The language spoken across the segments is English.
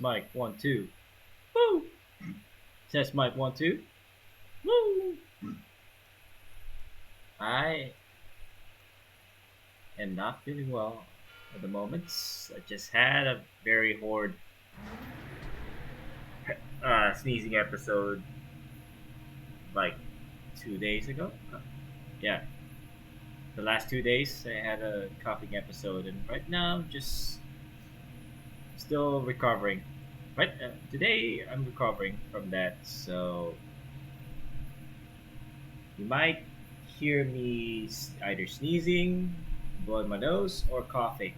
Mike 1 2. Woo! Test Mike 1 2. Woo! I am not feeling well at the moment. I just had a very horrid sneezing episode like 2 days ago. Yeah, the last 2 days I had a coughing episode, and right now I'm just still recovering. Right today I'm recovering from that, so you might hear me either sneezing, blowing my nose, or coughing,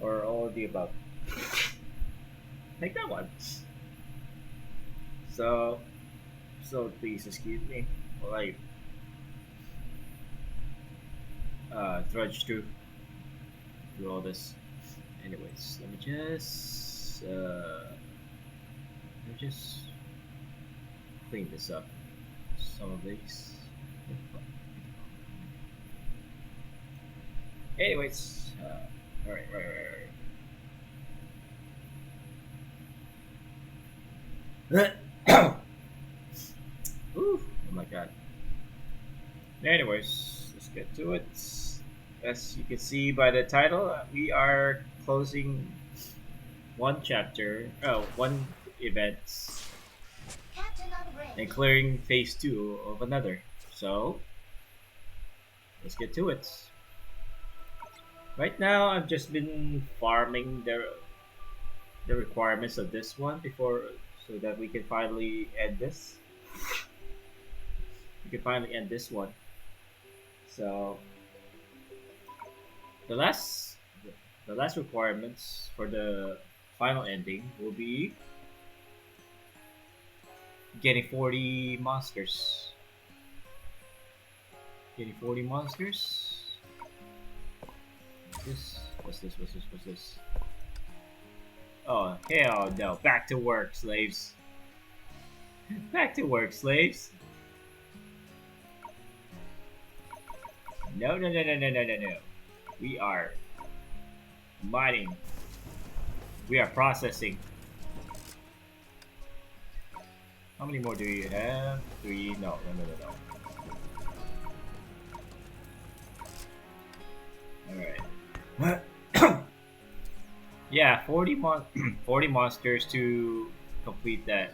or all of the above. Like that one. So, so please excuse me while I trudge through all this. Anyways, let me just clean this up. Some of these. Anyways, all right, right, right. Ooh, oh my god. Anyways, let's get to it. As you can see by the title, we are closing one chapter, one event, and clearing phase two of another. So let's get to it. Right now, I've just been farming the requirements of this one before, so that we can finally end this. We can finally end this one. So the last the last requirements for the final ending will be getting 40 monsters. Getting 40 monsters. What's this? Oh, hell no. Back to work, slaves. Back to work, slaves. No. We are mining. We are processing. How many more do you have? 3? No. Alright. Yeah, 40 monsters to complete that.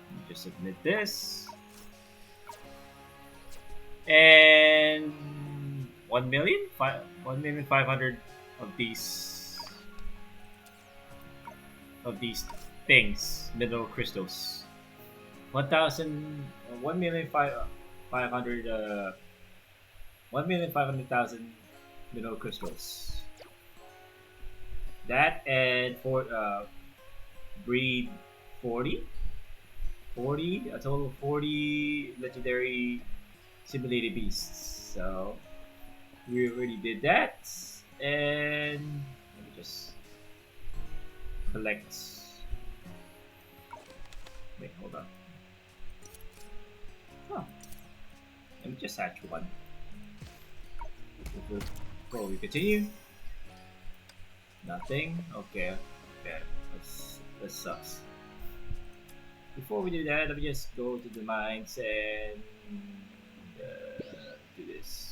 Let me just submit this. And 1,500,000 of these things, mineral crystals. 1,500,000 mineral crystals. That and for breed 40, a total of 40 legendary simulated beasts. So we already did that, and let me just collect. Wait, hold on. Huh. Let me just hatch one. Before we continue. Nothing. Okay. Okay. That sucks. Before we do that, let me just go to the mines and do this.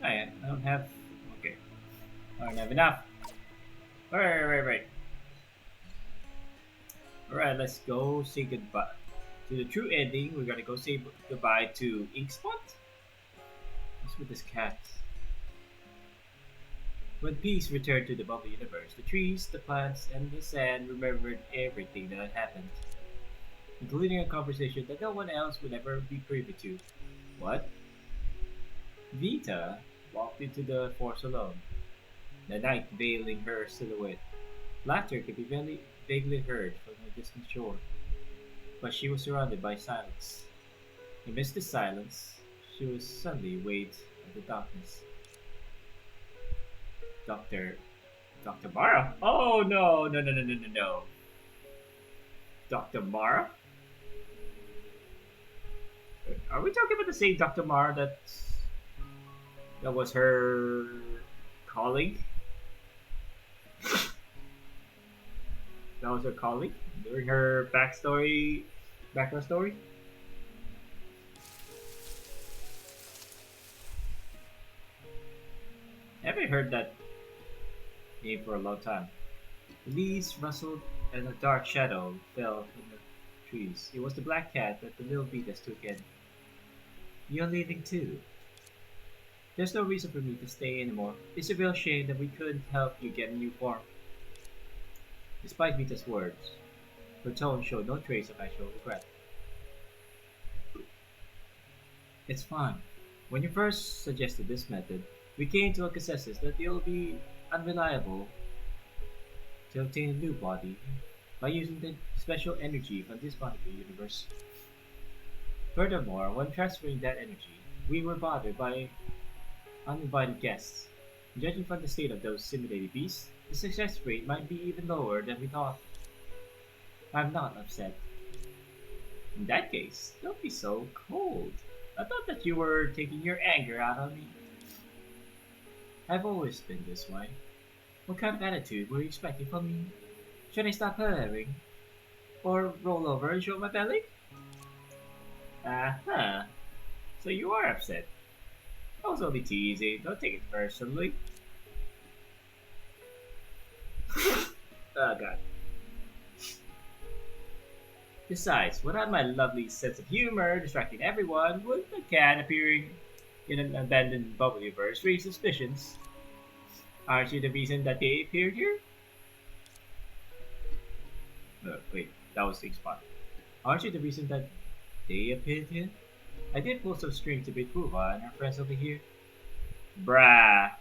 I don't have. Okay. I don't have enough. Right. Alright, let's go say goodbye. To the true ending, we're gonna go say goodbye to Inkspot. What's with this cat? When peace returned to the bubble universe, the trees, the plants, and the sand remembered everything that had happened, including a conversation that no one else would ever be privy to. What? Vita walked into the forest alone, the night veiling her silhouette. Laughter could be vaguely heard from a distant shore, but she was surrounded by silence. Amidst the silence, she was suddenly weighed by the darkness. Doctor, Dr. Mara? Oh no, no, no, no, no, no, no. Dr. Mara? Are we talking about the same Dr. Mara that was her colleague? That was her colleague during her background story? I haven't heard that name for a long time. The leaves rustled and a dark shadow fell from the trees. It was the black cat that the little Beatas took in. You're leaving too. There's no reason for me to stay anymore. It's a real shame that we couldn't help you get a new form. Despite Vita's words, her tone showed no trace of actual regret. It's fine. When you first suggested this method, we came to a consensus that it'll be unreliable to obtain a new body by using the special energy from this particular universe. Furthermore, when transferring that energy, we were bothered by uninvited guests. Judging from the state of those simulated beasts, the success rate might be even lower than we thought. I'm not upset. In that case, don't be so cold. I thought that you were taking your anger out on me. I've always been this way. What kind of attitude were you expecting from me? Should I stop purring? Or roll over and show my belly? Uh-huh. So you are upset. I was only teasing. Don't take it personally. Oh god. Besides, without my lovely sense of humor distracting everyone, would the cat appearing in an abandoned bubble universe raise suspicions? Aren't you the reason that they appeared here? Wait, that was the spot. Aren't you the reason that they appeared here? I did pull some strings to beat Fuva and her friends over here. Brah!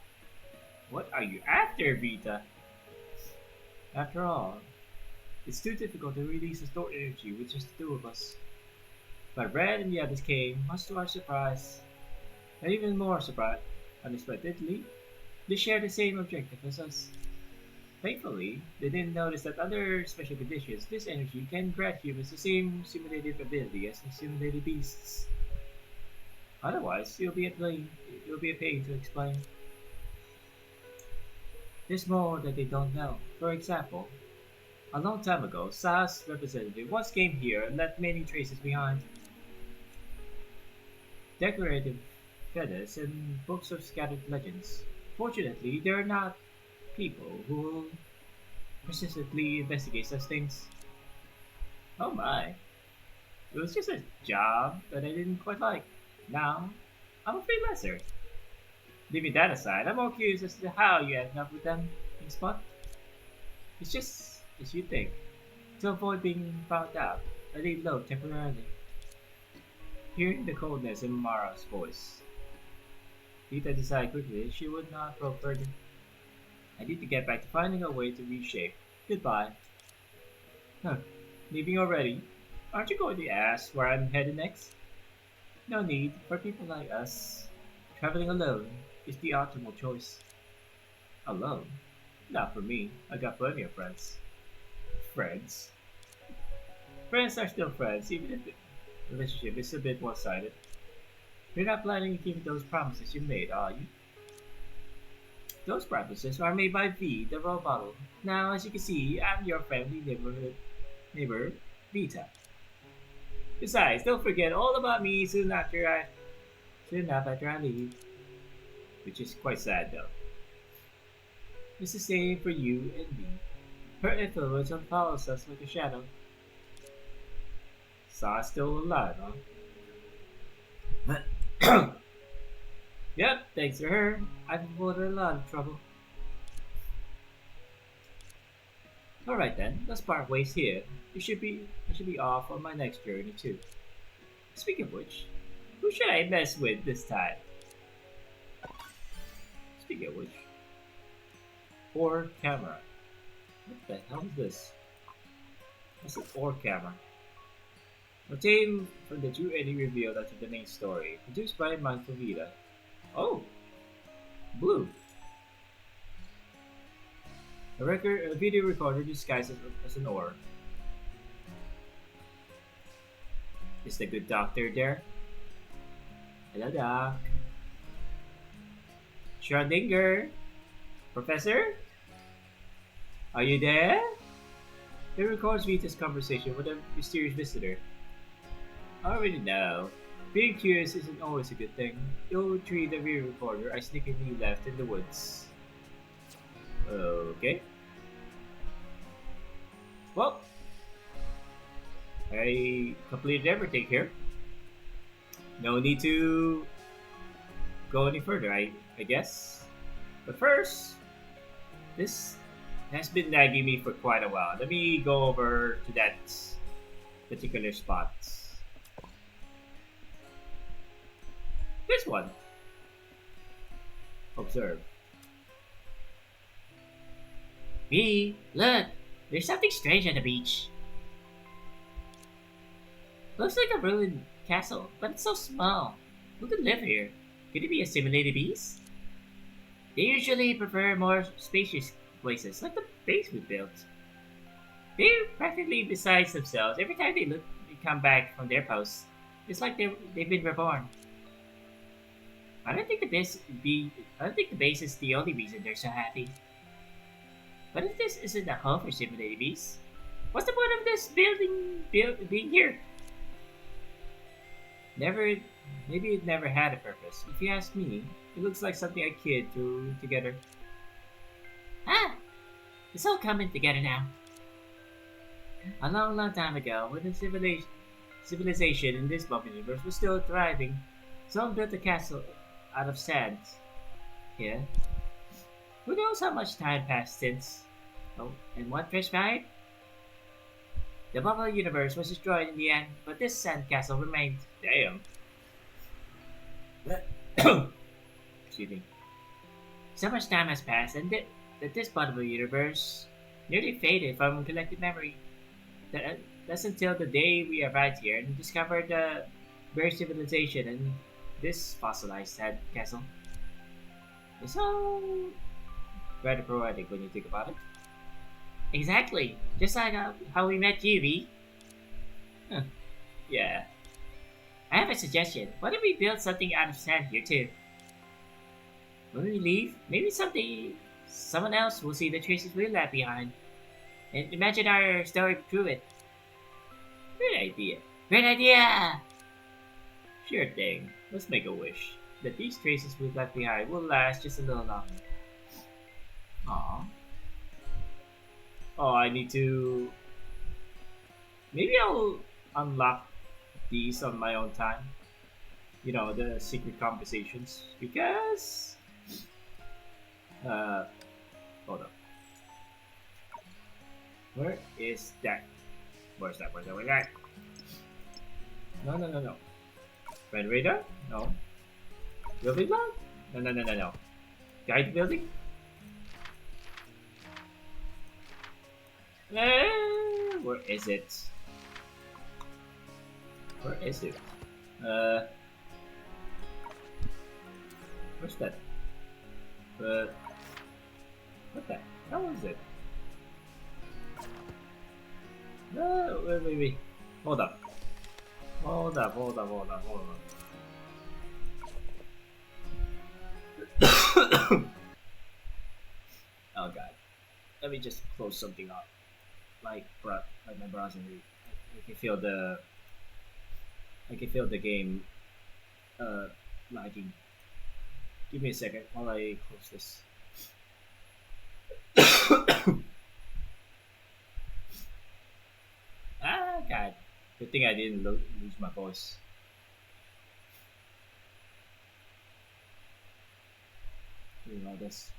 What are you after, Vita? After all, it's too difficult to release the stored energy with just the two of us. But Red and the others came, much to our surprise. And even more surprise, unexpectedly, they share the same objective as us. Thankfully, they didn't notice that under special conditions, this energy can grant humans the same simulated ability as the simulated beasts. Otherwise, it'll be a pain to explain. There's more that they don't know. For example, a long time ago, Sa's representative once came here and left many traces behind. Decorative feathers and books of scattered legends. Fortunately, there are not people who will persistently investigate such things. Oh my. It was just a job that I didn't quite like. Now, I'm a freelancer. Leaving that aside, I'm more curious as to how you ended up with them in spot. It's just as you think. To avoid being found out, I laid low temporarily. Hearing the coldness in Mara's voice, Rita decided quickly that she would not probe further. I need to get back to finding a way to reshape. Goodbye. Huh. Leaving already? Aren't you going to ask where I'm headed next? No need. For people like us, traveling alone is the optimal choice. Alone? Not for me. I got plenty of friends. Friends? Friends are still friends, even if the relationship is a bit one-sided. You're not planning to keep those promises you made, are you? Those promises are made by V, the role model. Now, as you can see, I'm your friendly neighbor, Vita. Besides, don't forget all about me soon enough after I leave. Which is quite sad though. It's the same for you and me. Her influence follows us like a shadow. Sa's still alive, huh? Yep, thanks to her, I've avoided a lot of trouble. Alright then, let's part ways here. I should be off on my next journey too. Speaking of which, who should I mess with this time? Speaking of which, or camera. What the hell is this? What's an or camera? Obtained from the True Ending revealed after the main story. Produced by Mindful Vida. Oh! Blue. A video recorder disguised as an oar. Is the good doctor there? Hello, Doc. Schrodinger? Professor? Are you there? It records Vita's conversation with a mysterious visitor. I already know. Being curious isn't always a good thing. You'll retrieve the video recorder I sneakily left in the woods. Okay. Well, I completed everything here. No need to go any further, I guess. But first, this has been nagging me for quite a while. Let me go over to that particular spot. This one. Observe. V, look! There's something strange at the beach. Looks like a ruined castle, but it's so small. Who could live here? Could it be a simulated beast? They usually prefer more spacious places, like the base we built. They're practically beside themselves every time they come back from their posts. It's like they've been reborn. I don't think the base is the only reason they're so happy. But if this isn't a home for simulated beasts, what's the point of this being here? Maybe it never had a purpose. If you ask me, it looks like something a kid threw together. Ah, it's all coming together now. A long, long time ago, when the civilization in this bubble universe was still thriving, someone built a castle out of sand. Here. Who knows how much time passed since? Oh, and what transpired? The bubble universe was destroyed in the end, but this sand castle remained. Damn. Excuse me. So much time has passed, and that this bubble universe nearly faded from collective memory. That's until the day we arrived here and discovered the very civilization and this fossilized sand castle. It's all rather poetic when you think about it. Exactly, just like how we met you, V. Huh. Yeah. I have a suggestion. What if we build something out of sand here too? When we leave, maybe someone else will see the traces we left behind and imagine our story through it. Great idea. Great idea! Sure thing. Let's make a wish that these traces we left behind will last just a little longer. Aww. Oh, I need to. Maybe I'll unlock these on my own time. You know, the secret conversations. Because. Hold up. Where is that? Where's that? Where's that? No. Red radar? No. Building block? No. Guide building? Where is it? Where is it? Where's that? What the hell is it? No, wait. Hold up. Oh god. Let me just close something up. Like my browser. I can feel the game lagging. Give me a second while I close this. Ah, god. Good thing I didn't lose my voice. Doing all this.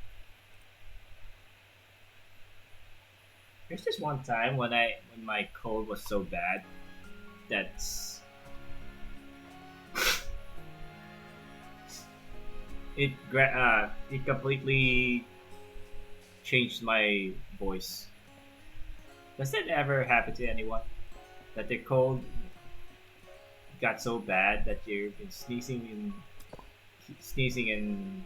There's this one time when my cold was so bad that it completely changed my voice. Does that ever happen to anyone? That their cold got so bad that you've been sneezing and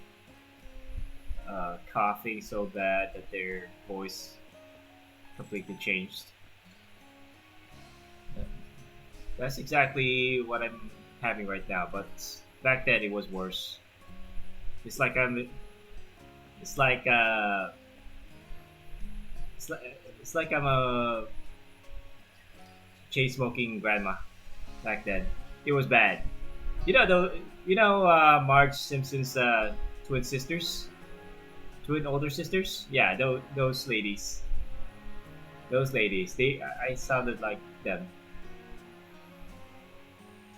coughing so bad that their voice completely changed. That's exactly what I'm having right now, but back then it was worse. It's like I'm. It's like It's like, it's like I'm a chain smoking grandma back then. It was bad. You know the Marge Simpson's twin sisters, twin older sisters. Yeah, those ladies. Those ladies. I sounded like them.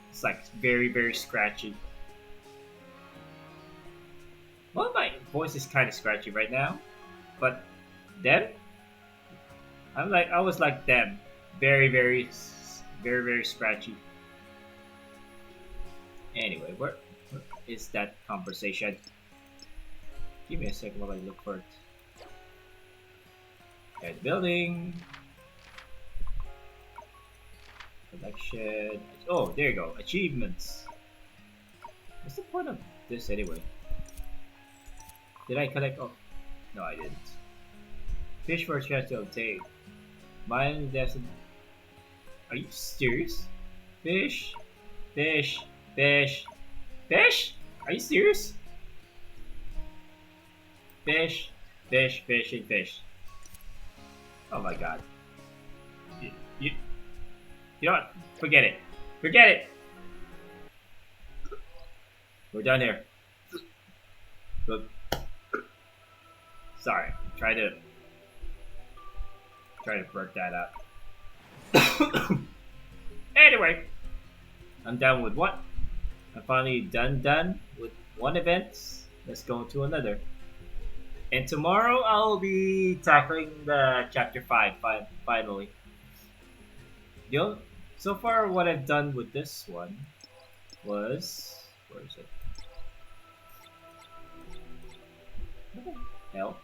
It's like very scratchy. Well, my voice is kind of scratchy right now, but them, I was like them, very scratchy. Anyway, where is that conversation? Give me a second while I look for it. Okay, the building, collection. Oh, there you go. Achievements. What's the point of this anyway? Did I collect? Oh, no, I didn't. Fish for a chance to obtain. Mine desert. Are you serious? Fish, fish, fish, fish. Are you serious? Fish, fish, and fish. Oh my god. You, you, you know what? Forget it. Forget it. We're done here. Look. Sorry. Try to work that out. Anyway, I'm done with what? I'm finally done with one event. Let's go to another. And tomorrow I'll be tackling the chapter 5 finally. You know, so far what I've done with this one was, where is it? What the hell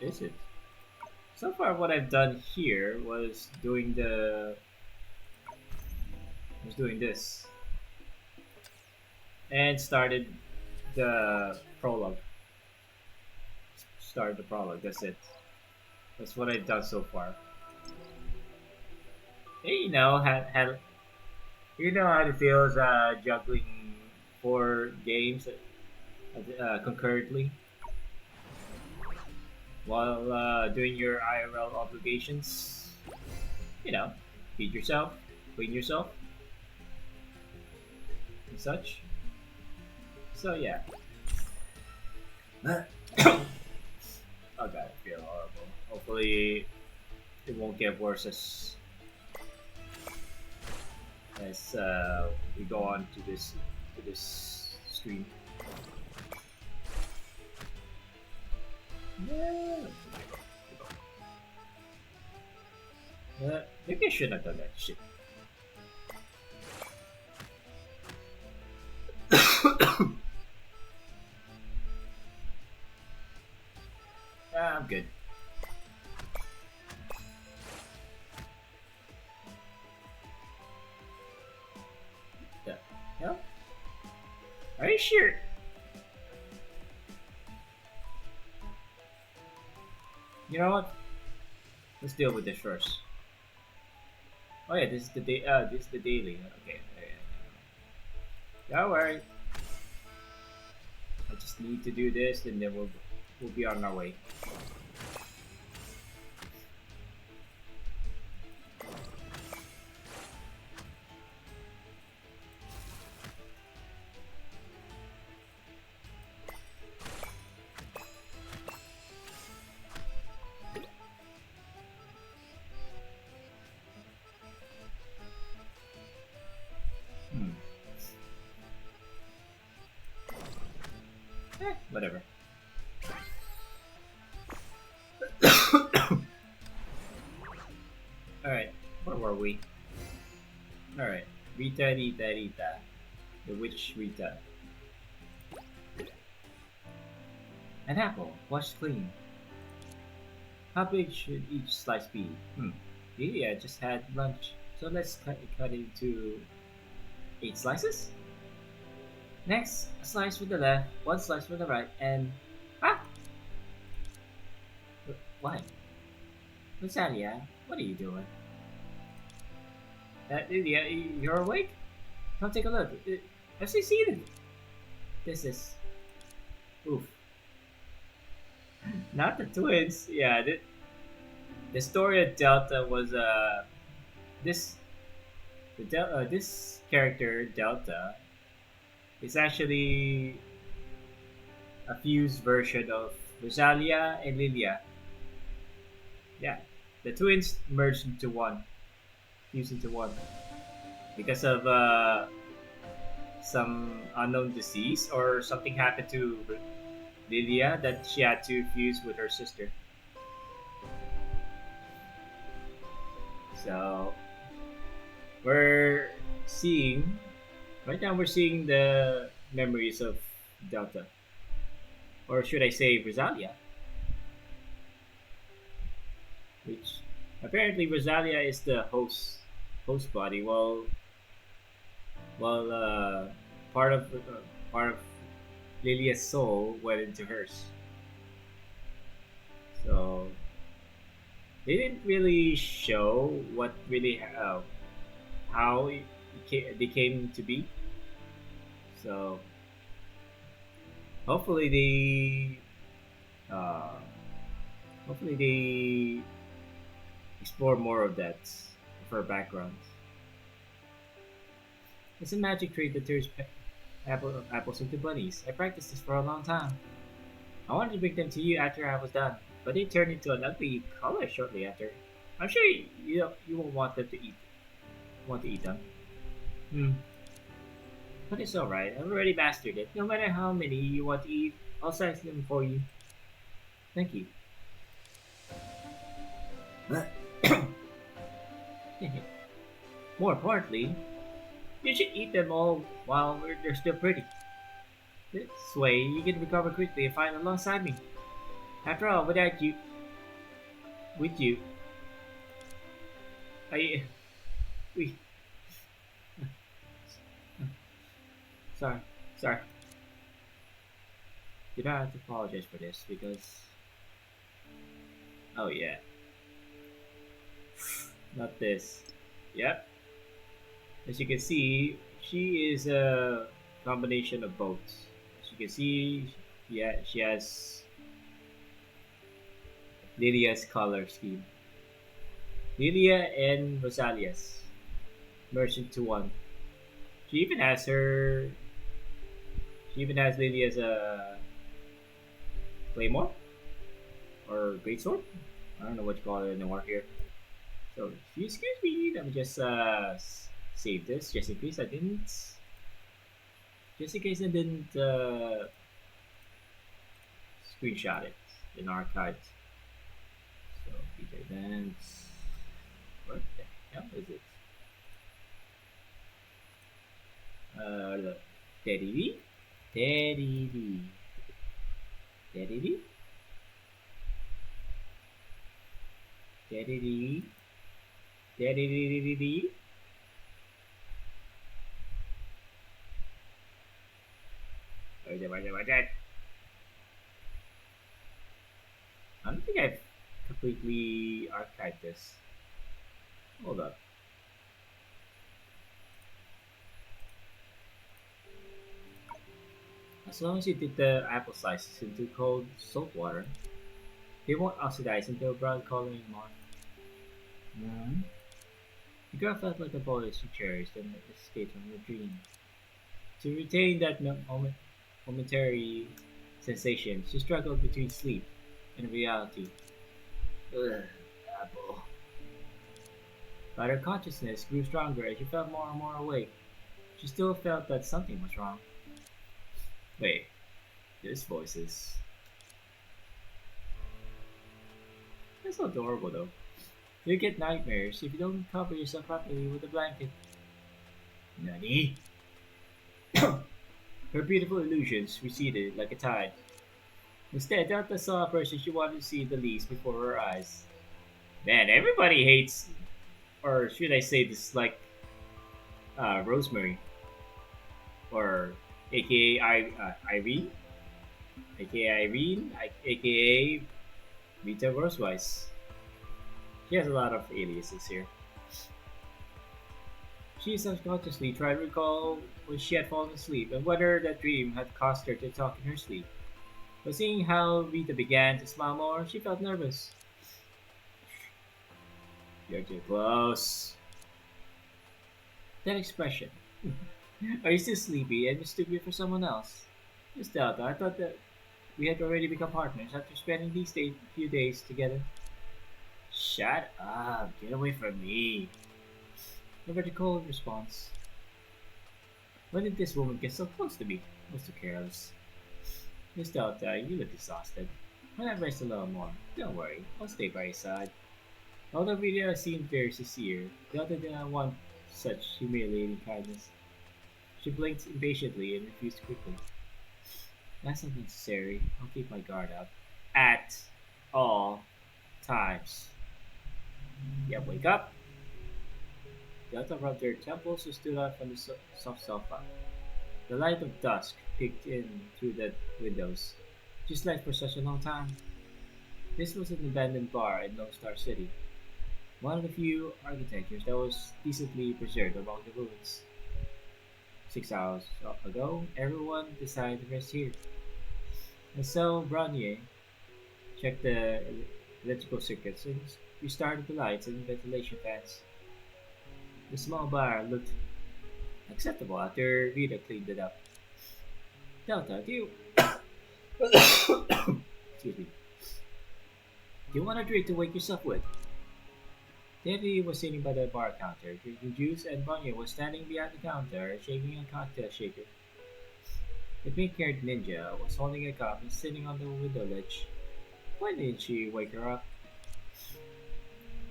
is it? So far what I've done here was doing this and started the prologue. Started the prologue. That's it. That's what I've done so far. Hey, you know how it feels juggling 4 games concurrently while doing your IRL obligations. You know, feed yourself, clean yourself, and such. So yeah. Oh god, I feel horrible. Hopefully, it won't get worse as we go on to this stream. Yeah. Maybe I shouldn't have done that shit. I'm good. The hell? Are you sure? You know what? Let's deal with this first. Oh yeah, this is the day. This is the daily. Okay. Don't worry. I just need to do this, and then we'll be on our way. Whatever. Alright, where were we? Alright, Rita. The witch Rita. An apple, washed clean. How big should each slice be? Maybe I just had lunch, so let's cut it into 8 slices? Next, a slice from the left, 1 slice from the right, and What? Rosalia, what are you doing? Yeah, you're awake? Come take a look. I've succeeded. This is oof. Not the twins. Yeah, the story of Delta was this this character Delta is actually a fused version of Rosalia and Lilia. Yeah, the twins merged into one, fused into one because of some unknown disease or something happened to Lilia that she had to fuse with her sister. So we're seeing right now. We're seeing the memories of Delta, or should I say Rosalia, which apparently Rosalia is the host body, while part of Lilia's soul went into hers. So they didn't really show what really how they came to be. So hopefully uh, hopefully they explore more of that of her background. It's a magic trick that turns apples into bunnies. I practiced this for a long time. I wanted to bring them to you after I was done, but they turned into an ugly color shortly after. I'm sure you won't want them to eat want to eat them. Hmm. But it's alright. I've already mastered it. No matter how many you want to eat, I'll slice them for you. Thank you. More importantly, you should eat them all while they're still pretty. This way, you can recover quickly and find alongside me. After all, with you, I, we, sorry, sorry. You don't have to apologize for this because, oh yeah, not this. Yep. As you can see, she is a combination of both. As you can see, yeah, she has Lilia's color scheme. Lilia and Rosalia's merged into one. She even has her. She even has Lily as a claymore or greatsword. I don't know what you call it anymore here. So, if you excuse me, let me just save this just in case I didn't. Just in case I didn't screenshot it in archives. So, these events. What the hell is it? Look. Teddy B. Teddy B. Teddy B. Teddy B. Teddy B. Where's it? I don't think I've completely archived this. Hold up. As long as you dip the apple slices into cold salt water, they won't oxidize into a brown color anymore. Mm. The girl felt like a boy she cherished and escaped from her dream. To retain that momentary sensation, she struggled between sleep and reality. Ugh, apple. But her consciousness grew stronger as she felt more and more awake. She still felt that something was wrong. Wait, this voice is. That's so adorable though. You get nightmares if you don't cover yourself properly with a blanket. Nani? Her beautiful illusions receded like a tide. Instead, Delta saw a person she wanted to see the least before her eyes. Man, everybody hates, or should I say, dislike Rosemary, or AKA Irene, AKA Irene, AKA Vita Rosewise. She has a lot of aliases here. She subconsciously tried to recall when she had fallen asleep and whether that dream had caused her to talk in her sleep. But seeing how Vita began to smile more, she felt nervous. You're too close. That expression. Are you still sleepy and mistook me for someone else? Miss Delta, I thought that we had already become partners after spending these few days together. Shut up. Get away from me. A very cold response. When did this woman get so close to me? I was too careless. Miss Delta, you look exhausted. When I rest a little more, don't worry, I'll stay by your side. Although Rita seemed very sincere, Delta did not want such humiliating kindness. She blinked impatiently and refused quickly. That's not necessary. I'll keep my guard up. At all times. Yeah, wake up! Delta rubbed her temples and stood up from the soft sofa. The light of dusk peeked in through the windows. She slept for such a long time. This was an abandoned bar in Lone Star City, one of the few architectures that was decently preserved among the ruins. 6 hours ago, everyone decided to rest here. And so Branier checked the electrical circuits and restarted the lights and ventilation fans. The small bar looked acceptable after Rita cleaned it up. Delta, do you excuse me? Do you want a drink to wake yourself with? Davy was sitting by the bar counter, drinking juice, and Bunya was standing behind the counter, shaking a cocktail shaker. The pink-haired ninja was holding a cup and sitting on the window ledge. Why didn't she wake her up?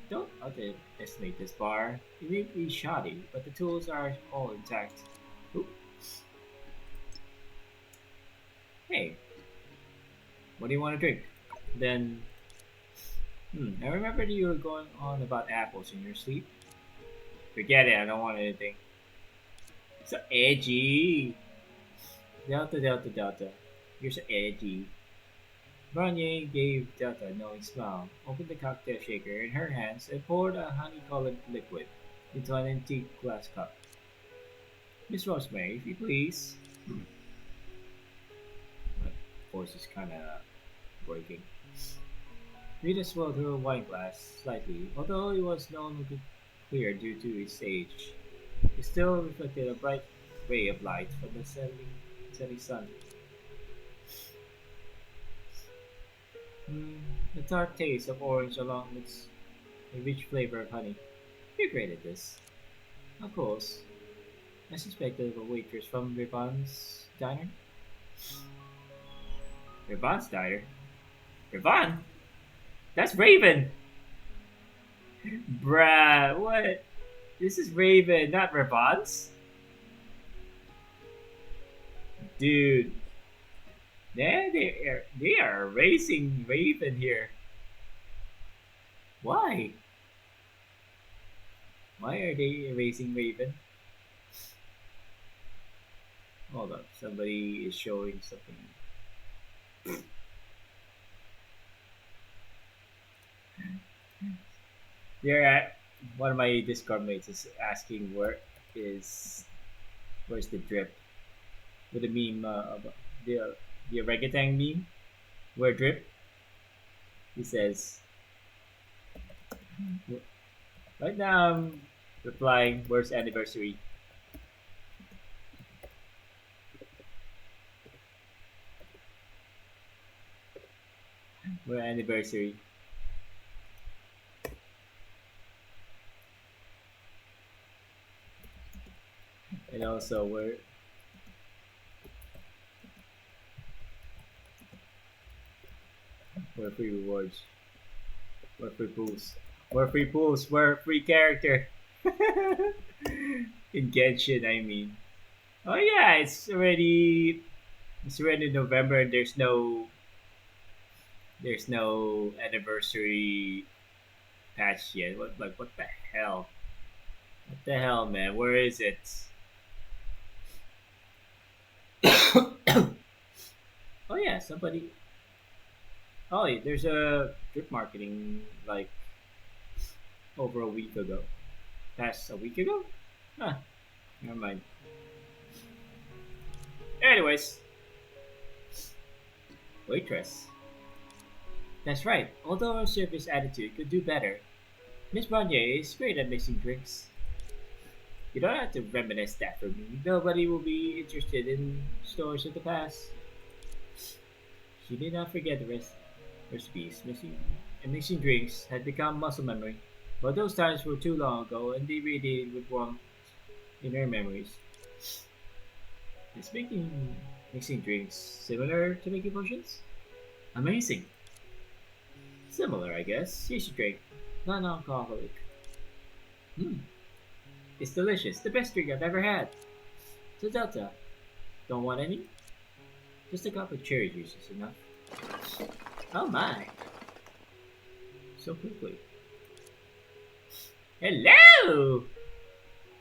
Don't underestimate this bar. It may be shoddy, but the tools are all intact. Oop. Hey, what do you want to drink? Then, I remember you were going on about apples in your sleep. Forget it, I don't want anything. So edgy. Delta, Delta, Delta. You're so edgy. Branye gave Delta a knowing smile, opened the cocktail shaker in her hands, and poured a honey-colored liquid into an antique glass cup. Miss Rosemary, if you please. My voice is kind of breaking. Rita swelled her wine glass slightly, although it was no longer clear due to its age. It still reflected a bright ray of light from the setting sun. The tart taste of orange along with a rich flavor of honey. You're great at this. Of course, I suspected of a waitress from Rivan's diner. Rivan's diner? Rivan? That's Raven! Bruh, what? This is Raven, not Rivan's? Dude, they are racing Raven here. Why? Why are they erasing Raven? Hold up, somebody is showing something. They're at one of my Discord mates is asking where's the drip with the meme of the orangutan meme where drip. He says right now I'm replying where's anniversary. Where anniversary. And also where free rewards. Where free pools. Where free pools. Where free character. In Genshin, I mean. Oh yeah, it's already November and there's no anniversary patch yet. What the hell? What the hell, man? Where is it? Oh yeah, somebody. Oh, yeah, there's a drip marketing like over a week ago. Past a week ago? Huh, never mind. Anyways, waitress. That's right. Although our service attitude could do better, Miss Bonnier is great at mixing drinks. You don't have to reminisce that for me. Nobody will be interested in stores of the past. She did not forget the recipes. Mixing drinks had become muscle memory. But those times were too long ago, and they radiated with warmth in her memories. Is mixing drinks similar to making potions? Amazing. Similar, I guess. You should drink. Non-alcoholic. Hmm. It's delicious. The best drink I've ever had. So Delta, don't want any? Just a cup of cherry juice is enough. Oh my. So quickly. Hello!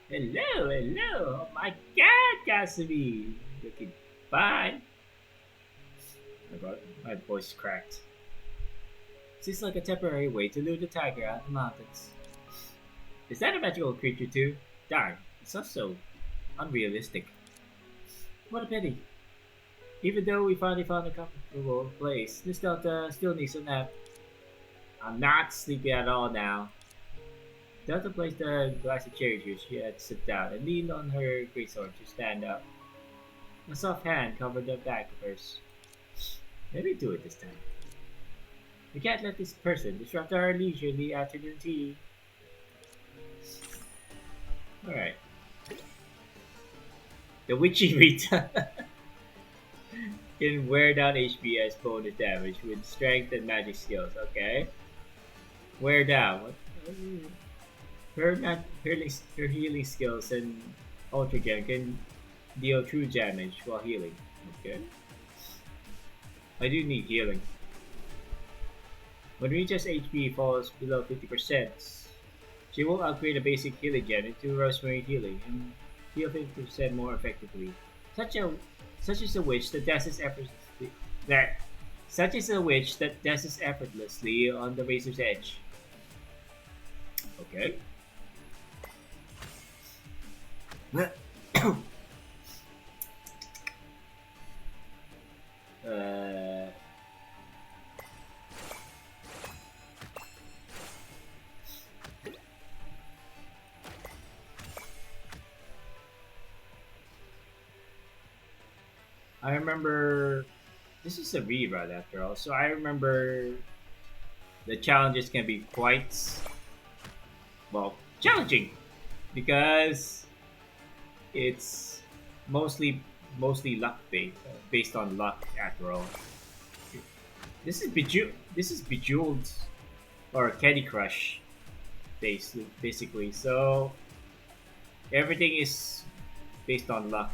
Hello! Oh my god, Cassidy! Looking fine. My voice cracked. Seems like a temporary way to lure the tiger out of the mountains. Is that a magical creature too? Darn, it's not so unrealistic. What a pity. Even though we finally found a comfortable place, this Delta still needs a nap. I'm not sleepy at all now. Delta placed a glass of cherry juice she had sit down and leaned on her greatsword to stand up. A soft hand covered the back of hers. Let me do it this time. We can't let this person disrupt our leisurely afternoon tea. Alright. The Witchy Rita can wear down HP as bonus damage with strength and magic skills. Okay. Wear down. Her healing skills and Ultra Gem can deal true damage while healing. Okay. I do need healing. When Rita's HP falls below 50%, she will upgrade a basic healing gem into Rosemary Healing and heal 50% more effectively. Such a such is a witch that dances effortlessly that such is a witch that dances effortlessly on the razor's edge. Okay. uh, I remember this is a rerun after all, so I remember the challenges can be quite well challenging because it's mostly mostly luck based on luck after all. This is Bejeweled or Candy Crush basically. So everything is based on luck.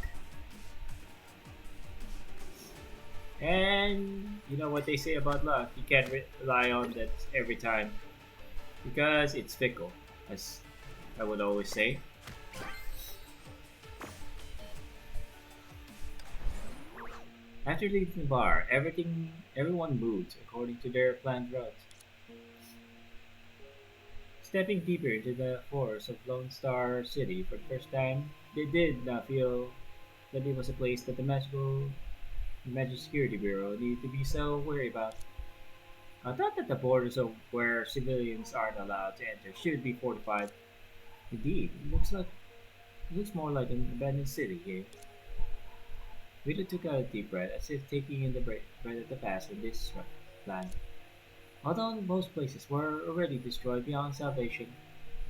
And you know what they say about luck, you can't rely on that every time because it's fickle, as I would always say. After leaving the bar, everyone moved according to their planned route. Stepping deeper into the forest of Lone Star City for the first time, they did not feel that it was a place that the Magic Security Bureau needed to be so worried about. I thought that the borders of where civilians aren't allowed to enter should be fortified. Indeed, it looks more like an abandoned city here. Rita took a deep breath, as if taking in the breath of the past in this land. Although most places were already destroyed beyond salvation,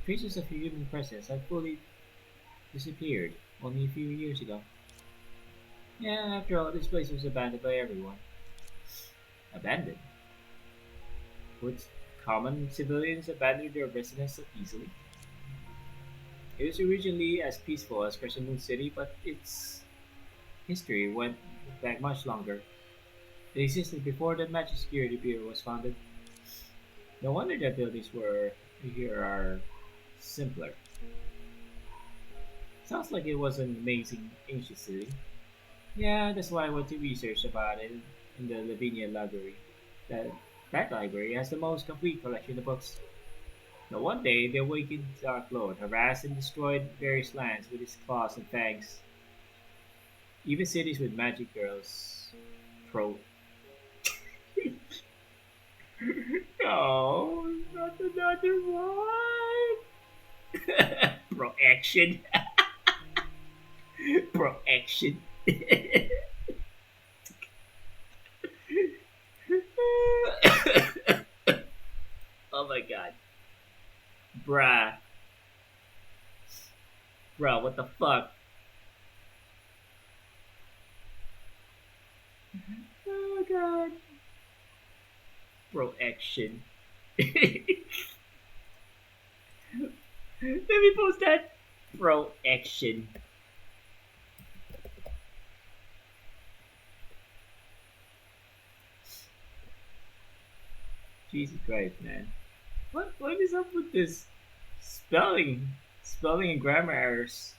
traces of human presence had fully disappeared only a few years ago. Yeah, after all, this place was abandoned by everyone. Abandoned? Would common civilians abandon their residence so easily? It was originally as peaceful as Crescent Moon City, but its history went back much longer. It existed before the Magic Security Bureau was founded. No wonder that buildings were here are simpler. Sounds like it was an amazing ancient city. Yeah, that's why I went to research about it in the Lavinia Library. That That library has the most complete collection of books. Now one day the awakened Dark Lord harassed and destroyed various lands with his claws and fangs. Even cities with magic girls. Pro. No, not another one. Pro action. Pro action. Oh my god. Bruh. Bruh, what the fuck? Oh god. Pro action. Let me post that. Pro action. Jesus Christ, man. What is up with this spelling and grammar errors?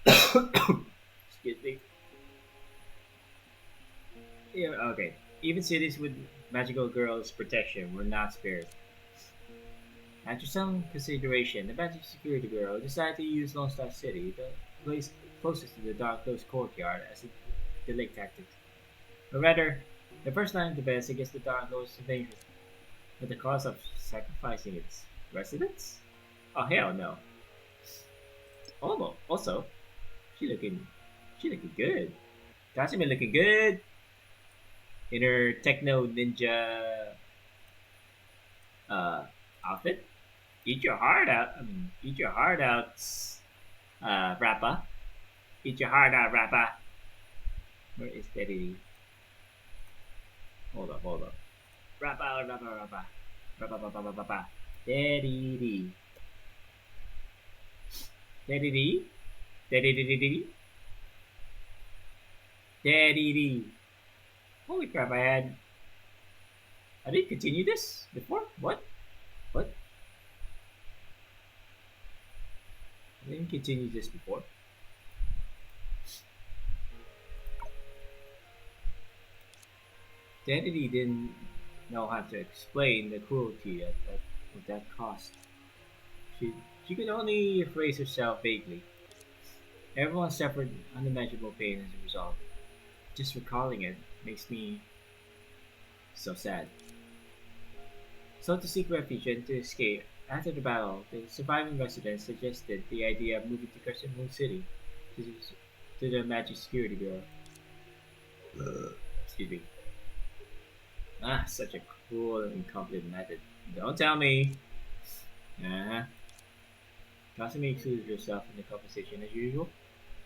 Excuse me. Yeah, okay. Even cities with magical girls' protection were not spared. After some consideration, the magic security bureau decided to use Lone Star City, the place closest to the Dark Coast courtyard, as a delay tactic. Or rather, the first line of defense against the Dark Coast invasion, at the cost of sacrificing its residents? Oh hell no! Also, she looking, she looking good. Kasumi looking good in her techno ninja uh, outfit. Eat your heart out. I mean, eat your heart out, Rappa. Eat your heart out, Rappa. Where is Daddy? Hold up. Rappa, Rappa, Rappa. Rappa, Rappa, Rappa, Rappa. Daddy. Daddy. Daddy. Daddy. Holy crap, I didn't continue this before? What? What? I didn't continue this before. Danity didn't know how to explain the cruelty at that cost. She, she could only phrase herself vaguely. Everyone suffered unimaginable pain as a result. Just recalling it makes me so sad. So to seek refuge and to escape, after the battle, the surviving residents suggested the idea of moving to Crescent Moon City to, to the Magic Security Bureau. Excuse me. Ah, such a cruel and incomplete method. Don't tell me. Uh-huh. Kasumi excluded herself in the conversation as usual,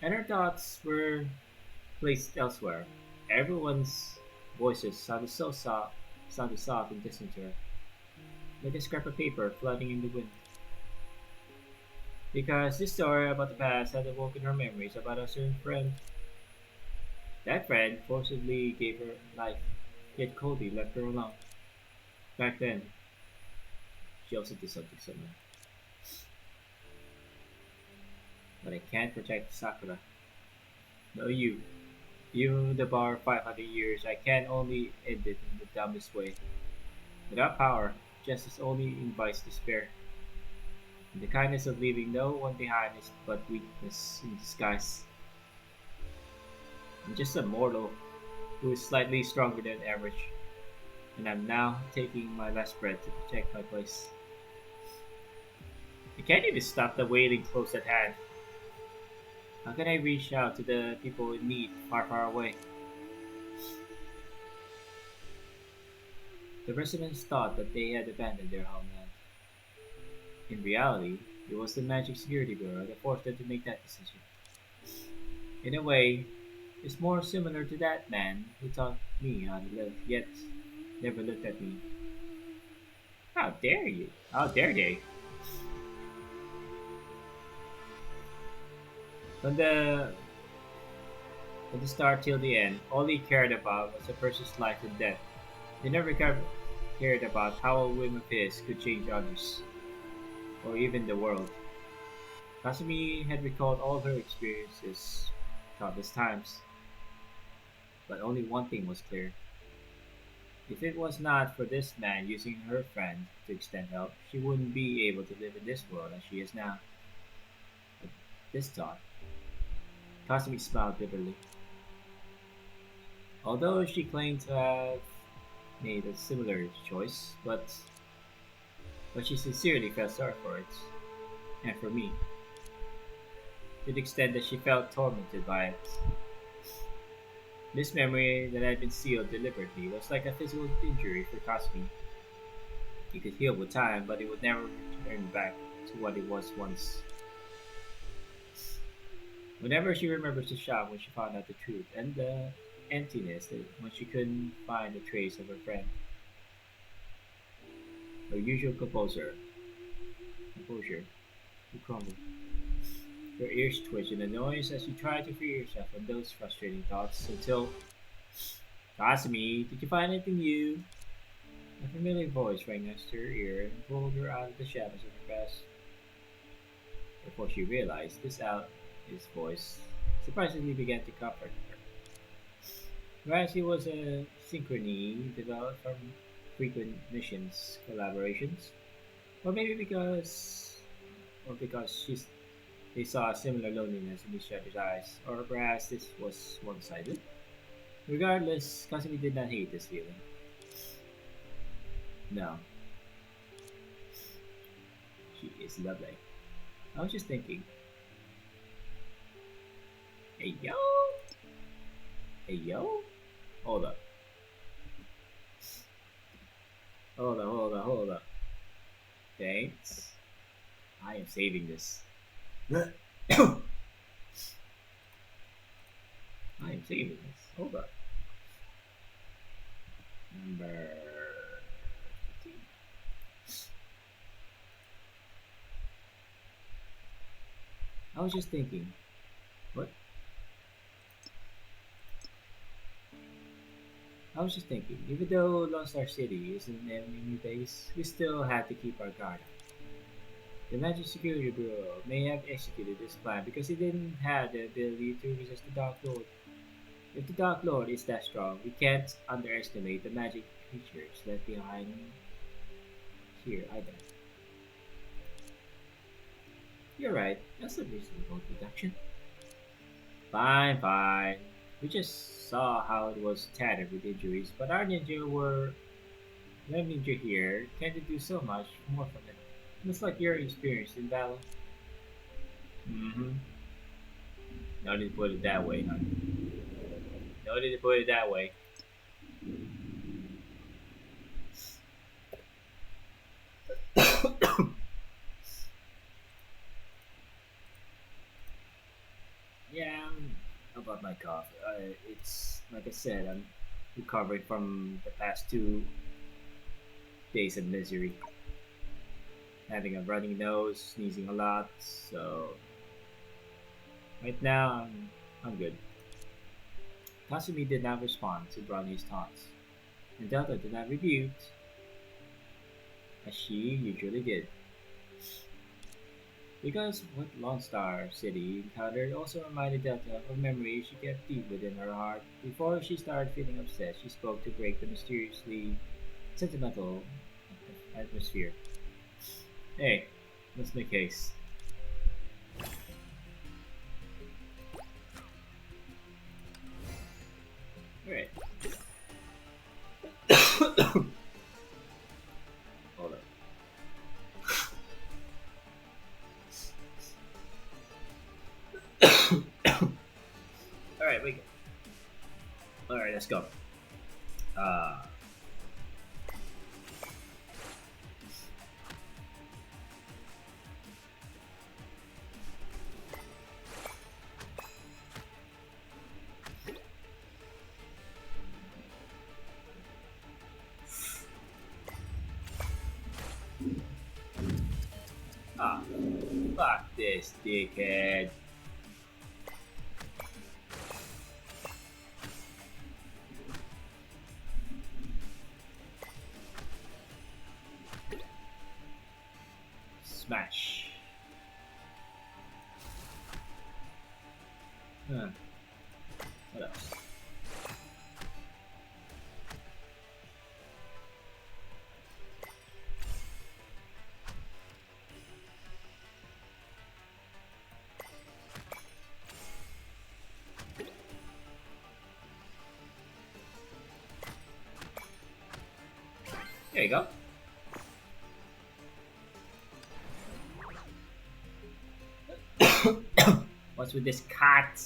and her thoughts were placed elsewhere. Everyone's voices sounded soft and distant to her, like a scrap of paper floating in the wind. Because this story about the past had awoken her memories about a certain friend. That friend forcibly gave her life, yet Cody left her alone. Back then, she also did something similar. But I can't protect Sakura. No, you. Even with the bar of 500 years, I can only end it in the dumbest way. Without power, justice only invites despair. And the kindness of leaving no one behind is but weakness in disguise. I'm just a mortal who is slightly stronger than average, and I'm now taking my last breath to protect my place. I can't even stop the wailing close at hand. How can I reach out to the people in need far, far away? The residents thought that they had abandoned their homeland. In reality, it was the Magic Security Bureau that forced them to make that decision. In a way, it's more similar to that man who taught me how to live, yet never looked at me. How dare you? How dare they? From the start till the end, all he cared about was a person's life and death. He never cared about how a whim of his could change others, or even the world. Kasumi had recalled all her experiences countless times, but only one thing was clear. If it was not for this man using her friend to extend help, she wouldn't be able to live in this world as she is now. At this thought, Kasumi smiled bitterly. Although she claimed to have made a similar choice, but she sincerely felt sorry for it, and for me, to the extent that she felt tormented by it. This memory that had been sealed deliberately was like a physical injury for Kasumi. It could heal with time, but it would never return back to what it was once. Whenever she remembers the shock when she found out the truth, and the emptiness when she couldn't find a trace of her friend, her usual composure, would crumble. Her ears twitch in annoyance as you try to free yourself from those frustrating thoughts until Kasumi, did you find anything new? A familiar voice rang next to her ear and pulled her out of the shadows of her past. Before she realized his voice surprisingly began to comfort her. Perhaps it was a synchrony developed from frequent missions collaborations, or maybe because they saw a similar loneliness in each other's eyes, or perhaps this was one-sided. Regardless, Kasumi did not hate this feeling. No, she is lovely. I was just thinking, hey yo, hey yo, hold up, hold up. Thanks. I am saving this. I am saving this. Hold up. Number 15. I was just thinking, what? I was just thinking, even though Lone Star City is an enemy base, we still have to keep our guard up. The Magic Security Bureau may have executed this plan because it didn't have the ability to resist the Dark Lord. If the Dark Lord is that strong, we can't underestimate the magic creatures left behind here either. You're right, that's a reasonable deduction. Fine, fine. We just saw how it was tattered with injuries, but our ninja here can't do so much more from it. Looks like you're experienced in battle. Mm-hmm. No need to put it that way, honey. No need to put it that way. Yeah, about my cough. It's like I said, I'm recovering from the past 2 days of misery. Having a running nose, sneezing a lot. So right now, I'm good. Kasumi did not respond to Brownie's taunts, and Delta did not rebuke, as she usually did. Because what Lone Star City encountered also reminded Delta of memories she kept deep within her heart. Before she started feeling upset, she spoke to break the mysteriously sentimental atmosphere. Hey, what's my case? Alright, hold up. Alright, wait. Alright, let's go. Uh, ah, fuck this, dickhead. Smash. Huh. What else? There you go. What's with this cat?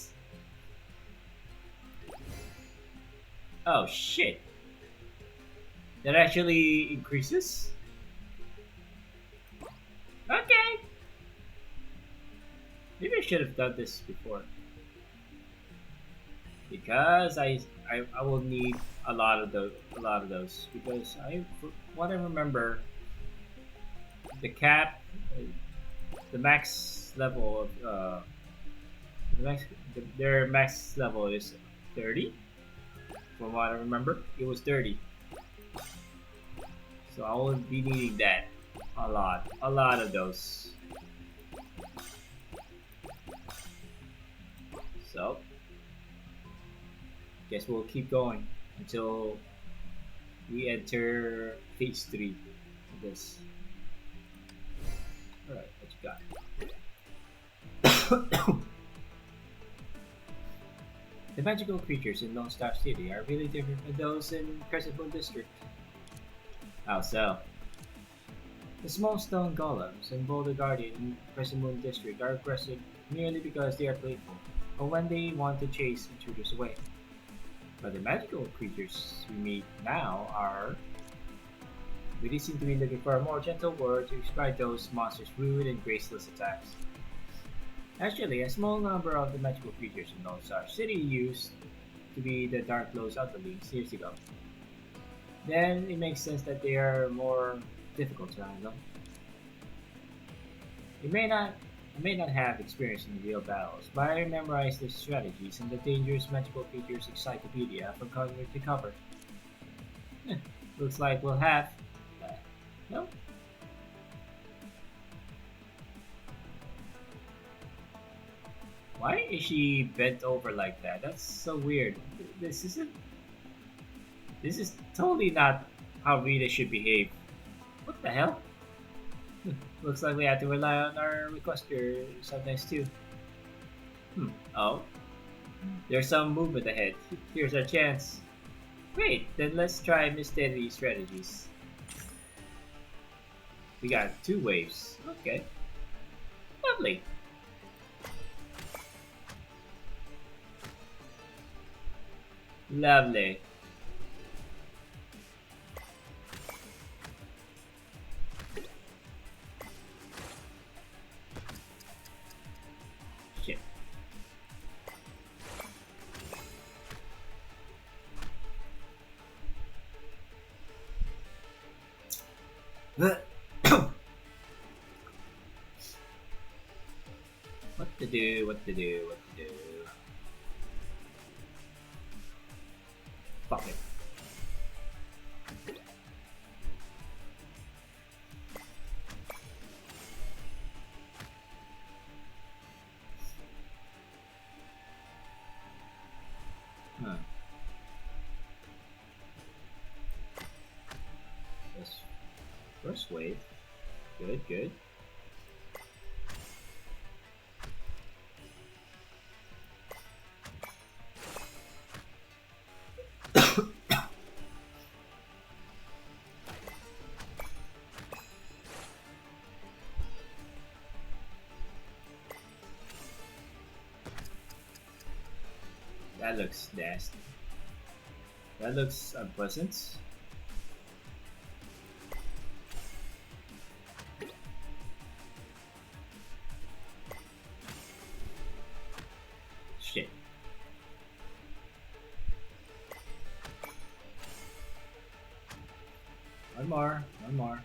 Oh shit. That actually increases? Okay. Maybe I should have done this before. Because I will need a lot of those because what I remember the cap the max level of the max their max level is 30 from what I remember it was 30, so I will be needing that a lot of those, so guess we'll keep going until we enter phase 3 of this. All right, what you got? The magical creatures in Lone Star City are really different from those in Crescent Moon District. How so? The small stone golems in Boulder Guardian in Crescent Moon District are aggressive merely because they are playful, or when they want to chase intruders away. But the magical creatures we meet now are... We seem to be looking for a more gentle word to describe those monsters' rude and graceless attacks. Actually, a small number of the magical creatures in Lone Star City used to be the Dark Low's League years ago. Then it makes sense that they are more difficult to handle. I may not have experience in real battles, but I memorized their strategies and the dangerous magical creatures encyclopedia from cover to cover. Looks like we'll have... no? Why is she bent over like that? That's so weird. This isn't... This is totally not how Rita should behave. What the hell? Looks like we have to rely on our requester sometimes too. Oh, there's some movement ahead. Here's our chance. Great, then let's try miscellaneous strategies. We got 2 waves. Okay. Lovely. Lovely. Shit. What to do, what to do, what to do. Fuck it. Huh. This first wave. Good, good. That looks nasty. That looks unpleasant. Shit. One more, one more.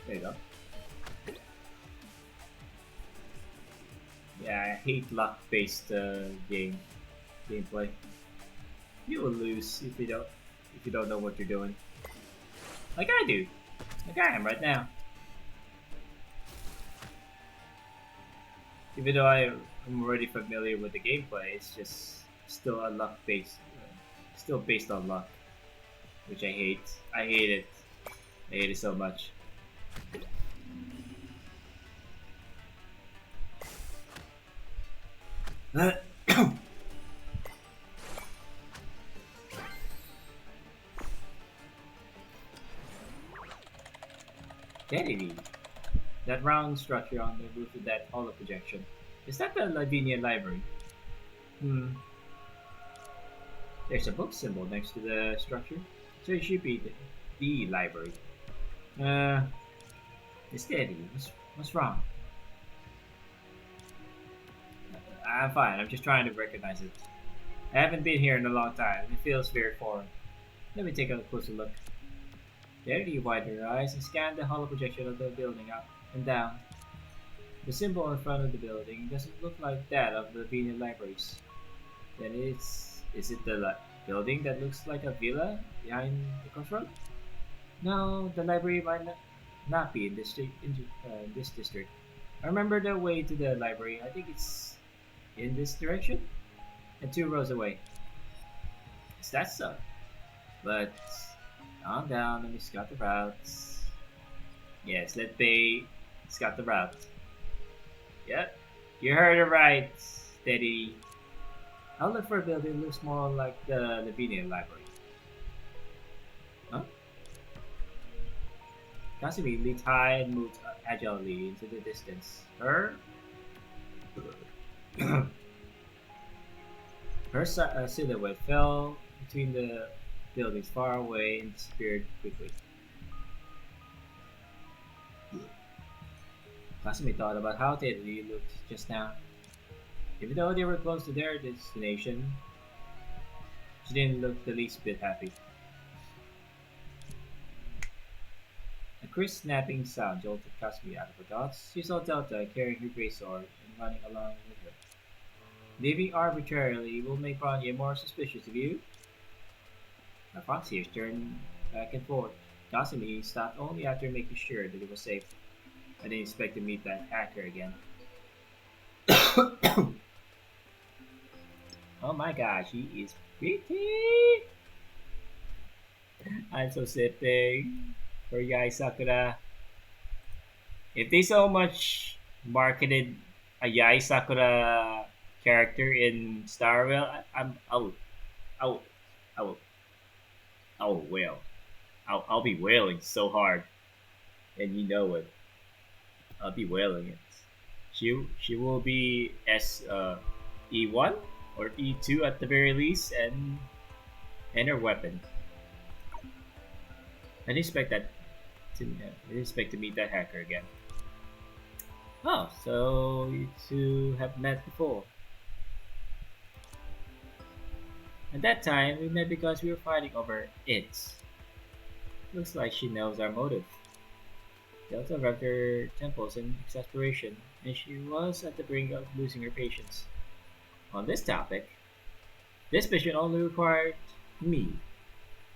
There you go. Yeah, I hate luck-based gameplay. You will lose if you don't know what you're doing. Like I do. Like I am right now. Even though I'm already familiar with the gameplay, it's just still a luck based, still based on luck, which I hate. I hate it. I hate it so much. Kennedy, that round structure on the roof of that hollow projection. Is that the Lavinia library? Hmm. There's a book symbol next to the structure, so it should be the library. Uh, Steady. What's wrong? I'm fine. I'm just trying to recognize it. I haven't been here in a long time. It feels very foreign. Let me take a closer look. There you widen your eyes and scan the hollow projection of the building up and down. The symbol in front of the building doesn't look like that of the Venus libraries. Then is it the building that looks like a villa behind the crossroad? No, the library might not be in this district. I remember the way to the library. I think it's in this direction and 2 rows away. Is that so? But calm down. Let me scout the routes. Yes, let me scout the route. Yep, you heard it right. Steady. I'll look for a building that looks more like the Lavinia library. Huh? Casimir leaped high and moved agilely into the distance. Her silhouette fell between the buildings far away and disappeared quickly. Casimir thought about how Teddy looked just now. Even though they were close to their destination, she didn't look the least bit happy. A crisp snapping sound jolted Casimir out of her thoughts. She saw Delta carrying her great sword and running along with her. Leaving arbitrarily will make Bronya more suspicious of you. The fox ears turned back and forth. Casimir stopped only after making sure that it was safe. I didn't expect to meet that hacker again. Oh my gosh, he is pretty! I'm so sipping for Yai Sakura. If they so much marketed a Yai Sakura character in Starville, I will, I will, I will wail. I'll be wailing so hard, and you know it. I'll be wailing it. She will be E1 or E2 at the very least, and her weapon. I didn't expect that. I didn't expect to meet that hacker again. Oh, so you two have met before. At that time, we met because we were fighting over it. Looks like she knows our motive. Delta rubbed her temples in exasperation, and she was at the brink of losing her patience. On this topic, this mission only required me.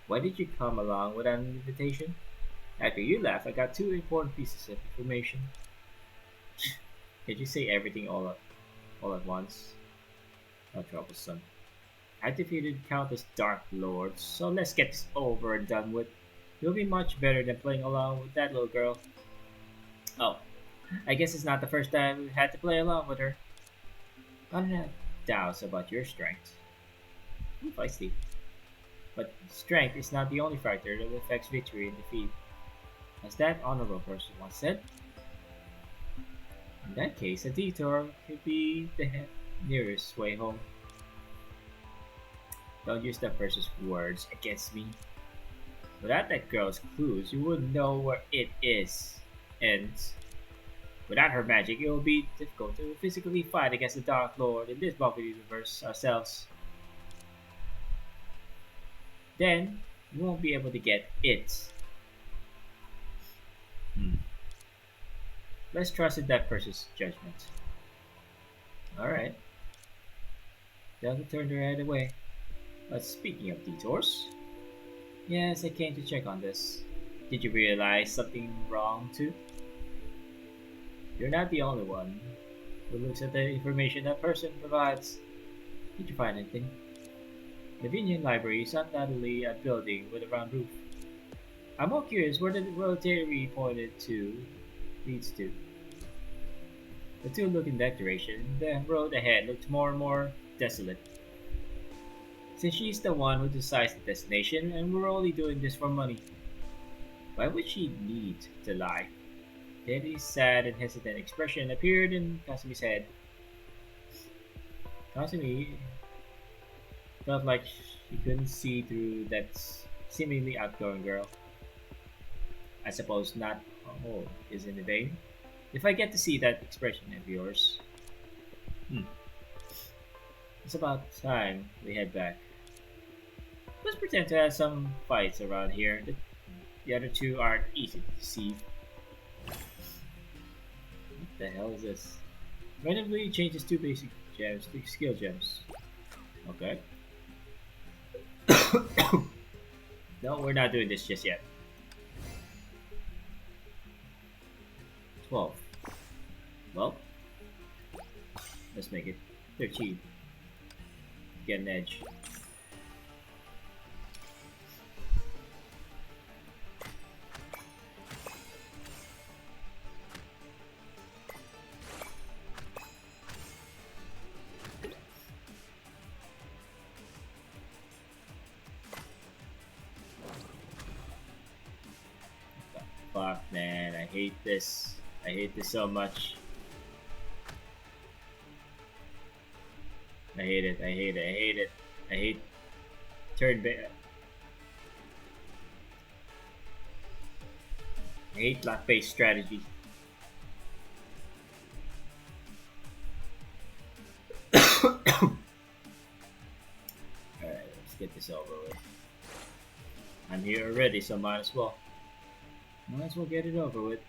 Why did you come along without an invitation? After you left, I got 2 important pieces of information. Did you say everything all at once? How troublesome. I defeated countless Dark Lords, so let's get this over and done with. You'll be much better than playing along with that little girl. Oh, I guess it's not the first time we've had to play along with her. I don't have doubts about your strength. I'm feisty. But strength is not the only factor that affects victory and defeat. As that honorable person once said, in that case, a detour could be the nearest way home. Don't use that person's words against me. Without that girl's clues, you wouldn't know where it is. And without her magic, it will be difficult to physically fight against the Dark Lord in this bubble universe ourselves. Then, you won't be able to get it. Let's trust in that person's judgment. Alright. Delta turned her head away. But speaking of detours, yes, I came to check on this. Did you realize something wrong too? You're not the only one. Who looks at the information that person provides? Did you find anything? The Vinyan Library is undoubtedly a building with a round roof. I'm more curious where the rotary pointed to leads to. The two looked in that direction. The road ahead looked more and more desolate. Since she's the one who decides the destination and we're only doing this for money, why would she need to lie? Daddy's sad and hesitant expression appeared in Kasumi's head. Kasumi felt like she couldn't see through that seemingly outgoing girl. I suppose not all is in vain. If I get to see that expression of yours, hmm, it's about time we head back. Let's pretend to have some fights around here. The other two aren't easy to deceive. What the hell is this? Randomly changes two basic gems to skill gems. Okay. No, we're not doing this just yet. 12. Well, let's make it 13. Get an edge. Fuck, man, I hate this. I hate this so much. I hate it, I hate it, I hate it. I hate turn-based. I hate block-based strategy. Alright, let's get this over with. I'm here already, so might as well. Might as well get it over with.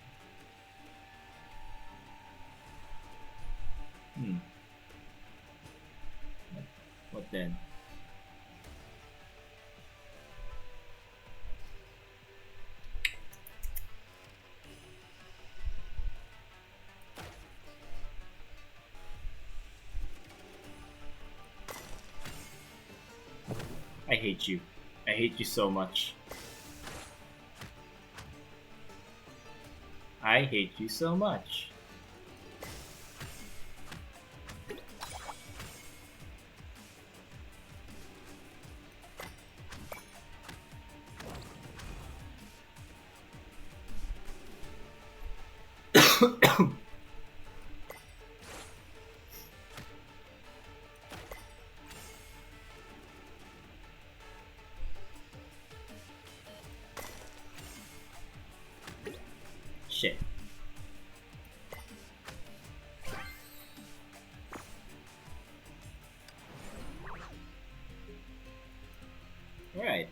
What then? I hate you. I hate you so much. I hate you so much. Shit. Alright.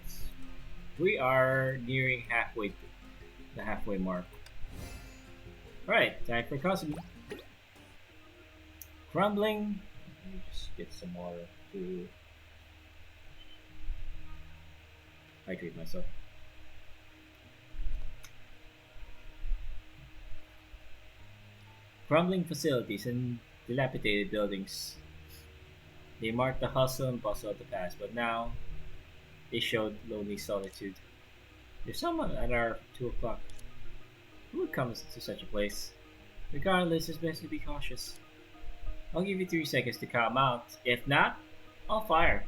We are nearing the halfway mark. Alright, time for Kasumi. Crumbling. Let me just get some water to hydrate myself. Crumbling facilities and dilapidated buildings. They marked the hustle and bustle of the past, but now they showed lonely solitude. There's someone at our 2 o'clock. Who would come to such a place? Regardless, it's best to be cautious. I'll give you 3 seconds to calm out. If not, I'll fire.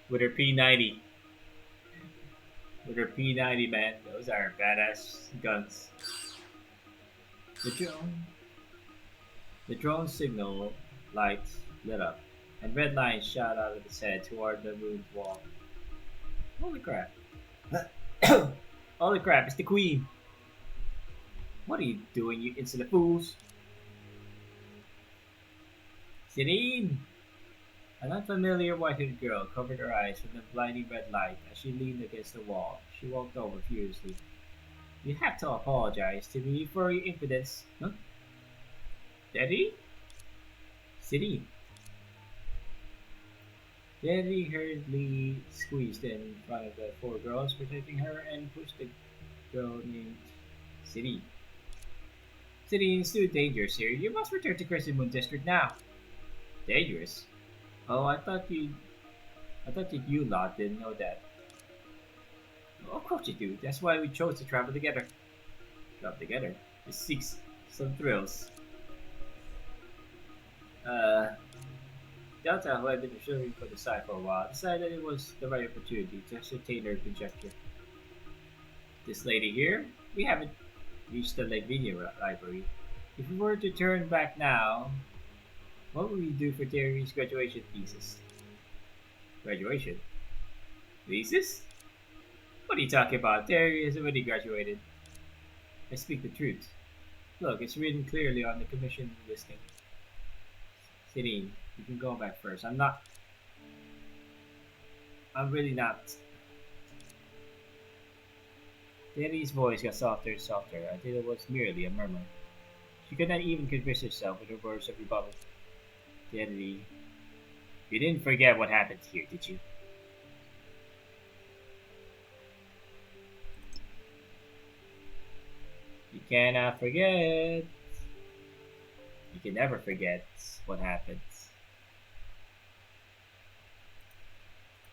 With her P90. With her P90, man. Those are badass guns. The drone signal lights lit up, and red lines shot out of its head toward the ruined wall. Holy crap. Holy crap, it's the queen. What are you doing, you insolent fools? Sirene! An unfamiliar white-haired girl covered her eyes from the blinding red light as she leaned against the wall. She walked over furiously. You have to apologize to me for your impudence. Huh? Daddy? Sirene. Daddy hurriedly squeezed in front of the 4 girls protecting her and pushed the girl named Sirene. City is too dangerous here. You must return to Crescent Moon District now. Dangerous? Oh, I thought that you lot didn't know that. Well, of course you do. That's why we chose to travel together. Travel together? To seek some thrills. Uh, Delta, who had been observing for the site for a while, decided it was the right opportunity to ascertain their conjecture. This lady here, we haven't reached the Lavinia library. If we were to turn back now, what would we do for Terry's graduation thesis? Graduation? Thesis? What are you talking about? Terry has already graduated. I speak the truth. Look, it's written clearly on the commission listing. Sidine, you can go back first. I'm really not. Terry's voice got softer and softer until it was merely a murmur. She could not even convince herself with her words of rebuttal. Terry, you didn't forget what happened here, did you? You cannot forget. You can never forget what happened.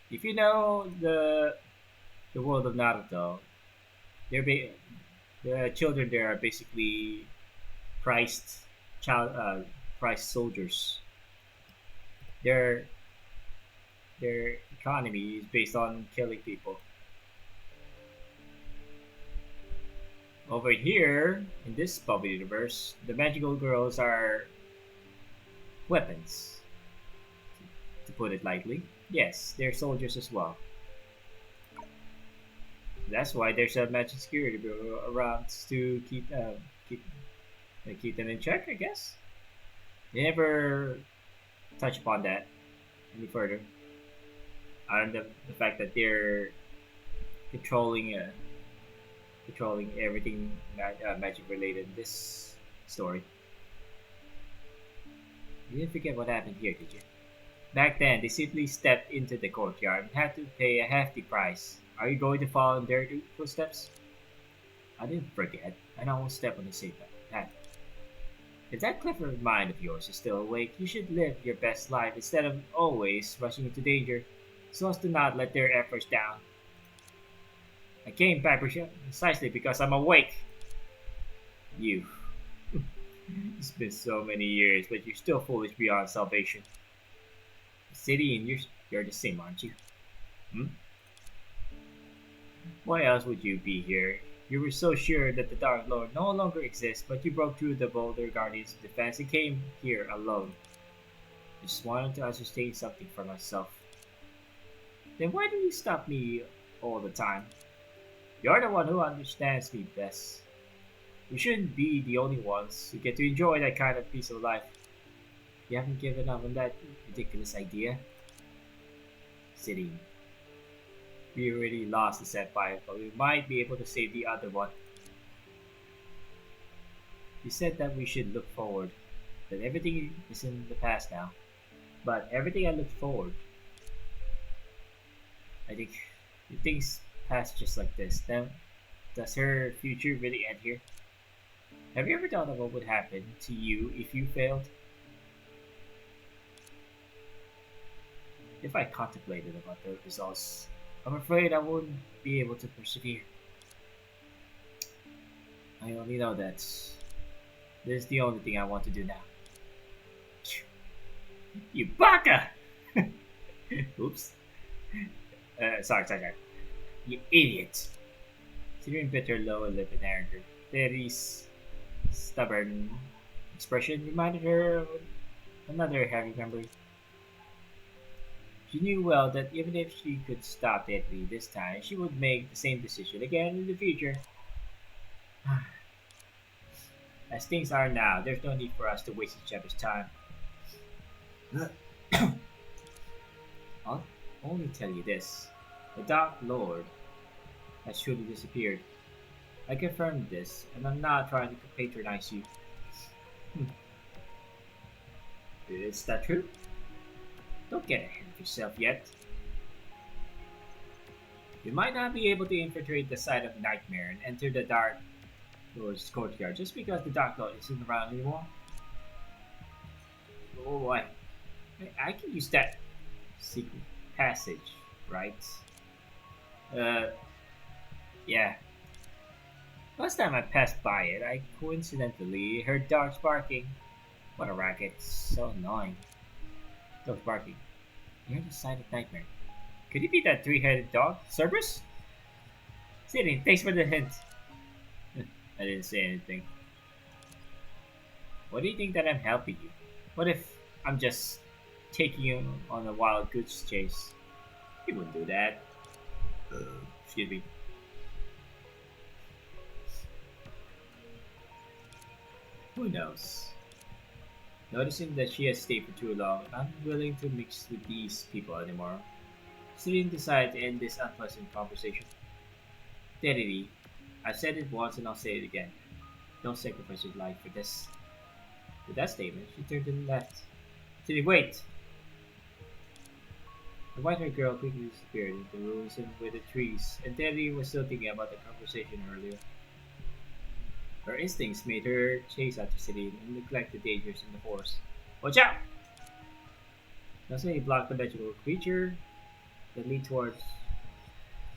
If you know the world of Naruto, they're the children there are basically priced child priced soldiers. Their their economy is based on killing people. Over here in this Bubble universe, the magical girls are weapons, to put it lightly. Yes, they're soldiers as well. That's why there's a magic security bureau around to keep keep them in check. I guess they never touch upon that any further. And the fact that they're controlling controlling everything magic related in this story. You didn't forget what happened here, did you? Back then, they simply stepped into the courtyard and had to pay a hefty price. Are you going to follow in their footsteps? I didn't forget, and I won't step on the same path. If that clever mind of yours is still awake, you should live your best life instead of always rushing into danger, so as to not let their efforts down. I came back precisely because I'm awake. You. It's been so many years, but you're still foolish beyond salvation. The city and you're the same, aren't you? Hmm? Why else would you be here? You were so sure that the Dark Lord no longer exists, but you broke through the Boulder Guardian's defense and came here alone. I just wanted to ascertain something for myself. Then why do you stop me all the time? You're the one who understands me best. We shouldn't be the only ones who get to enjoy that kind of peace of life. You haven't given up on that ridiculous idea? City. We already lost the Senpai, but we might be able to save the other one. You said that we should look forward, that everything is in the past now. But everything I look forward, I think if things pass just like this, then does her future really end here? Have you ever thought of what would happen to you if you failed? If I contemplated about the results, I'm afraid I wouldn't be able to persevere. I only know that this is the only thing I want to do now. You baka! Oops. Sorry. You idiot! Sirin bit her lower lip in anger. Terry's stubborn expression reminded her of another heavy memory. She knew well that even if she could stop Deadly this time, she would make the same decision again in the future. As things are now, there's no need for us to waste each other's time. I'll only tell you this. The Dark Lord has truly disappeared. I confirmed this, and I'm not trying to patronize you. Is that true? Don't get ahead of yourself yet. You might not be able to infiltrate the site of Nightmare and enter the towards the courtyard just because the Dark Lord isn't around anymore. Oh boy. I can use that secret passage, right? Uh, yeah. Last time I passed by it, I coincidentally heard dogs barking. What a racket. So annoying. Dogs barking. You're the silent nightmare. Could it be that three-headed dog? Cerberus? Sidney, thanks for the hint. I didn't say anything. What do you think that I'm helping you? What if I'm just taking you on a wild goose chase? You wouldn't do that. Excuse me. Who knows? Noticing that she has stayed for too long, I'm willing to mix with these people anymore. Celine decided to end this unpleasant conversation. Steadily, I've said it once and I'll say it again. Don't sacrifice your life for this. With that statement, she turned and left. Celine, wait! The white-haired girl quickly disappeared into the ruins and with the trees, and Teddy was still thinking about the conversation earlier. Her instincts made her chase after Celine and neglect the dangers in the forest. Watch out! Suddenly blocked the magical creature that leaned towards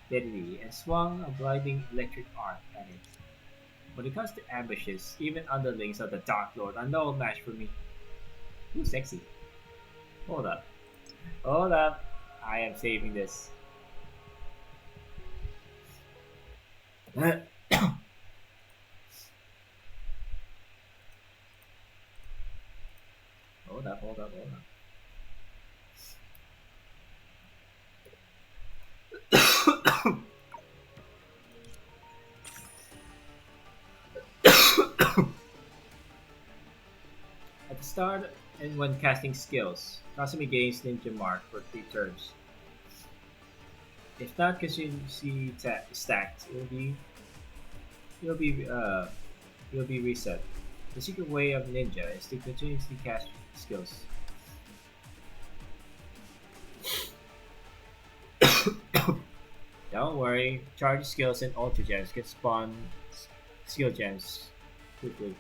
Teddy and swung a blinding electric arc at it. When it comes to ambushes, even underlings of the Dark Lord are no match for me. Ooh, sexy. Hold up. Hold up. I am saving this. hold up, hold up, hold up. At the start and when casting skills, Kasumi gains Ninja Mark for 3 turns. If not continuously stacked, it'll be uh it'll be reset. The secret way of ninja is to continuously cast skills. Don't worry, charge skills and ultra gems can spawn skill gems quickly.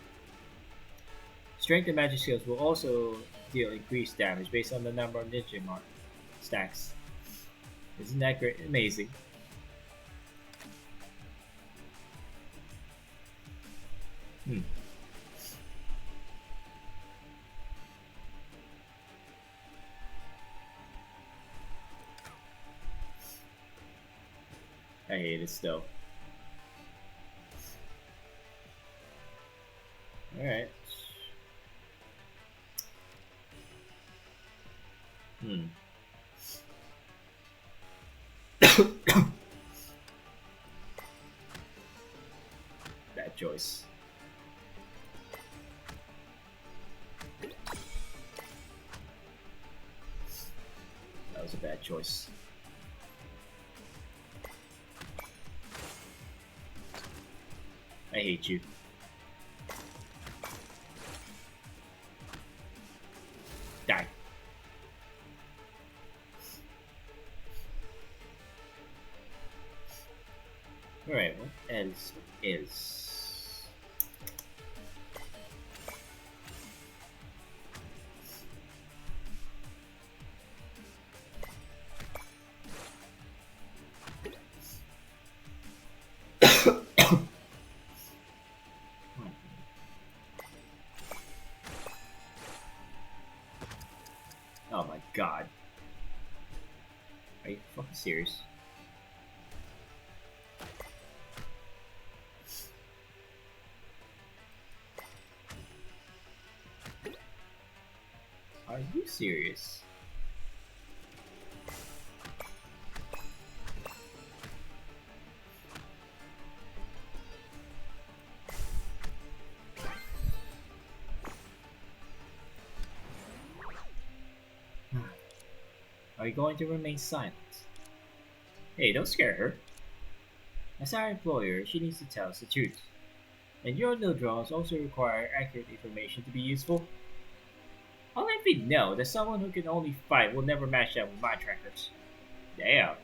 Strength and magic skills will also deal increased damage based on the number of ninja mark stacks. Isn't that great? Amazing. Hmm. I hate it still. Alright. Hmm. Bad choice. That was a bad choice. I hate you. Die. Alright, what else is? Oh my god. Are you fucking serious? Are you serious? Are you going to remain silent? Hey, don't scare her. As our employer, she needs to tell us the truth. And your little drones also require accurate information to be useful. How let me know that someone who can only fight will never match up with my trackers? Damn.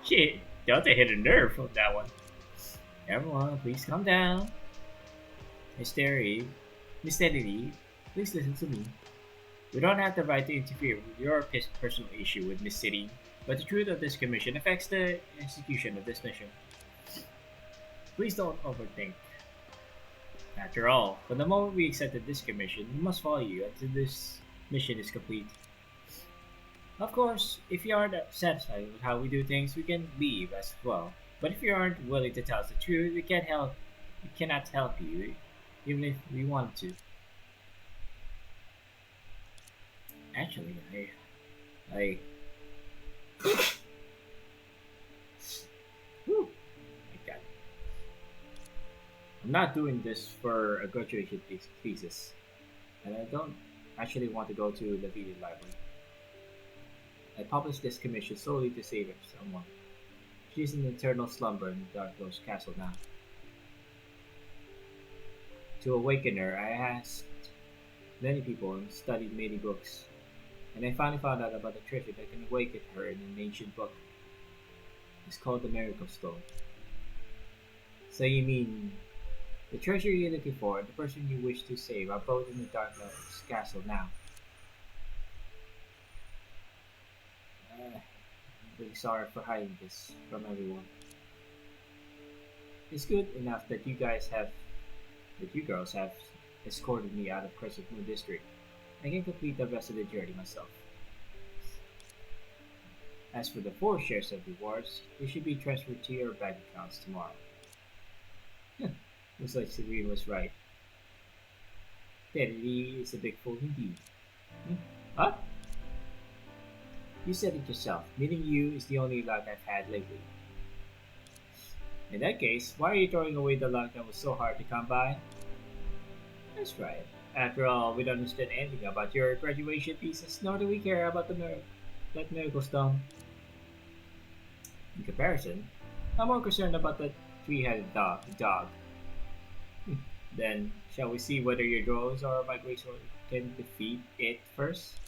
Shit, Delta hit a nerve on that one. Everyone, please calm down. Mr. Eve, Mr. Lee, please listen to me. We don't have the right to interfere with your personal issue with Miss City, but the truth of this commission affects the execution of this mission. Please don't overthink. After all, from the moment we accepted this commission, we must follow you until this mission is complete. Of course, if you aren't satisfied with how we do things, we can leave as well. But if you aren't willing to tell us the truth, we cannot help you, even if we wanted to. Actually, I, whew, my God. I'm not doing this for a graduation thesis, and I don't actually want to go to the VOD library. I published this commission solely to save someone. She's in eternal slumber in the Dark Rose Castle now. To awaken her, I asked many people and studied many books, and I finally found out about a treasure that can awaken her in an ancient book. It's called the Miracle Stone. So you mean the treasure you're looking for and the person you wish to save are both in the Dark Rose Castle now? I'm really sorry for hiding this from everyone. It's good enough that you girls have escorted me out of Crescent Moon District. I can complete the rest of the journey myself. As for the 4 shares of rewards, they should be transferred to your bank accounts tomorrow. Looks like Serene was right. Teddy is a big fool indeed. Hmm? What? You said it yourself. Meeting you is the only luck I've had lately. In that case, why are you throwing away the luck that was so hard to come by? That's right. After all, we don't understand anything about your graduation thesis, nor do we care about that miracle stone. In comparison, I'm more concerned about that three-headed dog. Then, shall we see whether your drawers or my great sword can defeat it first?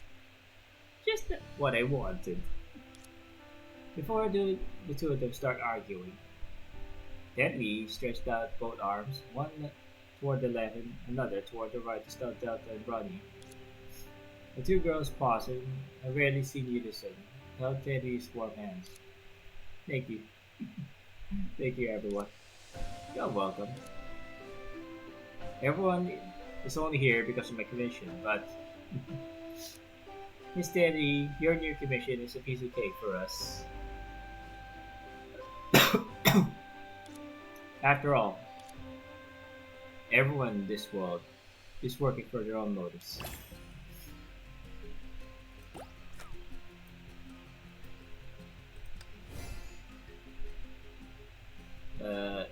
Just what I wanted. Before the two of them start arguing, Deadly stretched out both arms, one toward the left and another toward the right to stop Delta and Ronnie. The two girls paused and I rarely seen Unison held Teddy's warm hands. Thank you. Thank you, everyone. You're welcome. Everyone is only here because of my commission, but Miss Teddy, your new commission is a piece of cake for us. After all, everyone in this world is working for their own motives. Uh,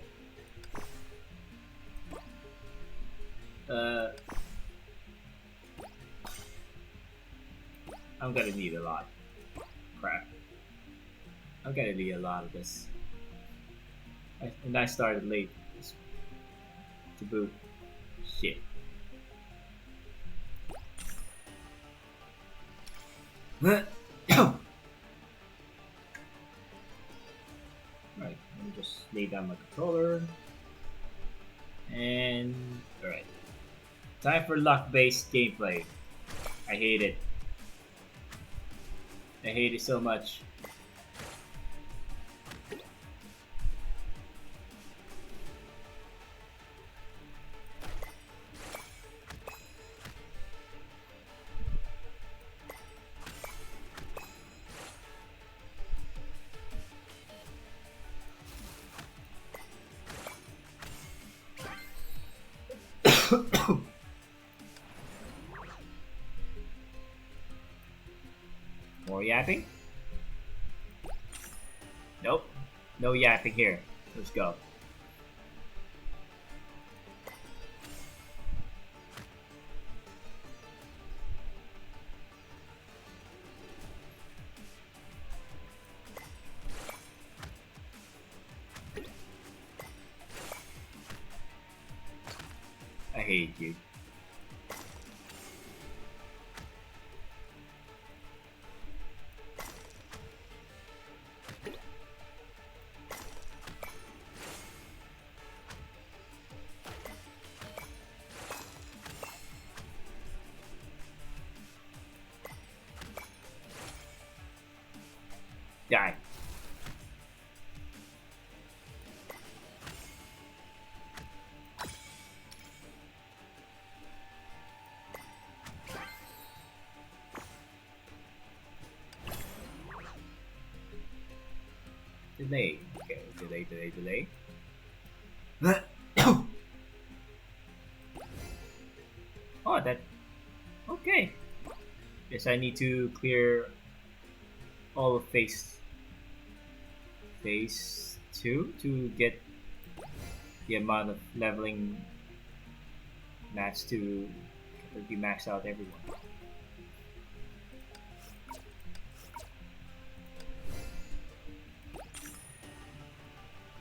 uh, I'm gonna need a lot. Crap. I'm gonna need a lot of this. And I started late. To boot. Shit. Right, let me just lay down my controller. And alright. Time for luck-based gameplay. I hate it. I hate it so much. More yapping? Nope. No yapping here. Let's go. I hate you. Die. Delay. Okay, delay. Oh, that. Okay. Guess I need to clear all of phase 2 to get the amount of leveling max to completely max out everyone.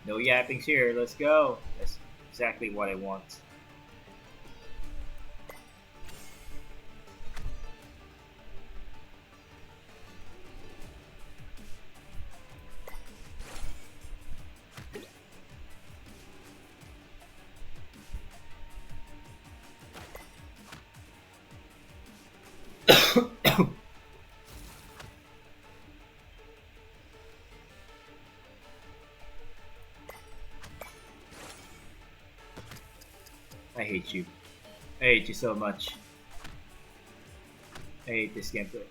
No yappings here. Let's go. That's exactly what I want. I hate you. I hate you so much. I hate this gameplay.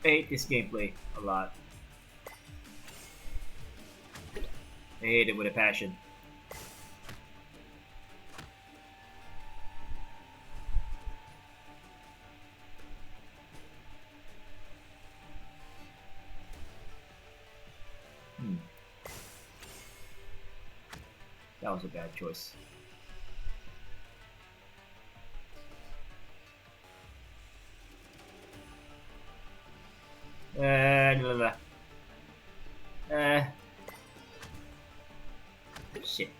I hate this gameplay a lot. I hate it with a passion. That was a bad choice. Blah, blah. Shit.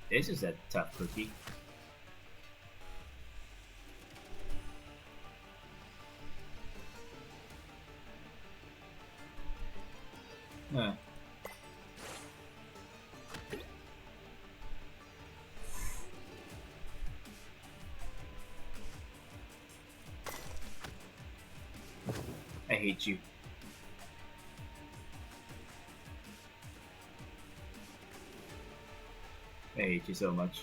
This is a tough cookie. Huh. I hate you. I hate you so much.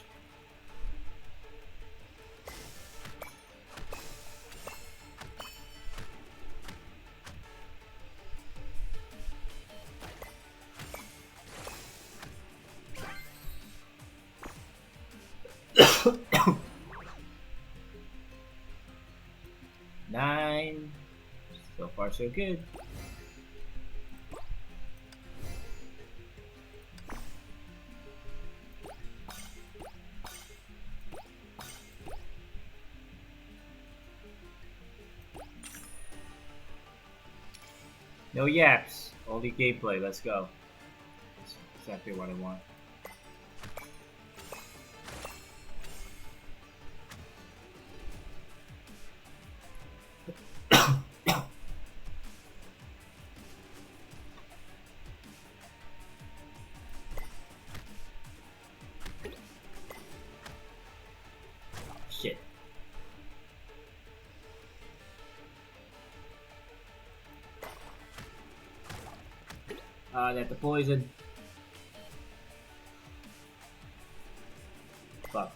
Nine. So far, so good. No yaps, only gameplay. Let's go. That's exactly what I want. Shit. That the poison. Fuck.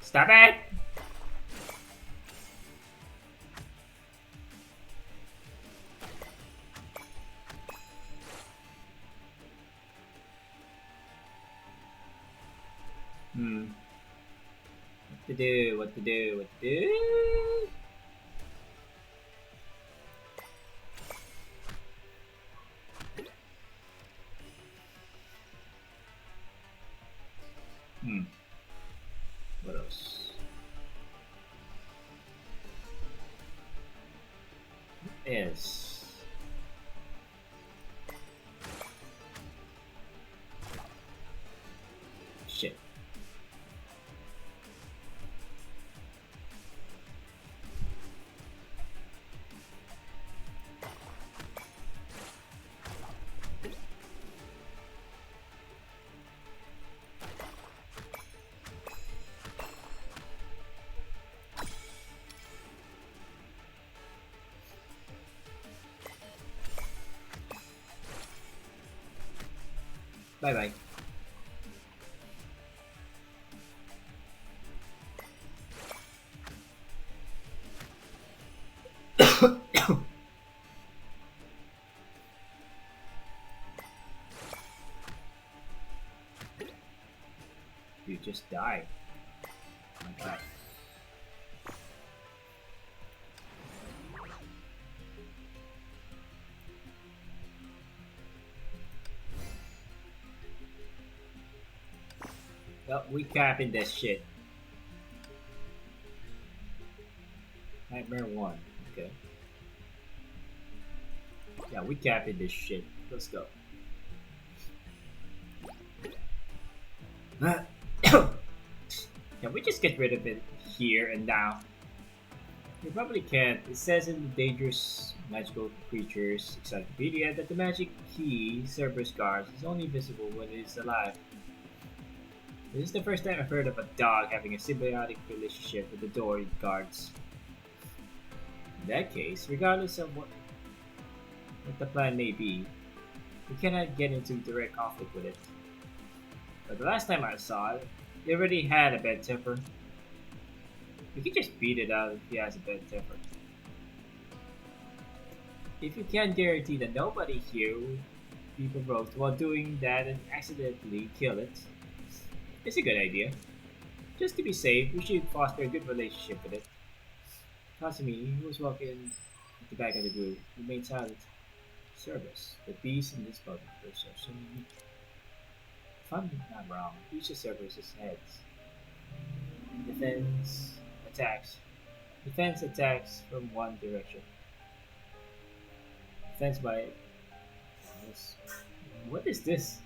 Stop it! Hmm. What to do? What to do? What to do? Hmm. What else? Is shit. Bye bye. You just died. Oh my god. Well, we capping this shit. Nightmare 1. Okay. Yeah, we capping this shit. Let's go. Can we just get rid of it here and now? You probably can't. It says in the Dangerous Magical Creatures Encyclopedia that the magic key Cerberus guards is only visible when it is alive. This is the first time I've heard of a dog having a symbiotic relationship with the door it guards. In that case, regardless of what the plan may be, we cannot get into direct conflict with it. But the last time I saw it, it already had a bad temper. We can just beat it out if he has a bad temper. If you can guarantee that nobody here will be provoked while doing that and accidentally kill it, it's a good idea. Just to be safe, we should foster a good relationship with it. Kasumi, who was walking at the back of the group, remained silent. Service. The beast in this boat are so unique. If I'm not wrong, each of Cerberus's heads. Defense attacks. Defense attacks from one direction. Defense by this. What is this?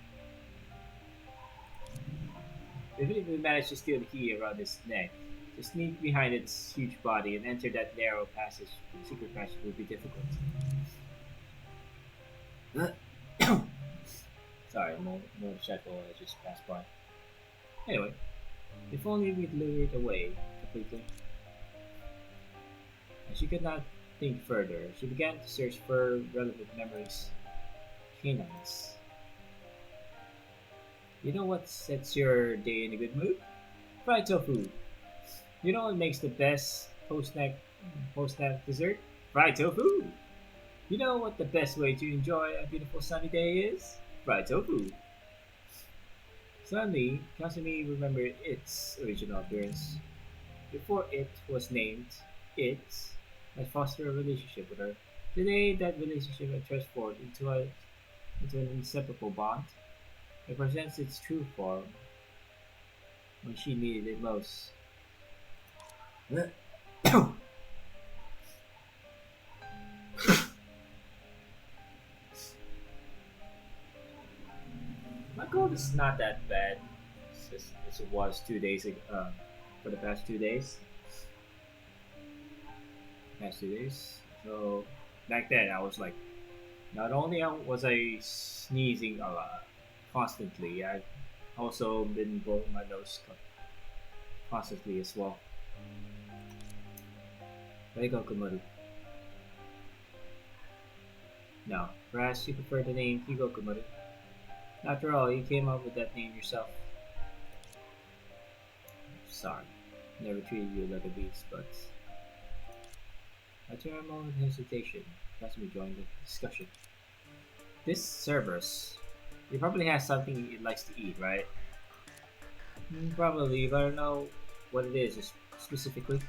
Even if we manage to steal the key around its neck, to sneak behind its huge body and enter that narrow passage, secret passage will be difficult. Sorry, motorcycle just passed by. Anyway, if only we'd lure it away completely. As she could not think further, she began to search for relevant memories. Canines. You know what sets your day in a good mood? Fried tofu. You know what makes the best post-nap dessert? Fried tofu. You know what the best way to enjoy a beautiful sunny day is? Fried tofu. Suddenly, Kasumi remembered its original appearance. Before it was named, it had fostered a relationship with her. Today, that relationship had transformed into an inseparable bond. It presents its true form when she needed it most. My cold is not that bad as it was 2 days ago. For the past 2 days. So back then, I was like, not only was I sneezing a lot constantly, I've also been blowing my nose constantly as well. Reigo Komodo. No, perhaps you prefer the name Higo Komodo. After all, you came up with that name yourself. Sorry, never treated you like a beast, but after a moment of hesitation, Kasumi joined the discussion. This Cerberus, he probably has something he likes to eat, right? Probably, but I don't know what it is specifically.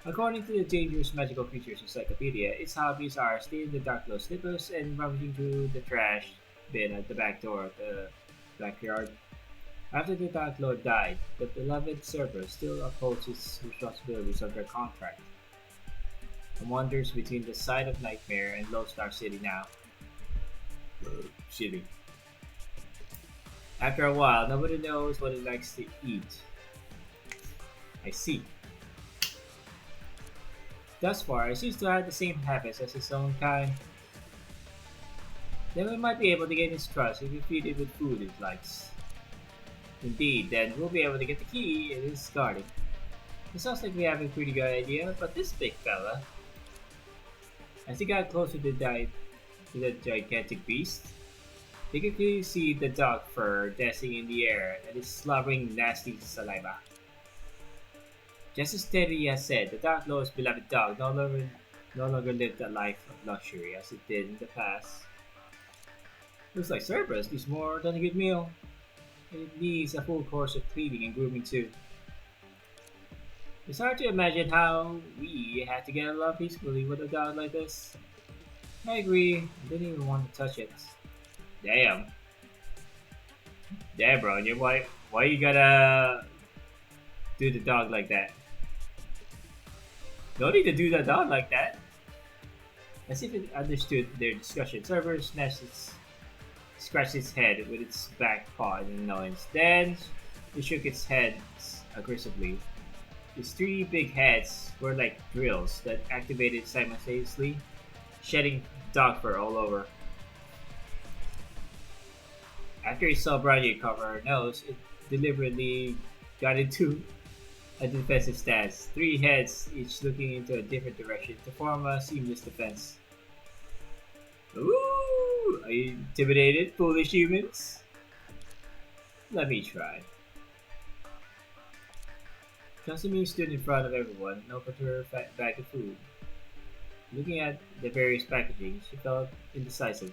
According to the Dangerous Magical Creatures Encyclopedia, its hobbies are staying in the dark below slippers and rummaging through the trash bin at the back door of the backyard. After the Dark Lord died, the beloved server still upholds its responsibilities under contract and wanders between the site of Nightmare and Lone Star City now. Shitty. After a while, nobody knows what it likes to eat. I see. Thus far, it seems to have the same habits as its own kind. Then we might be able to gain its trust if we feed it with food it likes. Indeed, then we'll be able to get the key it is guarding. It sounds like we have a pretty good idea, but this big fella, as he got closer to the gigantic beast, they could clearly see the dog fur dancing in the air and its slobbering nasty saliva. Just as Teddy has said, the Dark Lord's beloved dog no longer lived a life of luxury as it did in the past. Looks like Cerberus needs more than a good meal, and it needs a full course of cleaning and grooming too. It's hard to imagine how we had to get along peacefully with a dog like this. I agree, I didn't even want to touch it. Damn. Damn, bro, why you gotta do the dog like that? No need to do the dog like that. As if it understood their discussion, Cerberus scratched its head with its back paw in annoyance. Then it shook its head aggressively. Its three big heads were like drills that activated simultaneously, shedding dog fur all over. After it saw Branya cover her nose, it deliberately got into a defensive stance, three heads each looking into a different direction to form a seamless defense. Ooh! Are you intimidated, foolish humans? Let me try. Casimir stood in front of everyone and opened her bag of food. Looking at the various packaging, she felt indecisive.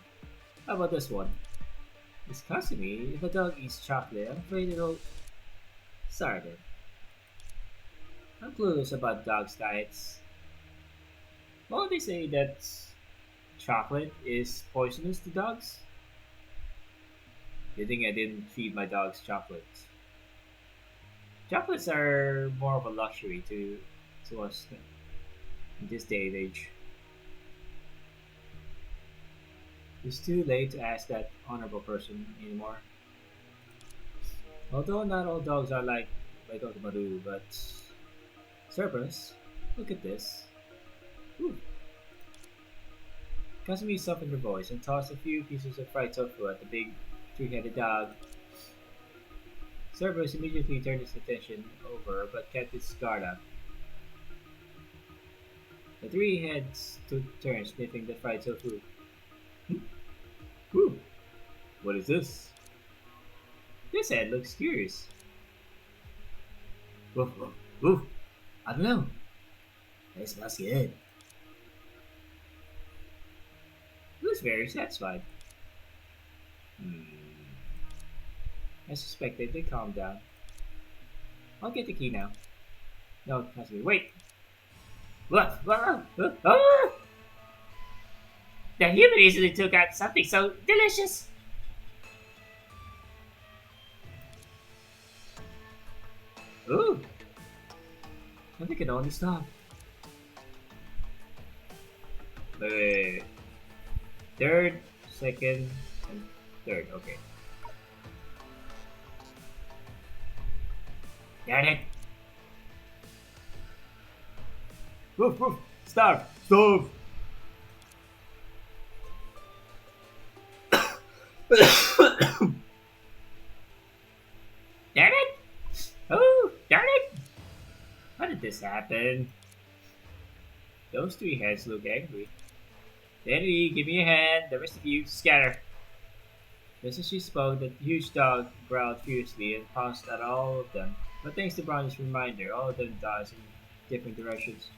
How about this one? Miss Casimir, if a dog eats chocolate, I'm afraid it'll... Sorry then. I'm clueless about dogs' diets. Well, they say that chocolate is poisonous to dogs. Good thing I didn't feed my dogs chocolates. Chocolates are more of a luxury to us in this day and age. It's too late to ask that honorable person anymore. Although not all dogs are like Otomaru, but Cerberus, look at this. Ooh. Casimir softened her voice and tossed a few pieces of fried tofu at the big three-headed dog. Cerberus immediately turned his attention over but kept its guard up. The three heads took turns sniffing the fried tofu. Ooh, what is this? This head looks curious. Woof, woof, woof. I don't know. It smells good. Looks very satisfied. I suspected they calmed down. I'll get the key now. No, Casimir, wait! What? Ah! The human easily took out something so delicious! Ooh! I think it can only stop. Wait. Third, second, and third. Okay. Got it. Woof woof. Starve. Stove. Damn it! Oh, darn it! How did this happen? Those three heads look angry. Danny, give me a hand. The rest of you, scatter. Just as she spoke, the huge dog growled fiercely and pounced at all of them. But thanks to Brownie's reminder, all of them dodged in different directions.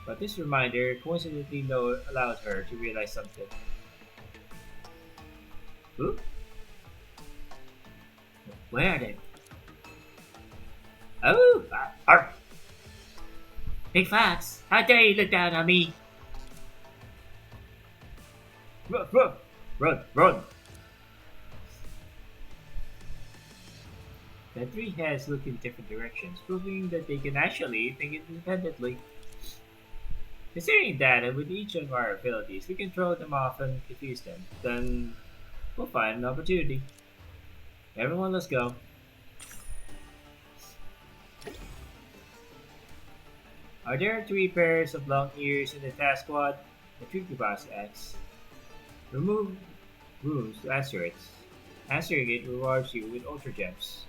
But this reminder coincidentally allowed her to realize something. Who? Where are they? Oh, big fox! How dare you look down on me? Run, run, run, run! The three heads look in different directions, proving that they can actually think independently. Considering that, and with each of our abilities, we can throw them off and confuse them. Then we'll find an opportunity. Everyone, let's go. Are there three pairs of long ears in the task squad? The tricky boss asks. Remove rooms to asteroids. Answering it rewards you with ultra gems.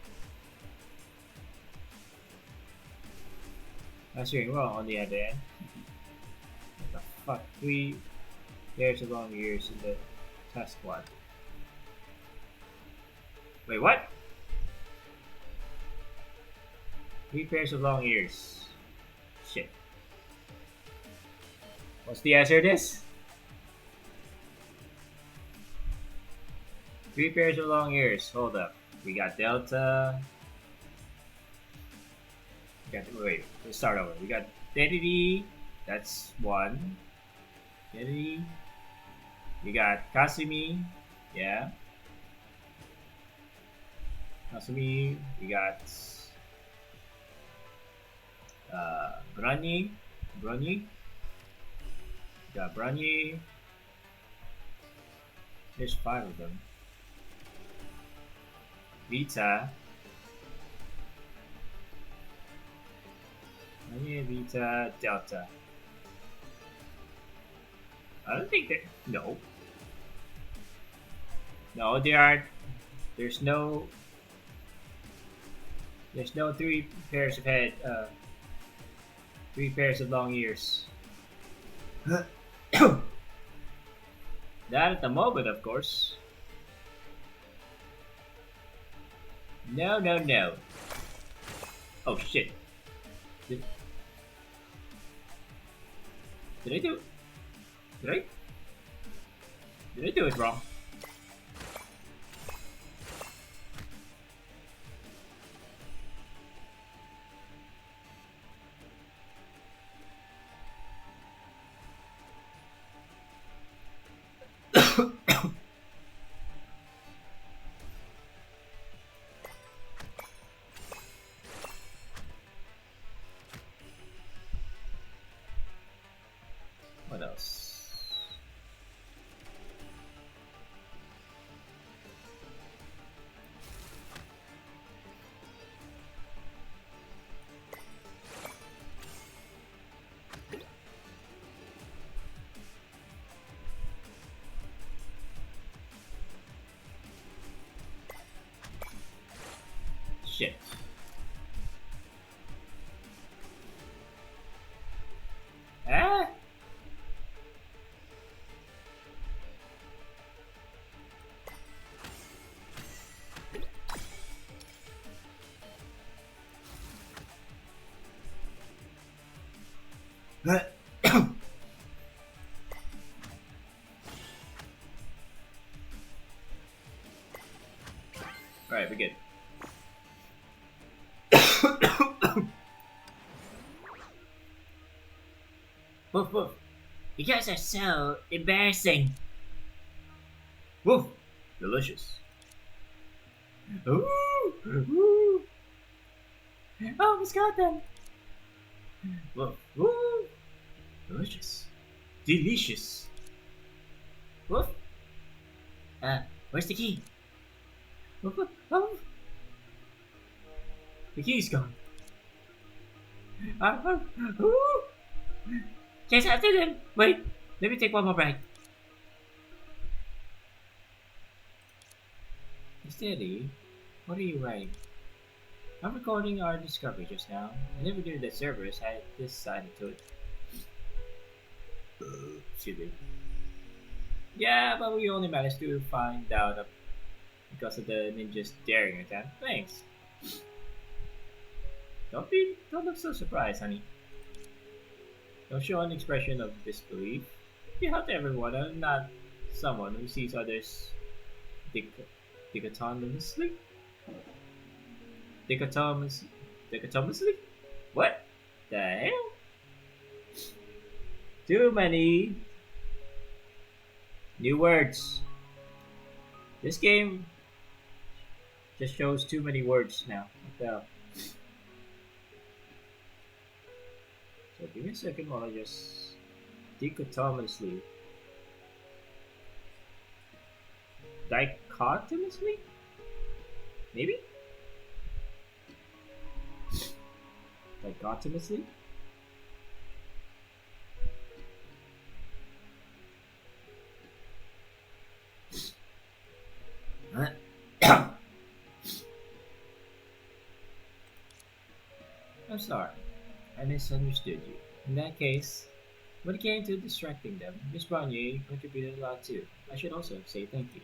Answering wrong on the other end. What the fuck? Three pairs of long ears in the task squad. Wait, what? Three pairs of long ears. Shit. What's the answer to this? Three pairs of long ears. Hold up. We got Delta. Wait, let's start over. We got Dedity. That's one. Dedity. We got Kasumi. Yeah. Kasumi. We got Brani. Brani. We got Brani. There's five of them. Vita. Brani, Vita, Delta. I don't think that. No. No, there aren't. There's no. There's no three pairs of head. Three pairs of long ears. Not at the moment, of course. No, no, no. Oh shit. Did I do? Did I do it wrong? What else? Shit. Ah? Alright, we're good. Woof woof. You guys are so embarrassing. Woof. Delicious. Ooh. Ooh. Oh, we got them. Woof. Ooh. Delicious. Delicious. Woof. Where's the key? Woof woof. Oh. The key's gone. Ooh. Chase after them! Wait, let me take one more break. Steady, what are you writing? I'm recording our discovery just now. I never knew that Cerberus had this side to it. Excuse me. Yeah, but we only managed to find out because of the ninja's daring attack. Thanks. Don't look so surprised, honey. Don't show an expression of disbelief. You help everyone. I'm not someone who sees others dichotomously. Dichotomous. Dichotomously? What the hell? Too many new words. This game just shows too many words now. What the hell? So give me a second while I just dichotomously. Dichotomously? Maybe? Dichotomously? I'm sorry. I misunderstood you. In that case, when it came to distracting them, Miss Barnier contributed a lot too. I should also say thank you.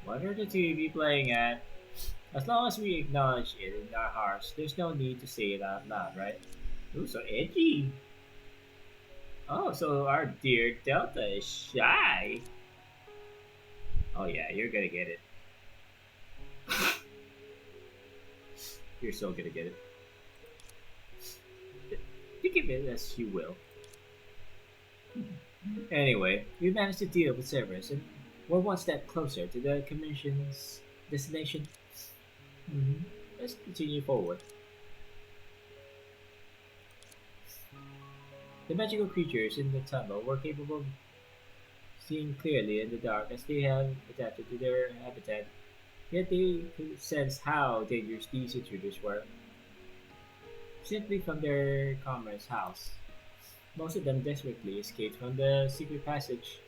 What are the two of you playing at? As long as we acknowledge it in our hearts, there's no need to say it out loud, right? Ooh, so edgy. Oh, so our dear Delta is shy. Oh yeah, you're gonna get it. You're so gonna get it. Think of it as you will. Anyway, we managed to deal with Cerberus, and we're one step closer to the Commission's destination. Mhm. Let's continue forward. The magical creatures in the tunnel were capable of seeing clearly in the dark as they have adapted to their habitat, yet they could sense how dangerous these intruders were, simply from their comrade's house. Most of them desperately escaped from the secret passage,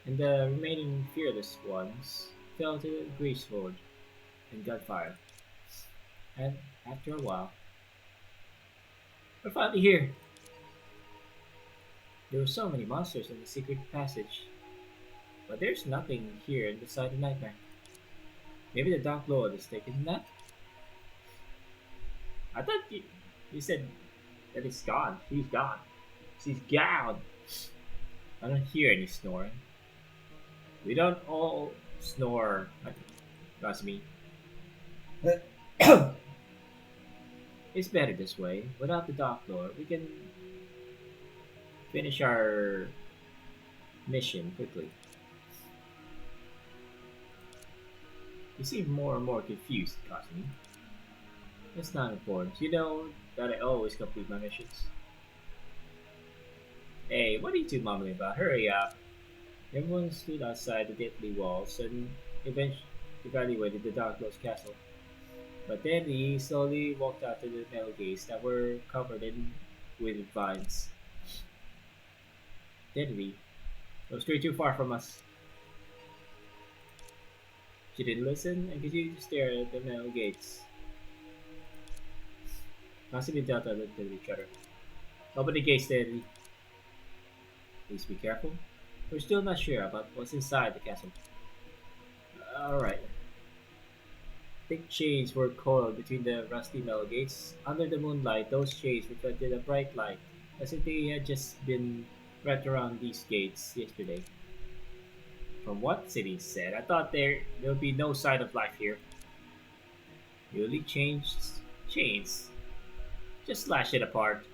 and the remaining fearless ones fell to greasewood and gunfire. And after a while, we're finally here. There were so many monsters in the secret passage, but there's nothing here inside the nightmare. Maybe the Dark Lord is taking that? I thought you said that it's gone. She's gone. She's gone. I don't hear any snoring. We don't all snore. Trust me. It's better this way. Without the Dark Lord, we can finish our mission quickly. You seem more and more confused, Cosme. That's not important. You know that I always complete my missions. Hey, what are you two mumbling about? Hurry up. Everyone stood outside the deadly walls and eventually evaluated the Dark Lord's castle. But then he slowly walked out to the metal gates that were covered in withered vines. Deadly. It was straight too far from us. She didn't listen and continued to stare at the metal gates. Cosme and Delta looked at each other. Open the gates steadily. Please be careful. We're still not sure about what's inside the castle. Alright. Thick chains were coiled between the rusty metal gates. Under the moonlight, those chains reflected a bright light, as if they had just been wrapped around these gates yesterday. From what City said, I thought there would be no sign of life here. Newly changed chains. Just slash it apart.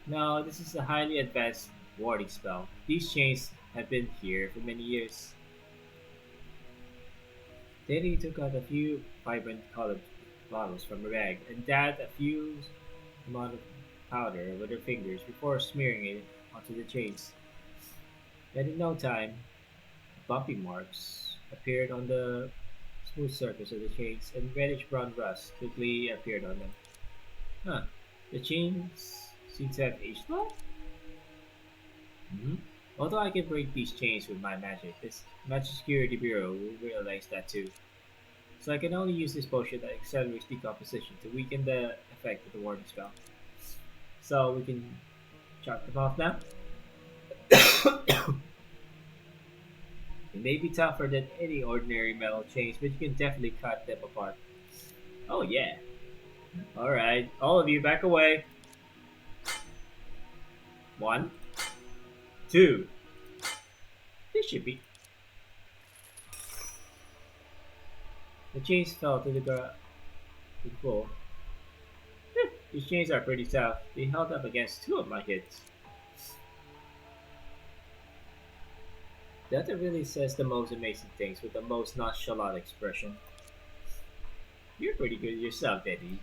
No, this is a highly advanced warding spell. These chains have been here for many years. Then he took out a few vibrant colored bottles from a bag and dabbed a few amount of powder with her fingers before smearing it onto the chains. Then in no time, bumpy marks appeared on the smooth surface of the chains and reddish brown rust quickly appeared on them. Huh. The chains seem to have aged well? Although I can break these chains with my magic, this Magic Security Bureau will realize that too. So I can only use this potion that accelerates decomposition to weaken the effect of the warding spell. So we can chop them off now. It may be tougher than any ordinary metal chains, but you can definitely cut them apart. Oh yeah. Alright, all of you back away. 1, 2. This should be. The chains fell to the ground. in full. These chains are pretty tough. They held up against two of my hits. Delta really says the most amazing things with the most nonchalant expression. You're pretty good yourself, Eddie.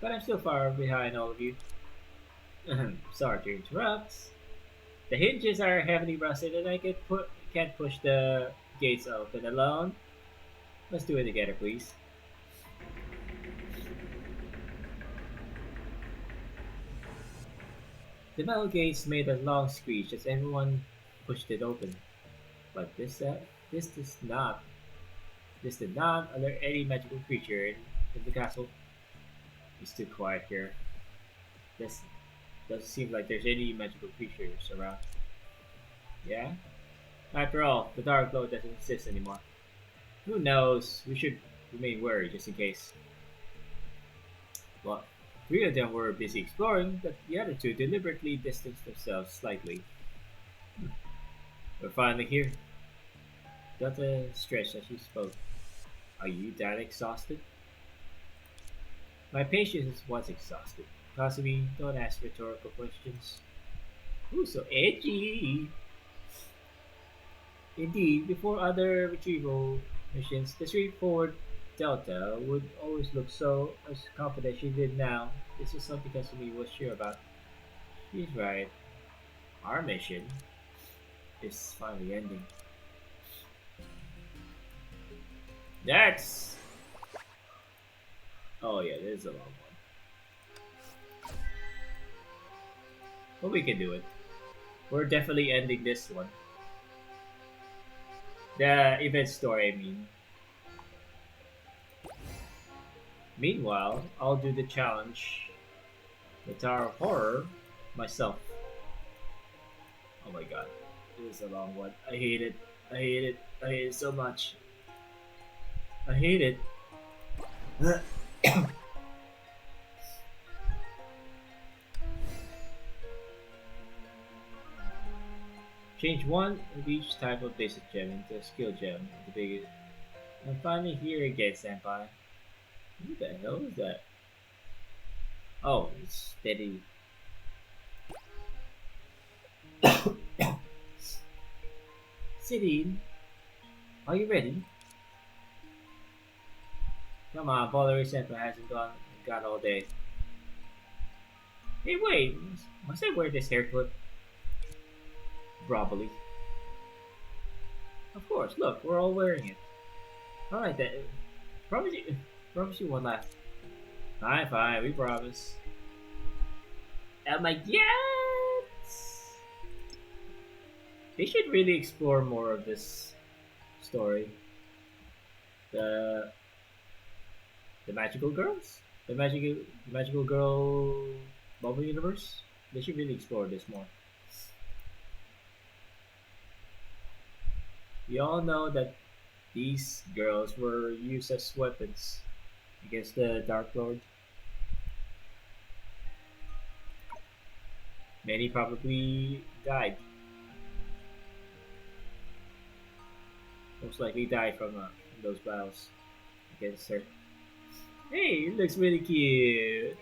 But I'm still far behind all of you. Sorry to interrupt. The hinges are heavily rusted and can't push the gates open alone. Let's do it together, please. The metal gates made a long screech as everyone pushed it open. But this does not this did not alert any magical creature in the castle. It's too quiet here. This doesn't seem like there's any magical creatures around. Yeah? After all, the Dark Lord doesn't exist anymore. Who knows? We should remain wary just in case. Well, three of them were busy exploring, but the other two deliberately distanced themselves slightly. We're finally here. Dota stretched as she spoke. Are you that exhausted? My patience was exhausted. Possibly don't ask rhetorical questions. Ooh, so edgy! Indeed, before other retrieval missions, the straightforward Delta would always look so as confident she did now. This is something Kasumi was sure about. She's right. Our mission is finally ending. That's... Oh yeah, this is a long one. But we can do it. We're definitely ending this one. The event story, I mean. Meanwhile, I'll do the challenge, the Tower of Horror, myself. Oh my god, this is a long one. I hate it. I hate it. I hate it so much. I hate it. Change one of each type of basic gem into a skill gem. The biggest. I'm finally here again, Senpai. Who the hell is that? Oh, it's steady. City, are you ready? Come on, Valerie Senpai hasn't got all day. Hey, wait, must I wear this hair clip? Probably. Of course, look, we're all wearing it. Alright then. Promise you one last. Fine, we promise. Oh my god! They should really explore more of this story. The the magical girls? The magical girl bubble universe? They should really explore this more. We all know that these girls were used as weapons against the Dark Lord. Many probably died. Most likely died from those battles against her. Hey, it looks really cute.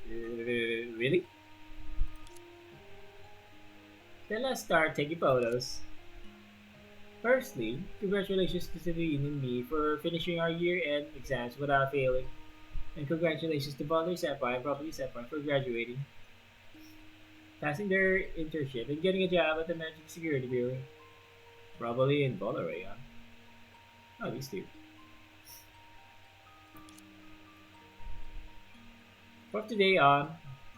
Really? Then let's start taking photos. Firstly, congratulations to Celine and me for finishing our year-end exams without failing. And congratulations to Valerie Senpai and Property Senpai for graduating, passing their internship, and getting a job at the Magic Security Bureau. Probably in Valerie, huh? Oh, these two. From today on,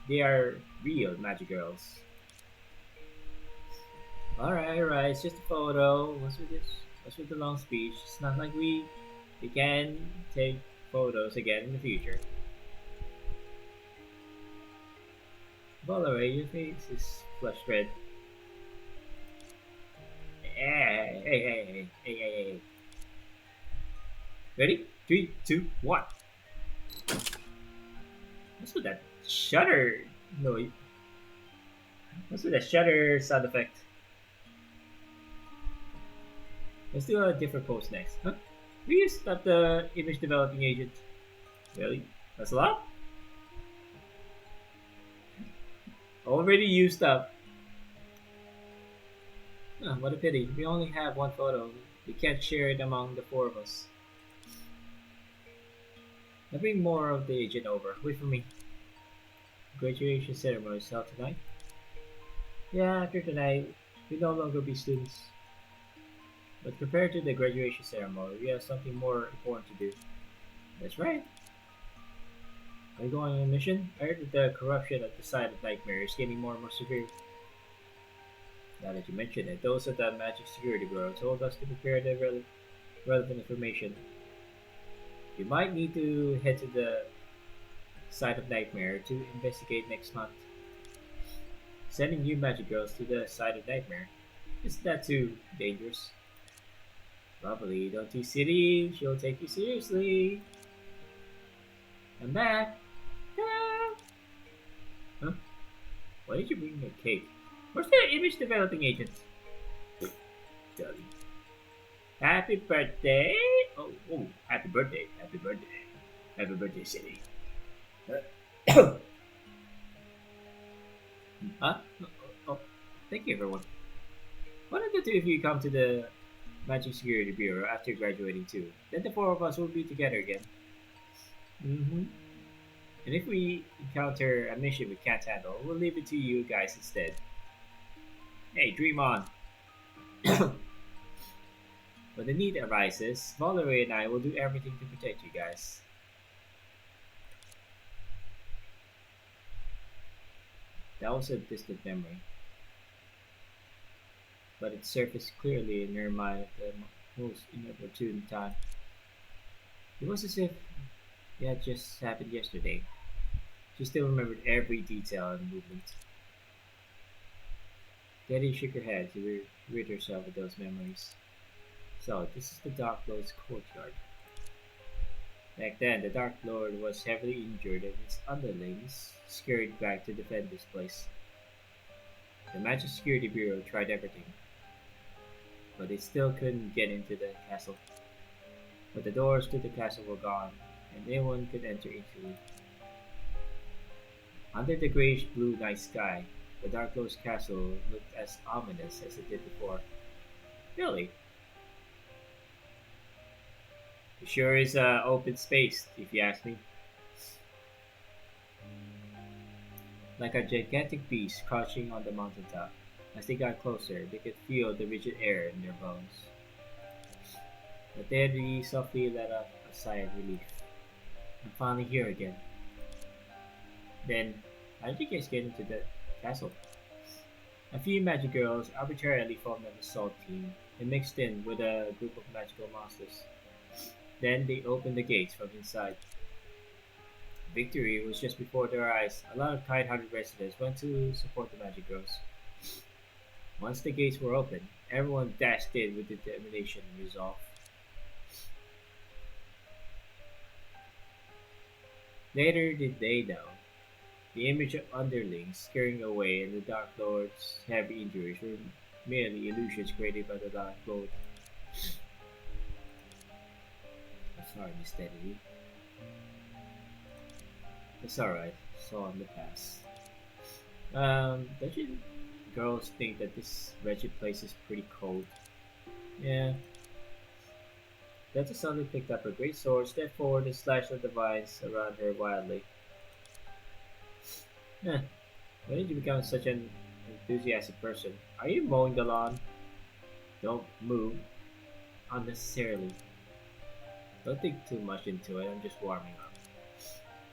they are real magic girls. Alright, it's just a photo. What's with this? What's with the long speech? It's not like we can take photos again in the future. Valerie, your face is flushed red. Hey. Ready? 3, 2, 1. What's with that shutter noise? What's with the shutter sound effect? Let's do a different pose next. Huh? We used up the image developing agent. Really? That's a lot? Already used up. Huh, what a pity. We only have one photo. We can't share it among the four of us. I'll bring more of the agent over. Wait for me. Graduation ceremony is held tonight. Yeah, after tonight, we no longer be students. But compared to the graduation ceremony, we have something more important to do. That's right. Are you going on a mission? I heard that the corruption at the site of Nightmare is getting more and more severe. Now that you mention it, those at the Magic Security Bureau told us to prepare the relevant information. We might need to head to the site of Nightmare to investigate next month. Sending new magic girls to the site of Nightmare, is that too dangerous? Probably. Don't you silly, she'll take you seriously. I'm back. Ta-da! Huh? Why did you bring me a cake? Where's the image developing agent? Jelly. Happy birthday! Oh, oh, happy birthday, happy birthday. Happy birthday, City. Huh? Oh, oh, thank you, everyone. Why don't the two of you come to the Magic Security Bureau after graduating too? Then the four of us will be together again. Mm-hmm. And if we encounter a mission we can't handle, we'll leave it to you guys instead. Hey, dream on! When the need arises, Valerie and I will do everything to protect you guys. That was a distant memory, but it surfaced clearly in her mind at the most inopportune time. It was as if it had just happened yesterday. She still remembered every detail and movement. Betty shook her head to rid herself of those memories. So, this is the Dark Lord's courtyard. Back then, the Dark Lord was heavily injured and his underlings scurried back to defend this place. The Magic Security Bureau tried everything, but they still couldn't get into the castle. But the doors to the castle were gone, and anyone could enter easily. Under the grayish-blue night sky, the Dark Lord's castle looked as ominous as it did before. Really? It sure is open space, if you ask me. Like a gigantic beast crouching on the mountaintop. As they got closer, they could feel the rigid air in their bones. But Teddy softly let out a sigh of relief. I'm finally here again. Then, how did you guys get into the castle? A few magic girls arbitrarily formed an assault team and mixed in with a group of magical monsters. Then they opened the gates from inside. Victory was just before their eyes. A lot of kind-hearted residents went to support the magic girls. Once the gates were open, everyone dashed in with determination and resolve. Later did they know, the image of underlings scurrying away and the Dark Lord's heavy injuries were merely illusions created by the Dark Lord. I'm sorry, Miss Teddy. It's alright, it's all in the past. Don't you girls think that this wretched place is pretty cold? Yeah. Delta suddenly picked up her great sword, stepped forward, and slashed at the vines around her wildly. Huh. When did you become such an enthusiastic person? Are you mowing the lawn? Don't move unnecessarily. Don't think too much into it, I'm just warming up.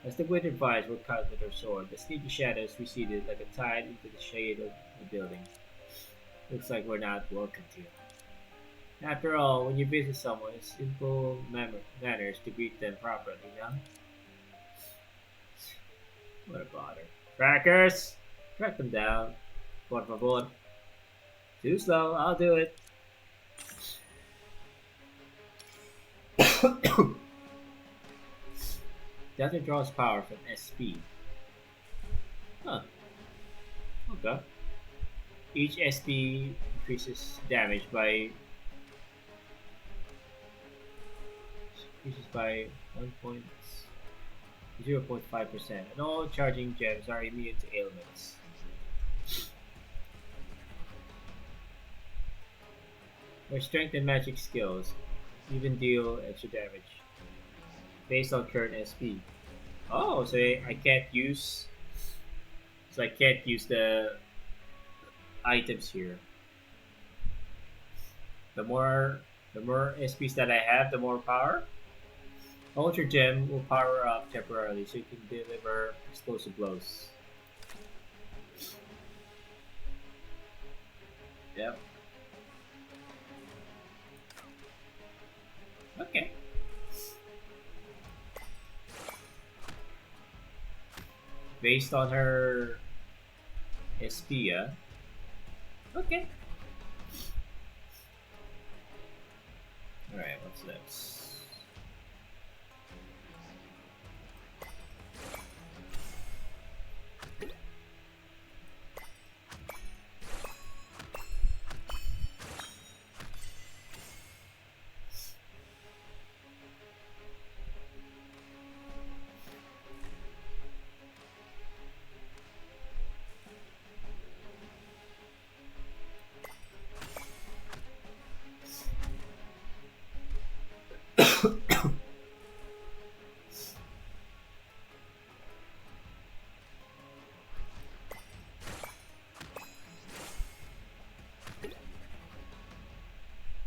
As the withered vines were cut with her sword, the sneaky shadows receded like a tide into the shade of the building. Looks like we're not welcome here. After all, when you visit someone, it's simple manners to greet them properly, no? What a bother. Crackers! Crack them down. Por favor. Too slow, I'll do it. Delta draws power from SP. Huh. Okay. Each SP increases damage by increases by 0.5%, and all charging gems are immune to ailments. Your strength and magic skills even deal extra damage based on current SP. Oh, so I can't use the items here. The more the more SPs that I have, the more power. Ultra Gem will power up temporarily so you can deliver explosive blows. Yep. Okay. Based on her SP, okay. Alright, what's next?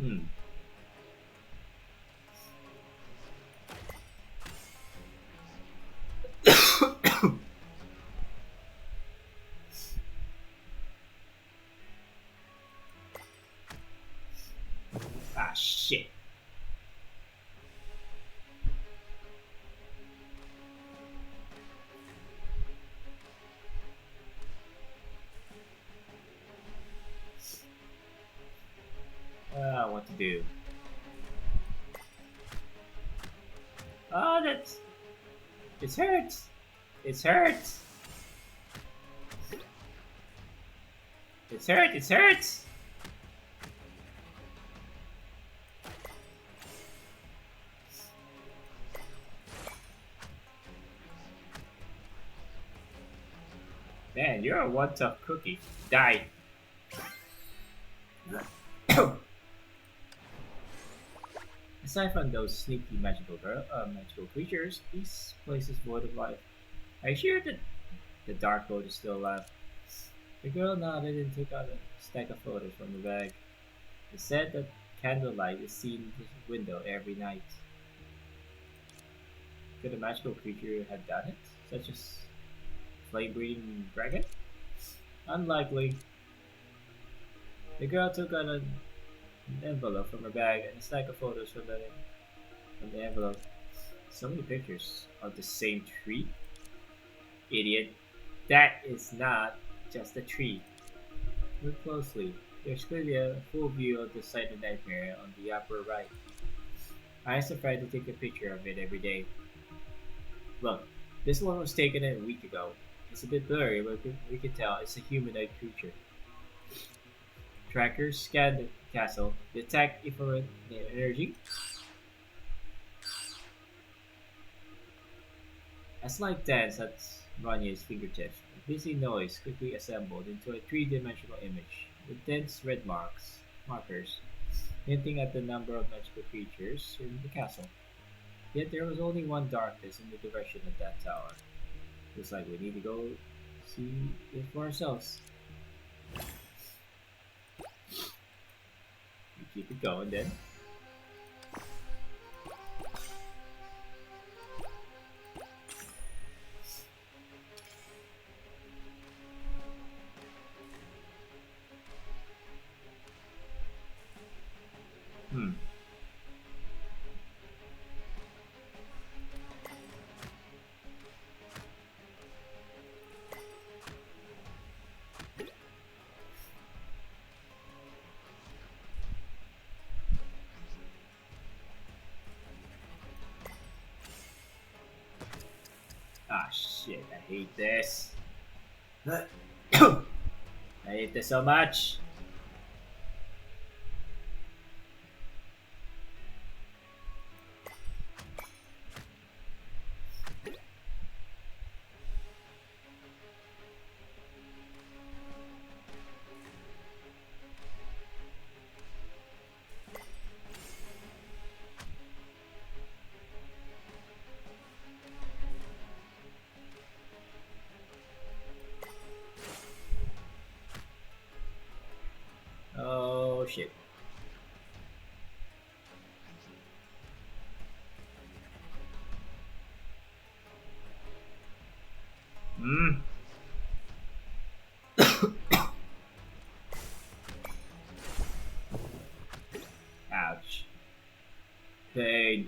Hmm. Ah, shit. What to do? Oh, that's... It hurts! It hurts! It's hurt! It hurts! Man, you're a one tough cookie. Die. Aside from those sneaky magical creatures, these places void of life. Are you sure that the dark mode is still alive? The girl nodded and took out a stack of photos from the bag. It said that candlelight is seen in the window every night. Could a magical creature have done it? Such as flame-breathing dragon? Unlikely. The girl took out an envelope from her bag and a stack of photos from the envelope. So many pictures of the same tree? Idiot. That is not just a tree. Look closely. There's clearly a full view of the site of Nightmare on the upper right. I am surprised to take a picture of it every day. Look, this one was taken a week ago. It's a bit blurry, but we can tell it's a humanoid creature. Trackers scan the castle, detect infrared energy. A slight dance at Vanya's fingertips. A busy noise quickly assembled into a three-dimensional image with dense red markers, hinting at the number of magical creatures in the castle. Yet there was only one darkness in the direction of that tower. Looks like we need to go see it for ourselves. We keep it going then. Hmm. Ah, shit, I hate this. I hate this so much. shit. Hmm. Ouch. Pain.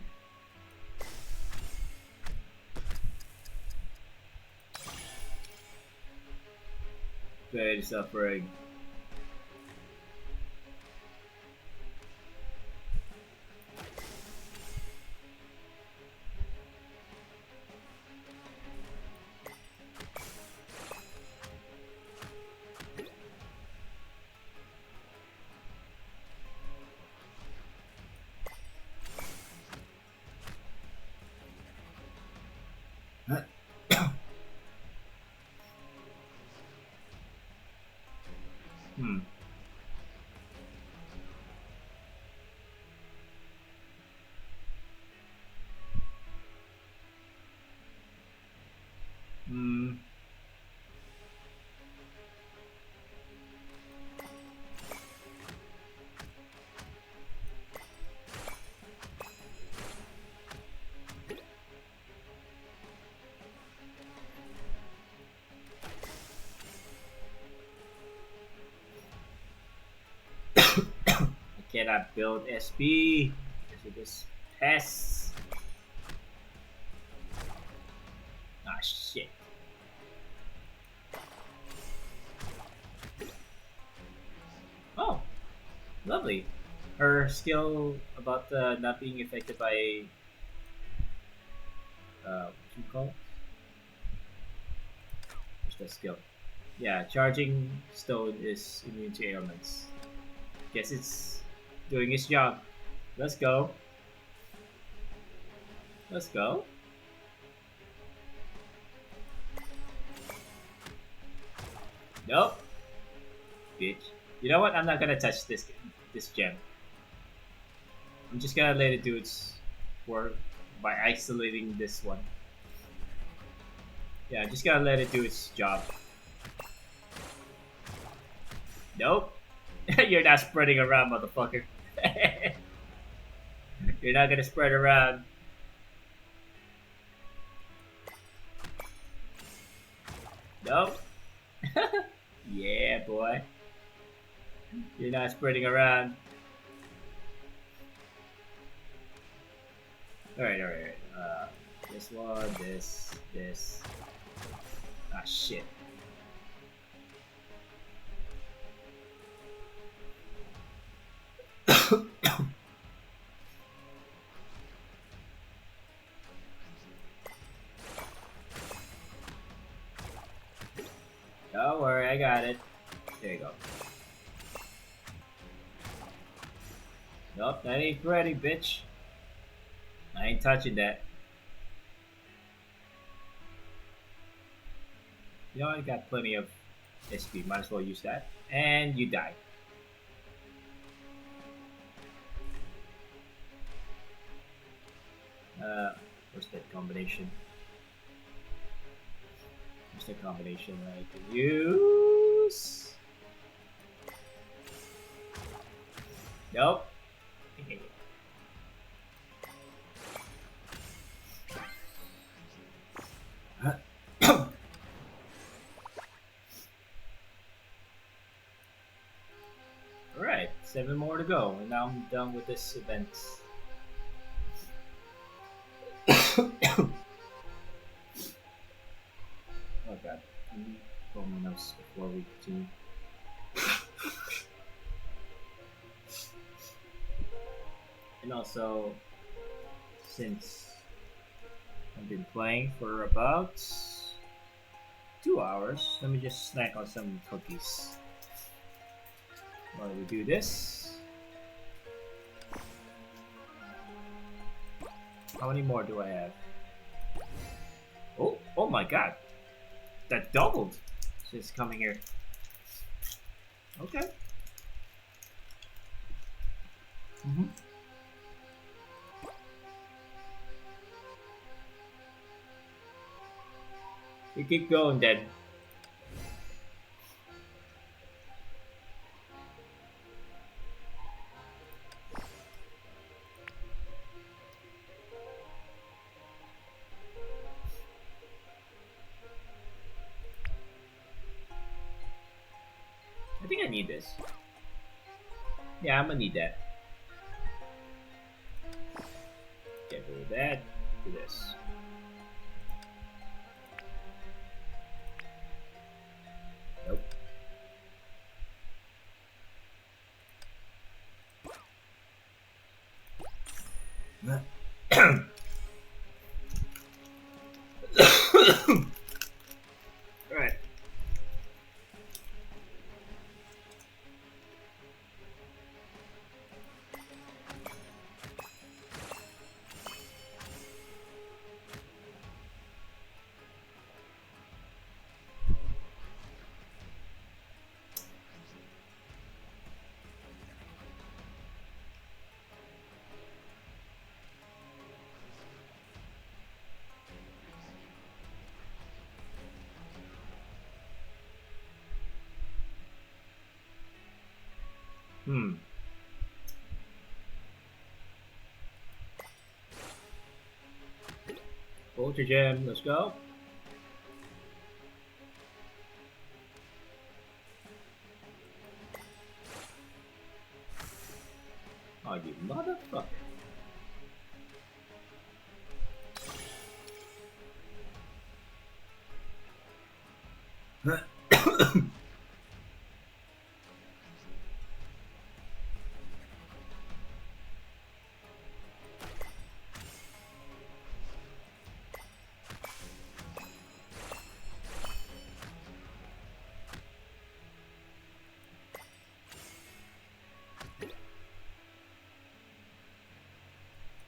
Pain, suffering. Hmm. Hmm. I cannot build SP because of this pest. Ah, shit. Oh, lovely. Her skill about not being affected by what you call it? What's that skill? Yeah, charging stone is immune to ailments. Guess it's doing its job. Let's go. Let's go. Nope, bitch. You know what? I'm not gonna touch this gem. I'm just gonna let it do its work by isolating this one. Yeah, just gotta let it do its job. Nope. You're not spreading around, motherfucker. You're not gonna spread around. Nope. Yeah, boy. You're not spreading around. Alright, alright. This one, this. Ah, shit. Don't worry, I got it. There you go. Nope, that ain't ready, bitch. I ain't touching that. You know, I got plenty of SP. Might as well use that. And you die. Where's that combination? Where's the combination that I can use? Nope. Alright, 7 more to go, and now I'm done with this event. Oh god, I need to pull my notes before we continue. And also, since I've been playing for about 2 hours, let me just snack on some cookies. While we do this, how many more do I have? Oh my god, that doubled since coming here. Okay. Mm-hmm. We keep going then. I think I need this. Yeah, I'm gonna need that. Get rid of that. Do this. Nope. Alright. Hmm. Ultra Gem, let's go. Oh, you motherfucker.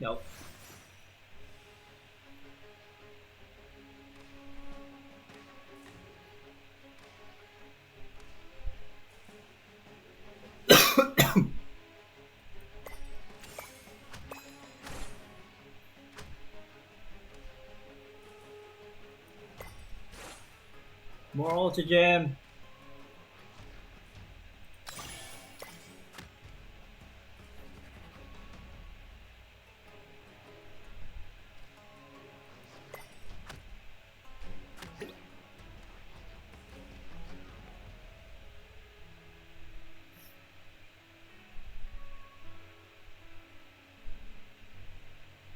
Nope. More Ultra Gem.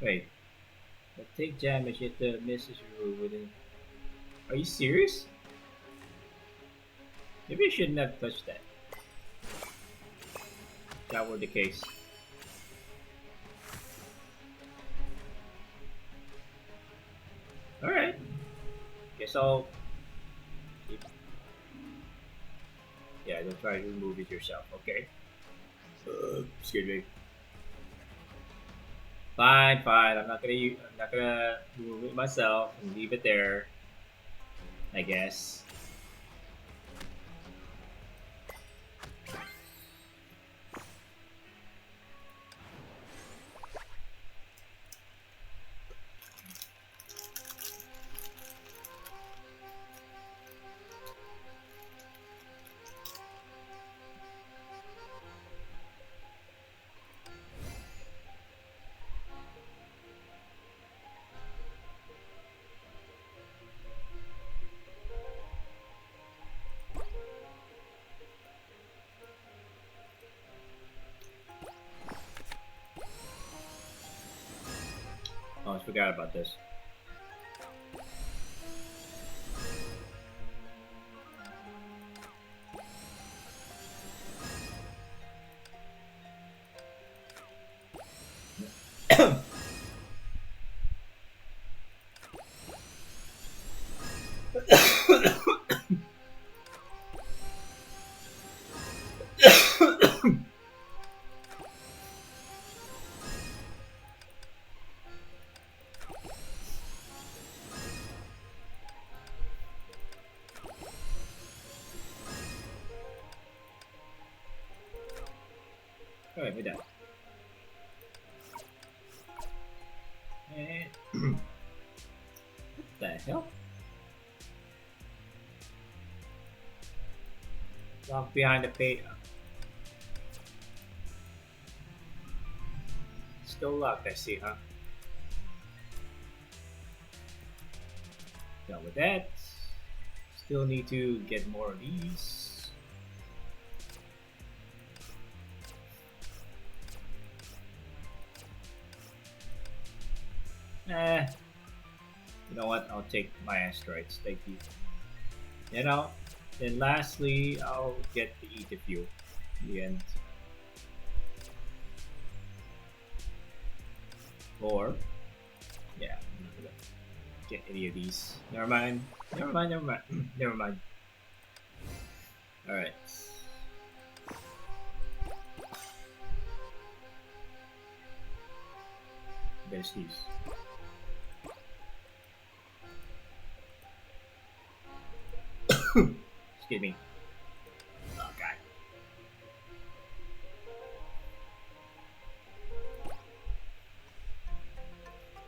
Wait. But take damage if the misses you within. Are you serious? Maybe I shouldn't have touched that. If that were the case. Alright. Guess I'll keep. Yeah, don't try to remove it yourself, okay? Excuse me. Fine, fine. I'm not gonna remove it myself and leave it there. I guess. Oh, I forgot about this. Alright, we're done. And what the hell? Locked behind the page. Still locked, I see, huh? Done with that. Still need to get more of these. Eh, you know what? I'll take my asteroids. Thank you. You know, then lastly, I'll get to eat a few. In the end, or yeah, I'm not gonna get any of these. Never mind. Never mind. Never mind. Never mind. All right. Best use. Excuse me. Oh god.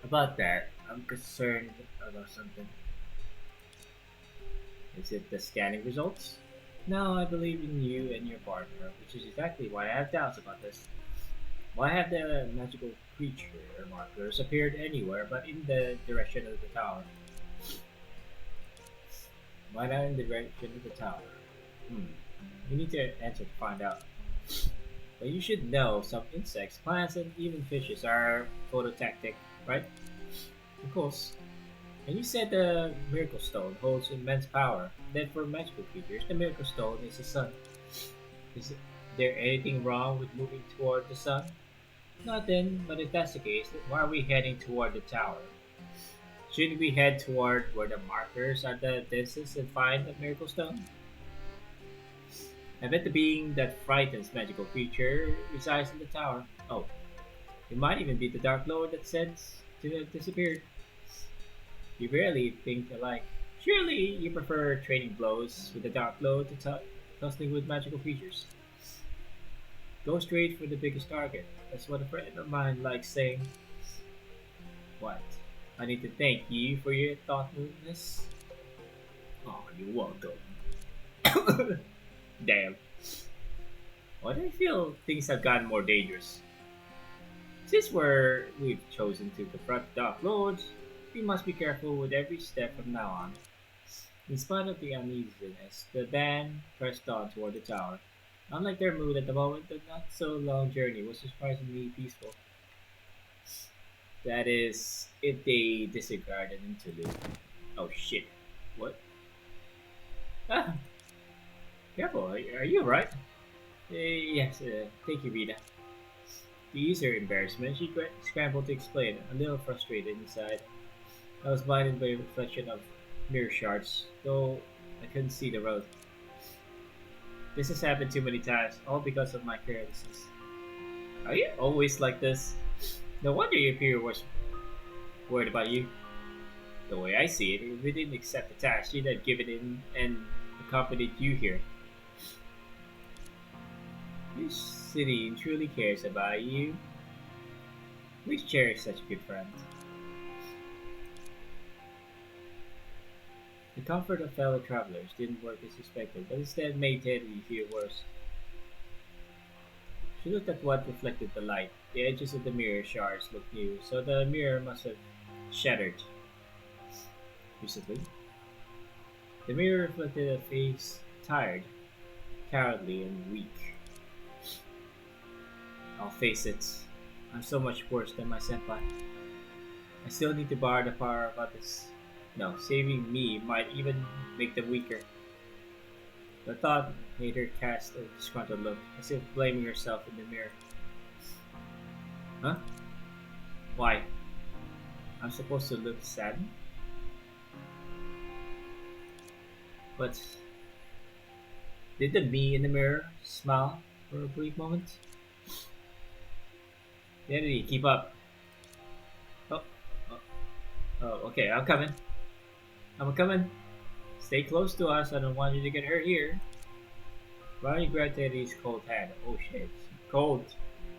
About that, I'm concerned about something. Is it the scanning results? No, I believe in you and your partner, which is exactly why I have doubts about this. Why have the magical creature markers appeared anywhere but in the direction of the tower? Why not in the direction of the tower? Hmm. We need to answer to find out. But you should know some insects, plants, and even fishes are phototactic, right? Of course. And you said the Miracle Stone holds immense power. Then for magical creatures, the Miracle Stone is the sun. Is there anything wrong with moving toward the sun? Nothing, but if that's the case, then why are we heading toward the tower? Shouldn't we head toward where the markers are the densest and find the Miracle Stone? I bet the being that frightens magical creature resides in the tower. Oh, it might even be the Dark Lord that sends to have disappeared. You rarely think alike. Surely you prefer trading blows with the Dark Lord to tussling with magical creatures. Go straight for the biggest target. That's what a friend of mine likes saying. What? I need to thank you for your thoughtfulness. Oh, you're welcome. Damn. Why do I feel things have gotten more dangerous? Since we've chosen to confront Dark Lords, we must be careful with every step from now on. In spite of the uneasiness, the band pressed on toward the tower. Unlike their mood at the moment, the not so long journey was surprisingly peaceful. That is, if they disregard an interlude. Oh shit. What? Ah, careful, are you right? Yes, thank you, Rita. To ease her embarrassment, she scrambled to explain, a little frustrated inside. I was blinded by a reflection of mirror shards, though I couldn't see the road. This has happened too many times, all because of my carelessness. Are you always like this? No wonder your peer was worried about you. The way I see it, if we didn't accept the task, she'd have given in and accompanied you here. This city truly cares about you. Please cherish such a good friend. The comfort of fellow travelers didn't work as suspected, but instead made Teddy feel worse. She looked at what reflected the light. The edges of the mirror shards looked new, so the mirror must have shattered recently. The mirror reflected a face tired, cowardly, and weak. I'll face it, I'm so much worse than my senpai. I still need to borrow the power of others. No, saving me might even make them weaker. The thought made her cast a disgruntled look, as if blaming herself in the mirror. Huh? Why? I'm supposed to look sad? But did the me in the mirror smile for a brief moment? Danny, keep up. Oh, oh, oh, okay, I'm coming. I'm coming. Stay close to us. I don't want you to get hurt here. Ronnie grabbed Teddy's cold hand. Oh shit, cold.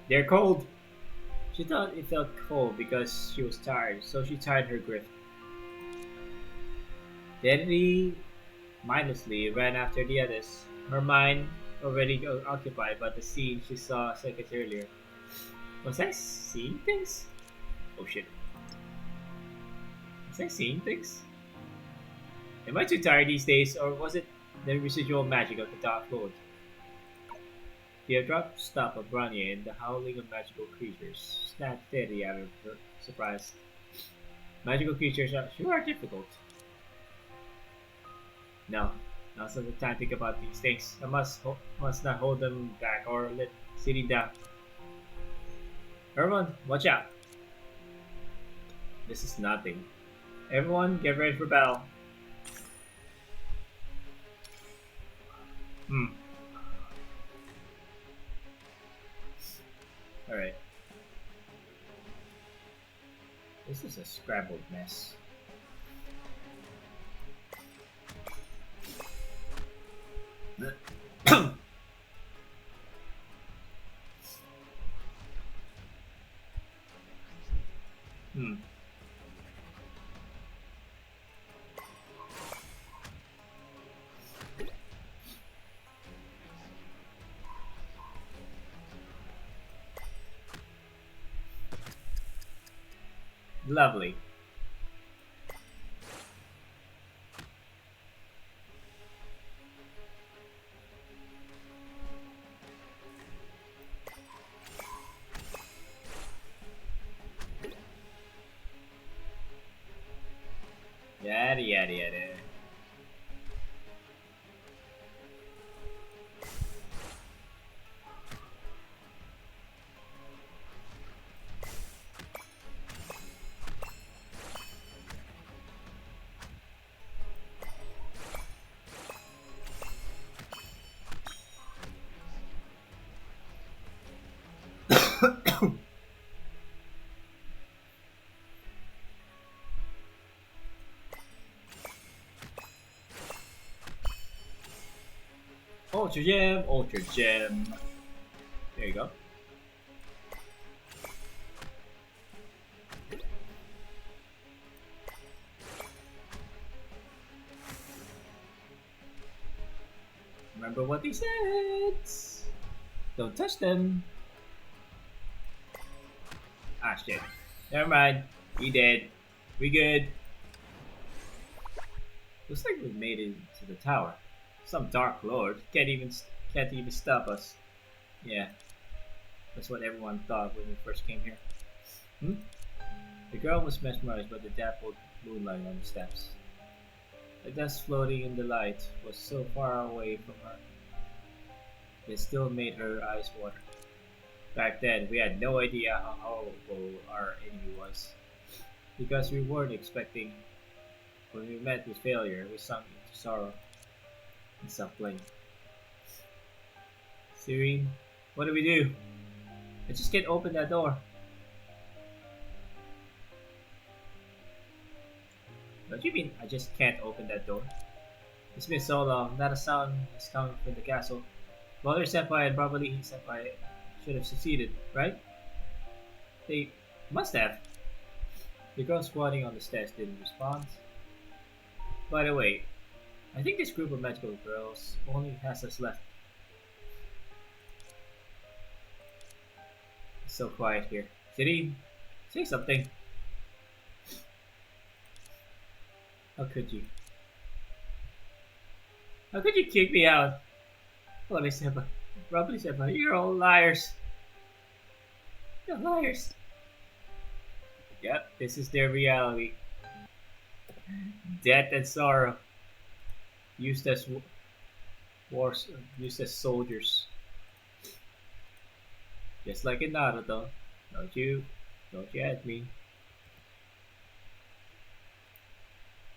They're cold. She thought it felt cold because she was tired, so she tied her grip. Teddy mindlessly ran after the others, her mind already occupied by the scene she saw seconds earlier. Was I seeing things? Oh shit. Was I seeing things? Am I too tired these days, or was it the residual magic of the Dark Lord? The abrupt stop of Branya and the howling of magical creatures snapped Teddy out of her surprise. Magical creatures are sure are difficult. No, now's not the time to think about these things. I must not hold them back or let city down. Everyone, watch out! This is nothing. Everyone, get ready for battle. Hmm. All right. This is a scrambled mess. Hmm. Lovely. Yada yada yada. Ultra Gem, Ultra Gem. There you go. Remember what they said. Don't touch them. Ah shit. Never mind. We dead. We good. Looks like we made it to the tower. Some dark lord can't even stop us. Yeah, that's what everyone thought when we first came here. Hmm? The girl was mesmerized by the dappled moonlight on the steps. The dust floating in the light was so far away from her, it still made her eyes water. Back then, we had no idea how horrible our enemy was, because we weren't expecting. When we met with failure, we sunk into sorrow and self-blame. Serene, what do we do? I just can't open that door. Don't you mean I just can't open that door? It's been so long, not a sound has come from the castle. Mother Senpai and probably Senpai should have succeeded, right? They must have. The girl squatting on the steps didn't respond. By the way, I think this group of magical girls only has us left. It's so quiet here. City, say something. How could you? How could you kick me out? What I said, probably said, you're all liars. You're liars. Yep, this is their reality. Death and sorrow. Used as wars, used as soldiers. Just like in Naruto. Don't you at me.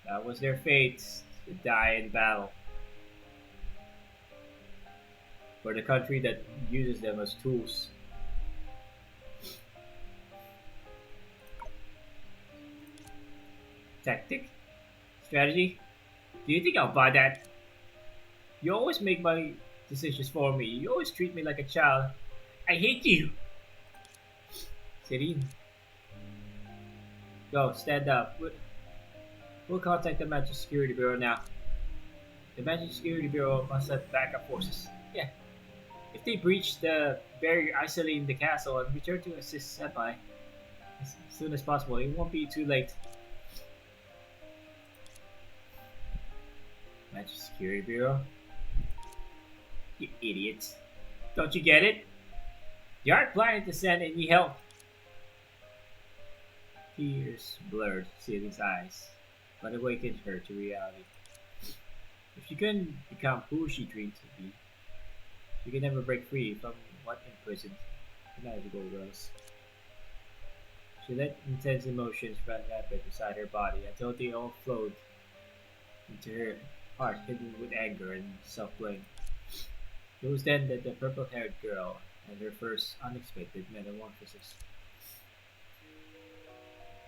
That was their fate, to die in battle. For the country that uses them as tools. Tactic? Strategy? Do you think I'll buy that? You always make my decisions for me. You always treat me like a child. I hate you! Serene. Go, stand up. We'll contact the Magic Security Bureau now. The Magic Security Bureau must have backup forces. Yeah. If they breach the barrier isolating the castle and return to assist Senpai as soon as possible, it won't be too late. Magic Security Bureau? You idiots. Don't you get it? You aren't planning to send any help. Tears blurred Celine's eyes, but awakened her to reality. If she couldn't become who she dreamed to be, she could never break free from what imprisoned the magical girls. She let intense emotions run rapid inside her body until they all flowed into her heart hidden with anger and self-blame. It was then that the purple-haired girl had her first unexpected metamorphosis.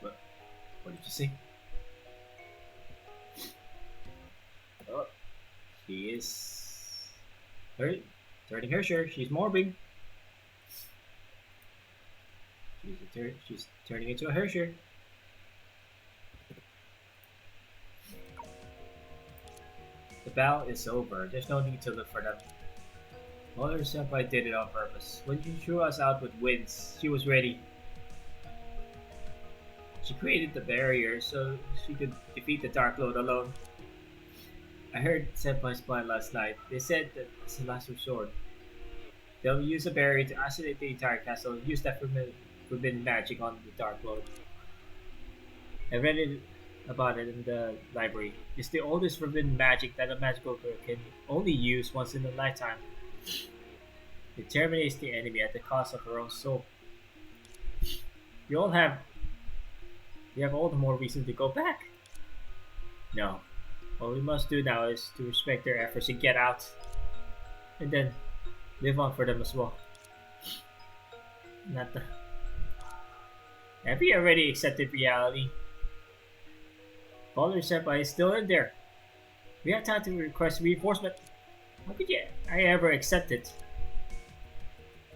What, what did you say? Oh, she is her, turning her shirt. She's morbing. She's turning into a Hersher. The battle is over. There's no need to look for them. Mother Senpai did it on purpose. When she threw us out with winds, she was ready. She created the barrier so she could defeat the Dark Lord alone. I heard Senpai's plan last night. They said that it's the last resort. They'll use a barrier to isolate the entire castle and use that forbidden magic on the Dark Lord. I read about it in the library. It's the oldest forbidden magic that a magical girl can only use once in a lifetime. It terminates the enemy at the cost of her own soul. You all have we have all the more reason to go back. No. What we must do now is to respect their efforts and get out. And then live on for them as well. Not the Have you already accepted reality? Father Senpai is still in there. We have time to request reinforcement. How could I ever accept it?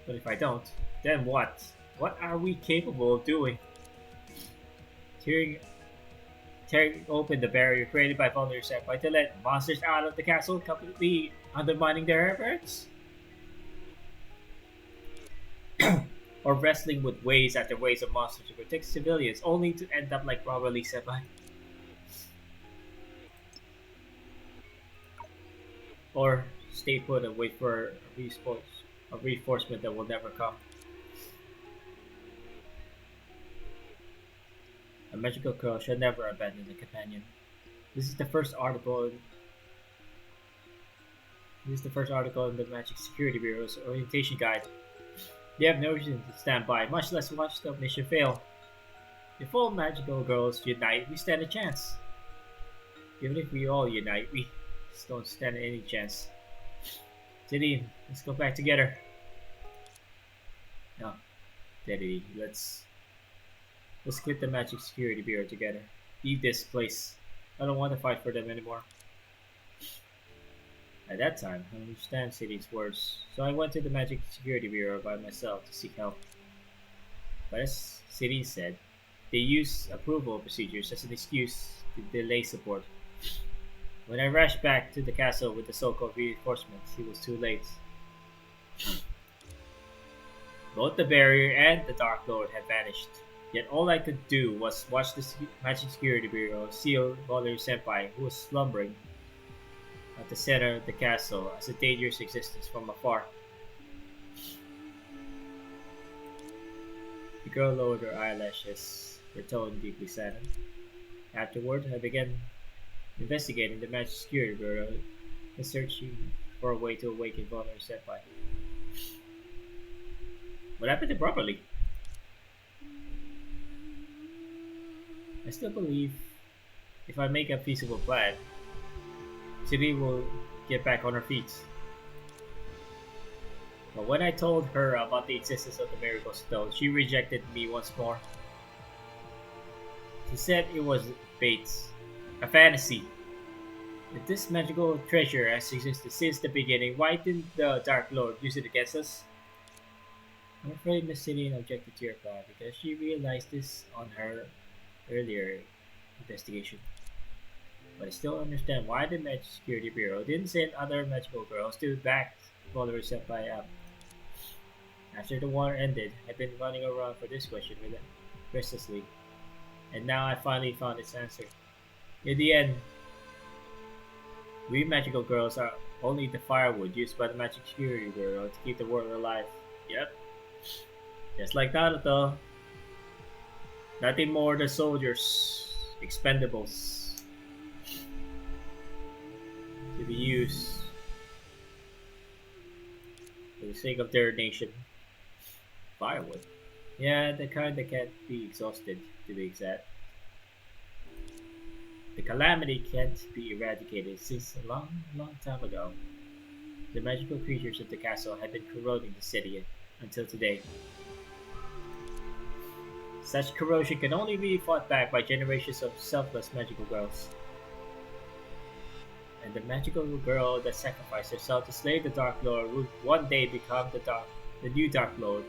But if I don't, then what? What are we capable of doing? Tearing open the barrier created by Father Senpai to let monsters out of the castle, completely undermining their efforts? Or wrestling with waves after waves of monsters to protect civilians, only to end up like Robberly Senpai? Or stay put and wait for a reinforcement that will never come. A magical girl should never abandon a companion. This is the first article in the Magic Security Bureau's orientation guide. They have no reason to stand by, much less watch the mission fail. If all magical girls unite, we stand a chance. Even if we all unite, we just don't stand any chance. Teddy, let's go back together. No, Teddy, let's quit the Magic Security Bureau together. Leave this place. I don't want to fight for them anymore. At that time, I understand City's words, so I went to the Magic Security Bureau by myself to seek help. But as City said, they use approval procedures as an excuse to delay support. When I rushed back to the castle with the so-called reinforcements, it was too late. Both the barrier and the Dark Lord had vanished. Yet all I could do was watch the Magic Security Bureau seal Valerie Senpai, who was slumbering at the center of the castle as a dangerous existence from afar. The girl lowered her eyelashes, her tone deeply saddened. Afterward, I began investigating the Magic Security Bureau and searching for a way to awaken Valerie Senpai. What happened to properly? I still believe if I make a feasible plan, City will get back on her feet. But when I told her about the existence of the Miracle Stone, she rejected me once more. She said it was bait, a fantasy. If this magical treasure has existed since the beginning, why didn't the Dark Lord use it against us? I'm afraid Miss City objected to your plan because she realized this on her earlier investigation. But I still understand why the Magic Security Bureau didn't send other magical girls to back Valerie Senpai up. After the war ended, I've been running around for this question restlessly, and now I finally found its answer. In the end, we magical girls are only the firewood used by the Magic Security Bureau to keep the world alive. Yep. Just like Naruto. Nothing more than soldiers, expendables, to be used for the sake of their nation. Firewood. Yeah, the kind that can't be exhausted, to be exact. The calamity can't be eradicated since a long, long time ago. The magical creatures of the castle have been corroding the city until today. Such corrosion can only be fought back by generations of selfless magical girls. And the magical girl that sacrificed herself to slay the Dark Lord would one day become the new Dark Lord,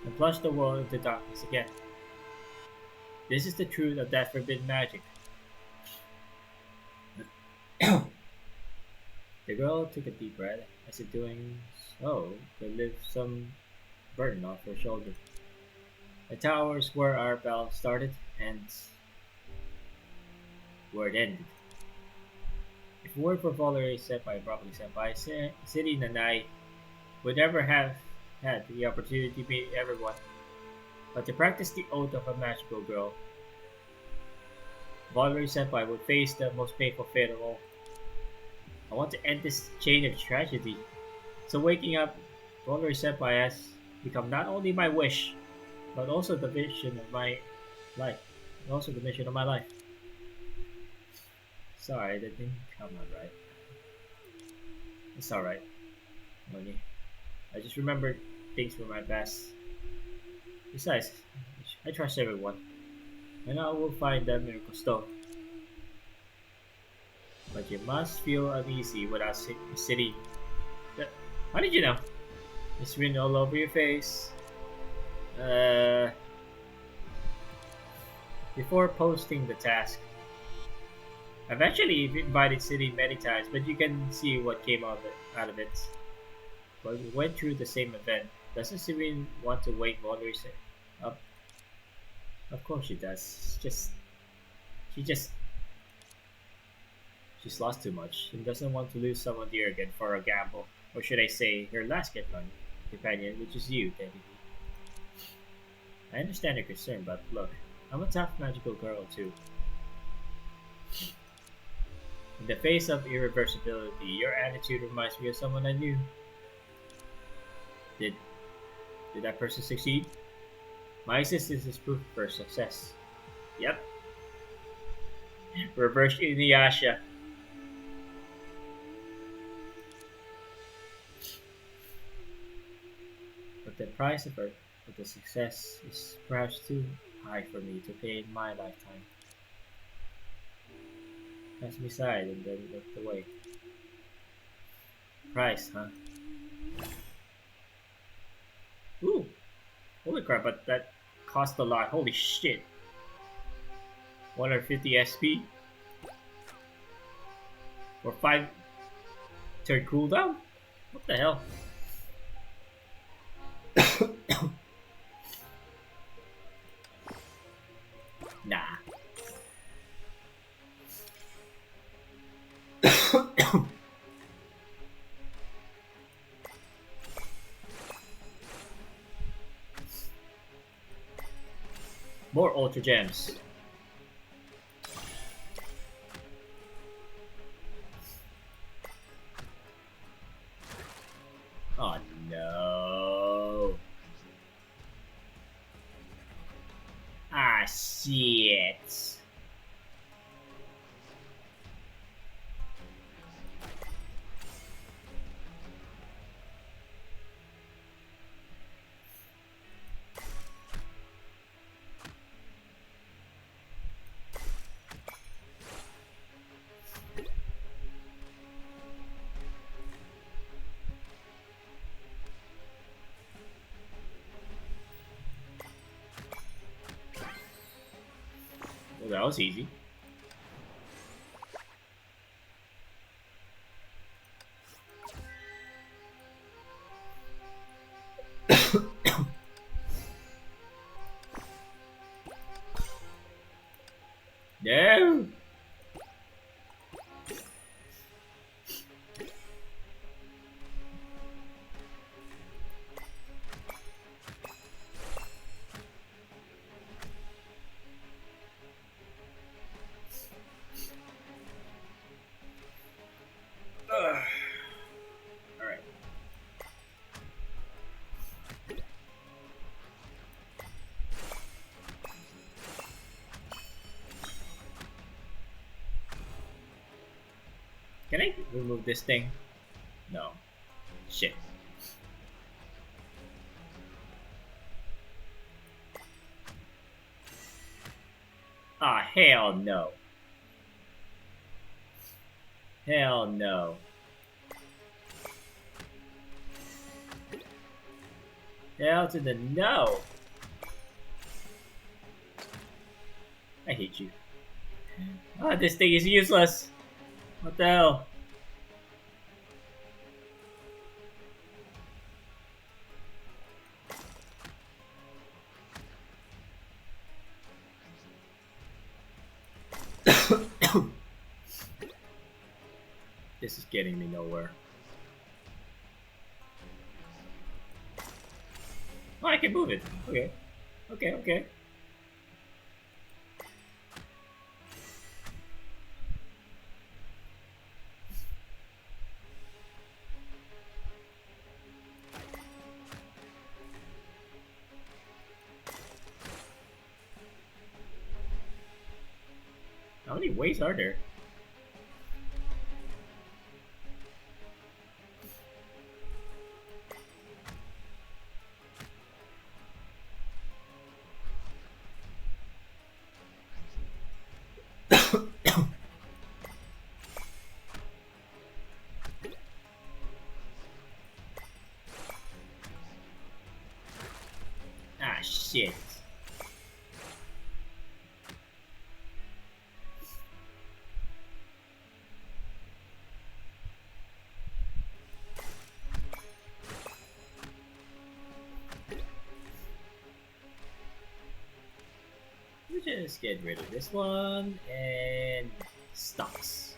and plunge the world into darkness again. This is the truth of that forbidden magic. The girl took a deep breath, as if doing so could lift some burden off her shoulder. The tower's where our battle started and where it ended. If it were for Valerie Senpai and Broccoli Senpai, City Nanai would never have had the opportunity to meet everyone, but to practice the oath of a magical girl. Valerie Senpai would face the most painful fate of all. I want to end this chain of tragedy. So waking up, Valerie Senpai has become not only my wish, but also the vision of my life. And also the mission of my life. Sorry, that didn't come out right. It's alright, Moni. I just remembered things from my past. Besides, I trust everyone. And I will find the miracle stone. But you must feel uneasy without sitting. How did you know? It's written all over your face. Before posting the task, I've actually invited City many times, but you can see what came out of it. But we went through the same event. Doesn't Serene want to wake Valerie up? Of course she does. She's lost too much and doesn't want to lose someone dear again for a gamble. Or should I say, her last companion, which is you, Debbie. I understand your concern, but look, I'm a tough magical girl too. In the face of irreversibility, your attitude reminds me of someone I knew. Did that person succeed? My existence is proof for success. Yep. Reverse Inuyasha. But the price of the success is perhaps too high for me to pay in my lifetime. Cast me aside and then looked away. Price, huh? Ooh! Holy crap, but that cost a lot. Holy shit. 150 SP? For 5 turn cooldown? What the hell? Nah. More Ultra Gems. Oh no. Ah shit. Well, that was easy. No! Can I remove this thing? No. Shit. Ah, hell no. Hell no. Hell to the no. I hate you. Ah, this thing is useless. What the hell? This is getting me nowhere. Oh, I can move it. Okay. Okay, okay. How many ways are there? Ah, shit. We just get rid of this one and stocks.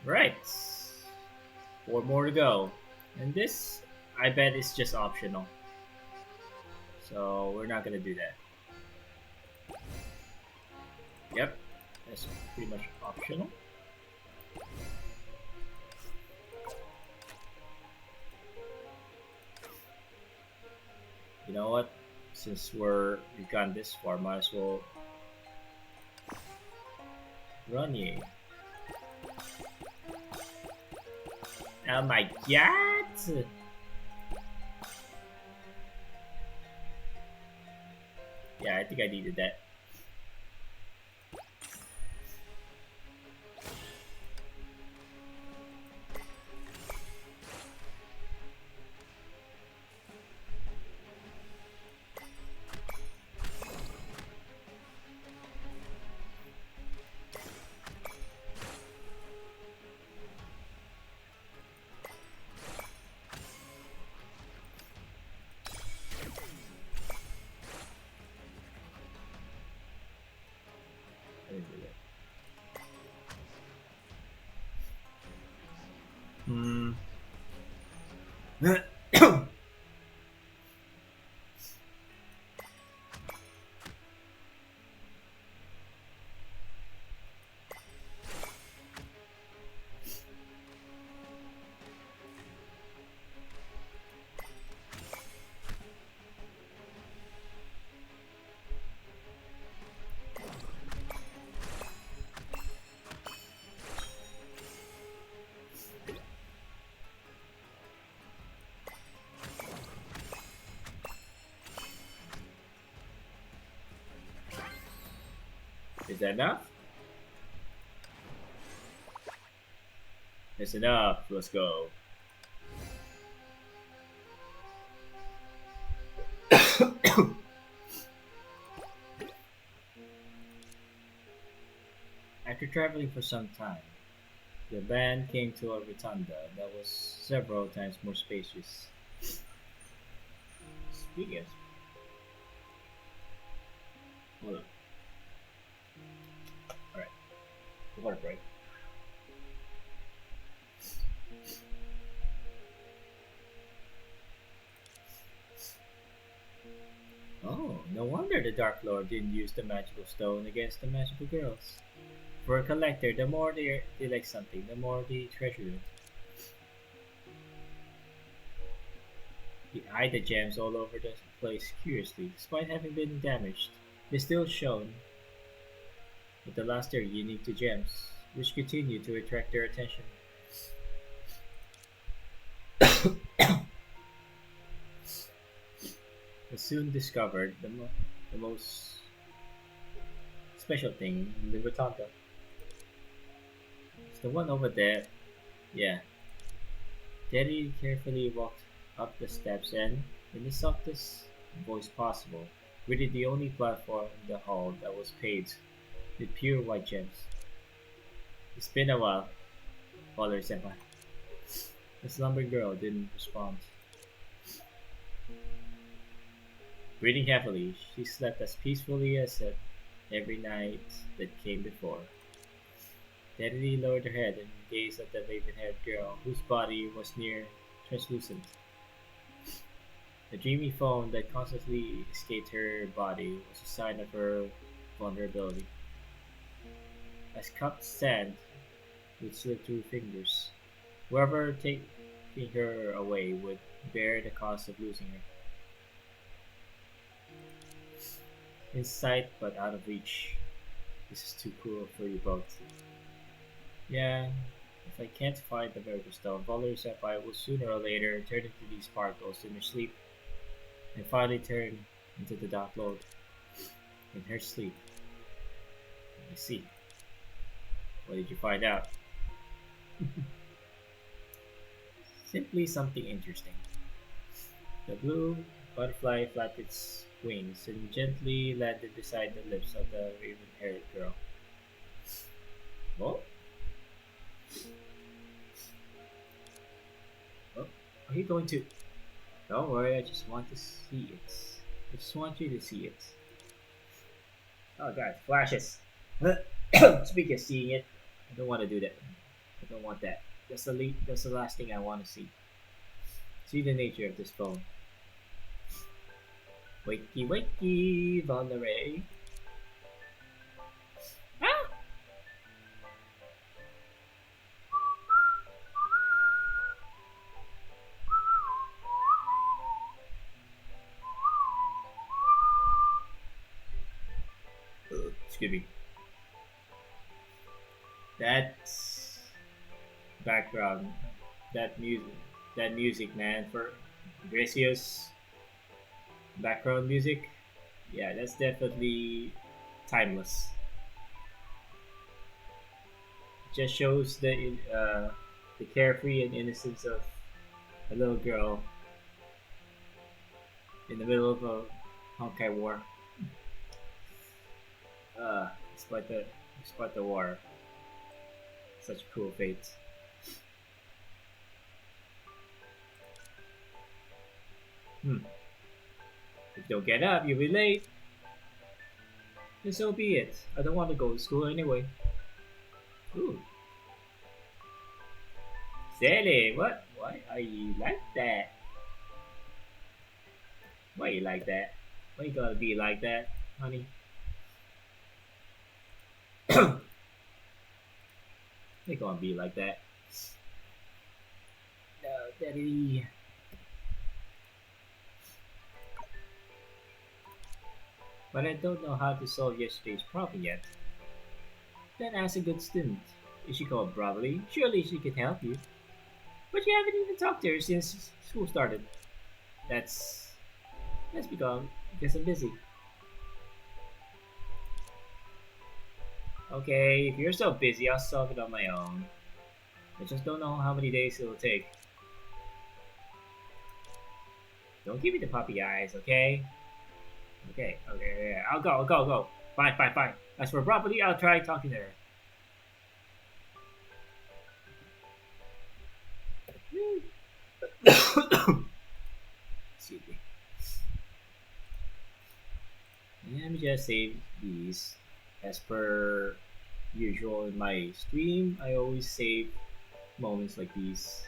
Right. 4 more to go. And this, I bet, is just optional. So we're not gonna do that. Yep. That's pretty much optional. You know what? Since we've gone this far, might as well run you. Oh my god! Yeah, I think I needed that. I didn't do that. Is that enough? That's enough. Let's go. After traveling for some time, the band came to a rotunda that was several times more spacious. Speaking of, hold on. Alright, water break. Oh, no wonder the Dark Lord didn't use the magical stone against the magical girls. For a collector, the more they like something, the more they treasure it. He eyed the gems all over the place curiously, despite having been damaged. They still shone, but the last are unique to gems, which continue to attract their attention. They soon discovered the most special thing in the rotunda. It's the one over there. Yeah. Teddy carefully walked up the steps and, in the softest voice possible, greeted the only platform in the hall that was paved with pure white gems. It's been a while, Father Senpai. The slumbering girl didn't respond. Breathing heavily, she slept as peacefully as every night that came before. Teddy lowered her head and gazed at the raven-haired girl, whose body was near translucent. The dreamy foam that constantly escaped her body was a sign of her vulnerability. As cupped sand would slip through fingers, whoever taking her away would bear the cost of losing her. In sight but out of reach. This is too cruel for you both. Yeah, if I can't find the miracle stone, Valerie Senpai will sooner or later turn into these sparkles in her sleep and finally turn into the Dark Lord in her sleep. I see. What did you find out? Simply something interesting. The blue butterfly flapped its wings and gently landed beside the lips of the raven-haired girl. Oh, oh, are you going to? Don't worry, I just want to see it. I just want you to see it. Oh god, flashes. Speaking of seeing it, I don't want to do that. I don't want that. That's the last thing I want to see. See the nature of this phone. Wakey wakey, Valerie. Ah! Excuse me. That background, that music, man, for Gracio's background music. Yeah, that's definitely timeless. Just shows the carefree and innocence of a little girl in the middle of a Honkai war. Despite the war, such a cruel fate. Hmm. If you don't get up, you'll be late. And so be it. I don't want to go to school anyway. Ooh. Sally, what? Why are you like that? Why you like that? Why you gotta be like that, honey? They gonna be like that. No, daddy. But I don't know how to solve yesterday's problem yet. Then ask a good student. Is she called Bravely? Surely she can help you. But you haven't even talked to her since school started. That's because I'm busy. Okay, if you're so busy, I'll solve it on my own. I just don't know how many days it'll take. Don't give me the puppy eyes, okay? Okay, yeah. I'll go. Fine. As for property, I'll try talking to her. Excuse me. Let me just save these. As per usual in my stream, I always save moments like these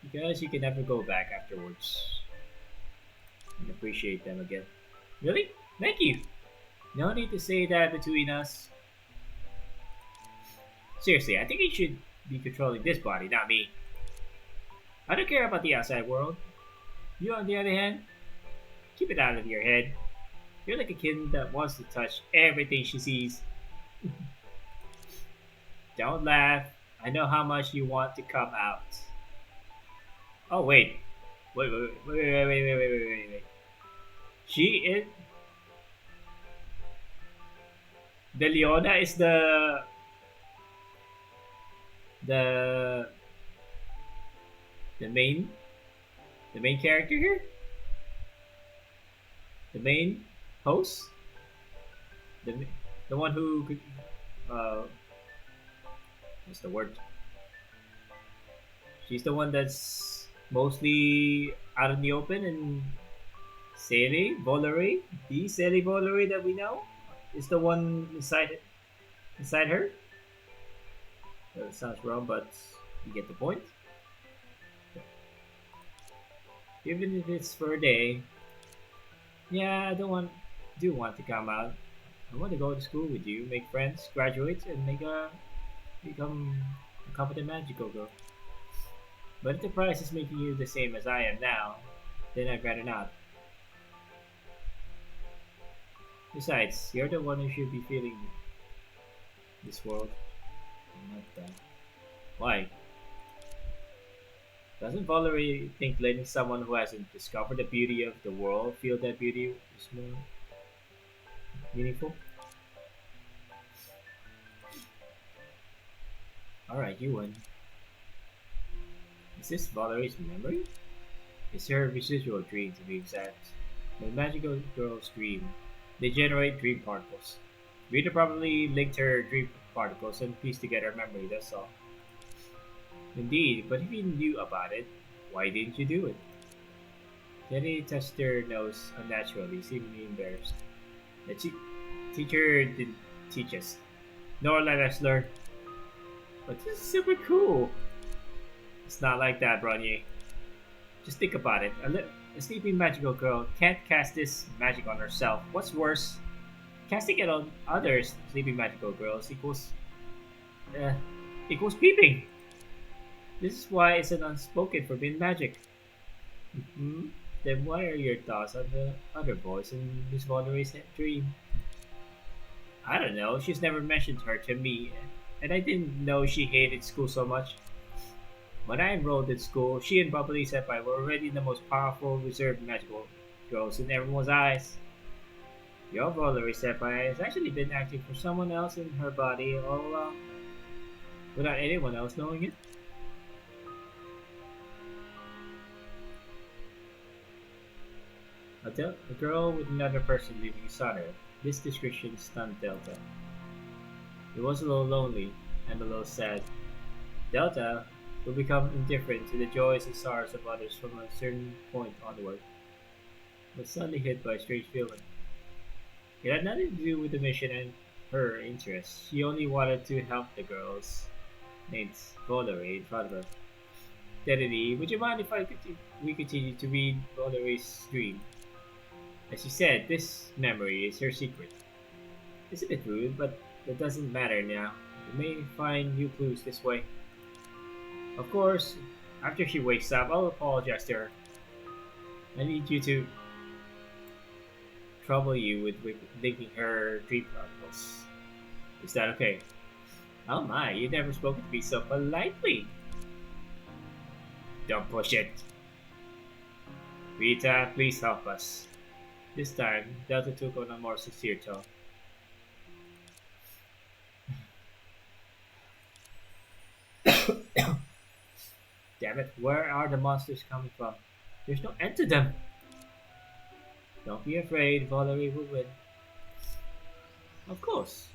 because you can never go back afterwards and appreciate them again. Really? Thank you. No need to say that between us. Seriously, I think you should be controlling this body, not me. I don't care about the outside world. You, on the other hand, keep it out of your head. You're like a kid that wants to touch everything she sees. Don't laugh. I know how much you want to come out. Oh wait, wait. She is the Leona is the the main the main character here, the main host, the the one who could what's the word? She's the one that's mostly out in the open and Sally Valerie, the Sally Valerie that we know, is the one inside her. That sounds wrong, but you get the point. Even if it's for a day, yeah, do want to come out. I want to go to school with you, make friends, graduate, and become a competent magical girl. But if the price is making you the same as I am now, then I'd rather not. Besides, you're the one who should be feeling this world, not that. Why? Doesn't Valerie think letting someone who hasn't discovered the beauty of the world feel that beauty is more meaningful? Alright, you win. Is this Valerie's memory? It's her residual dream to be exact. When magical girls dream, they generate dream particles. Rita probably linked her dream particles and pieced together her memory, that's all. Indeed, but if you knew about it, why didn't you do it? Jenny touched her nose unnaturally, seemingly embarrassed. The teacher didn't teach us, nor let us learn. But this is super cool. It's not like that, Bronye. Just think about it. A sleeping magical girl can't cast this magic on herself. What's worse, casting it on others sleeping magical girls uh, equals peeping. This is why it's an unspoken forbidden magic. Hmm. Then what are your thoughts on the other boys in Miss Valerie's dream? I don't know. She's never mentioned her to me, and I didn't know she hated school so much. When I enrolled in school, she and Bubbly Senpai were already the most powerful, reserved magical girls in everyone's eyes. Your Valerie Senpai has actually been acting for someone else in her body all along, without anyone else knowing it. A girl with another person living inside her. This description stunned Delta. It was a little lonely and a little sad. Delta will become indifferent to the joys and sorrows of others from a certain point onward, but suddenly hit by a strange feeling. It had nothing to do with the mission and her interests. She only wanted to help the girls named Valerie in front of her. Dededy, would you mind if we continue to read Valerie's dream? As she said, this memory is her secret. It's a bit rude, but that doesn't matter now. We may find new clues this way. Of course, after she wakes up, I'll apologize to her. I need you to trouble you with linking her dream particles. Is that okay? Oh my, you never spoken to me so politely. Don't push it. Rita, please help us. This time, Delta took on a more sincere tone. Damn it, where are the monsters coming from? There's no end to them. Don't be afraid, Valerie will win. Of course.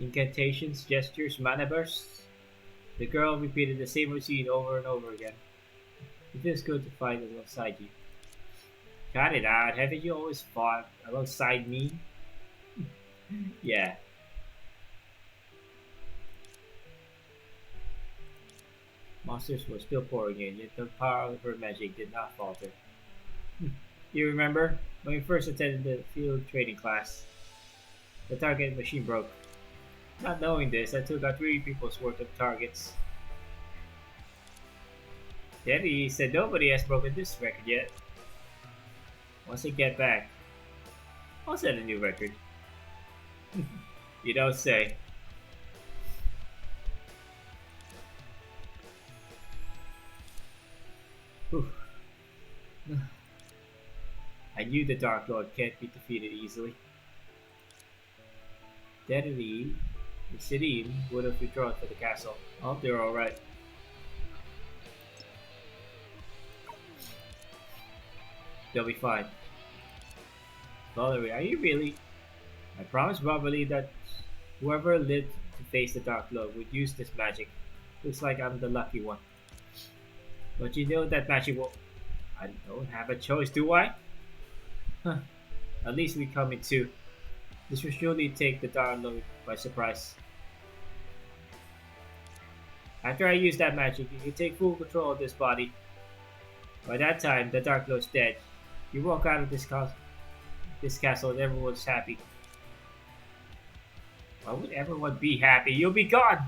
Incantations, gestures, mana bursts. The girl repeated the same routine over and over again. It feels good to fight alongside you. Cut it out, haven't you always fought alongside me? Yeah. Monsters were still pouring in, yet the power of her magic did not falter. You remember? When we first attended the field training class, the target machine broke. Not knowing this, I took out 3 people's worth of targets. Then he said nobody has broken this record yet. Once I get back, I'll set a new record. You don't say. Whew. I knew the Dark Lord can't be defeated easily. Steadily, the city would have withdrawn for the castle. Oh, they're alright. They'll be fine. Valerie, are you really? I promised Robberly that whoever lived to face the Dark Lord would use this magic. Looks like I'm the lucky one. But you know that magic will. I don't have a choice, do I? Huh. At least we come in two. This will surely take the Dark Lord by surprise. After I use that magic, you can take full control of this body. By that time, the Dark Lord's dead. You walk out of this castle and everyone's happy. Why would everyone be happy? You'll be gone!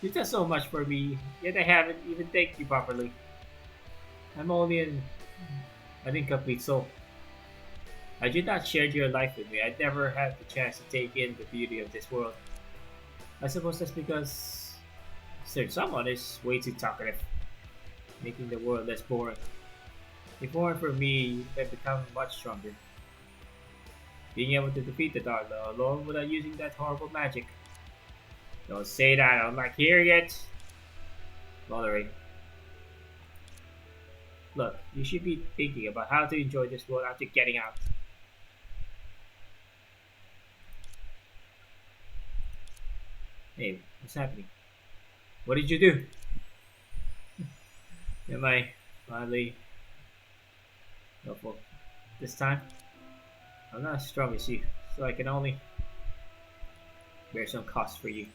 You've done so much for me, yet I haven't even thanked you properly. I'm only an incomplete soul. Had you not shared your life with me, I'd never have the chance to take in the beauty of this world. I suppose that's because someone is way too talkative, making the world less boring. If it weren't for me, you have become much stronger. Being able to defeat the Dark Lord alone without using that horrible magic. Don't say that, I'm not here yet. Valerie. Look, you should be thinking about how to enjoy this world after getting out. Hey, what's happening? What did you do? Am I finally helpful this time? I'm not as strong as you, so I can only bear some cost for you.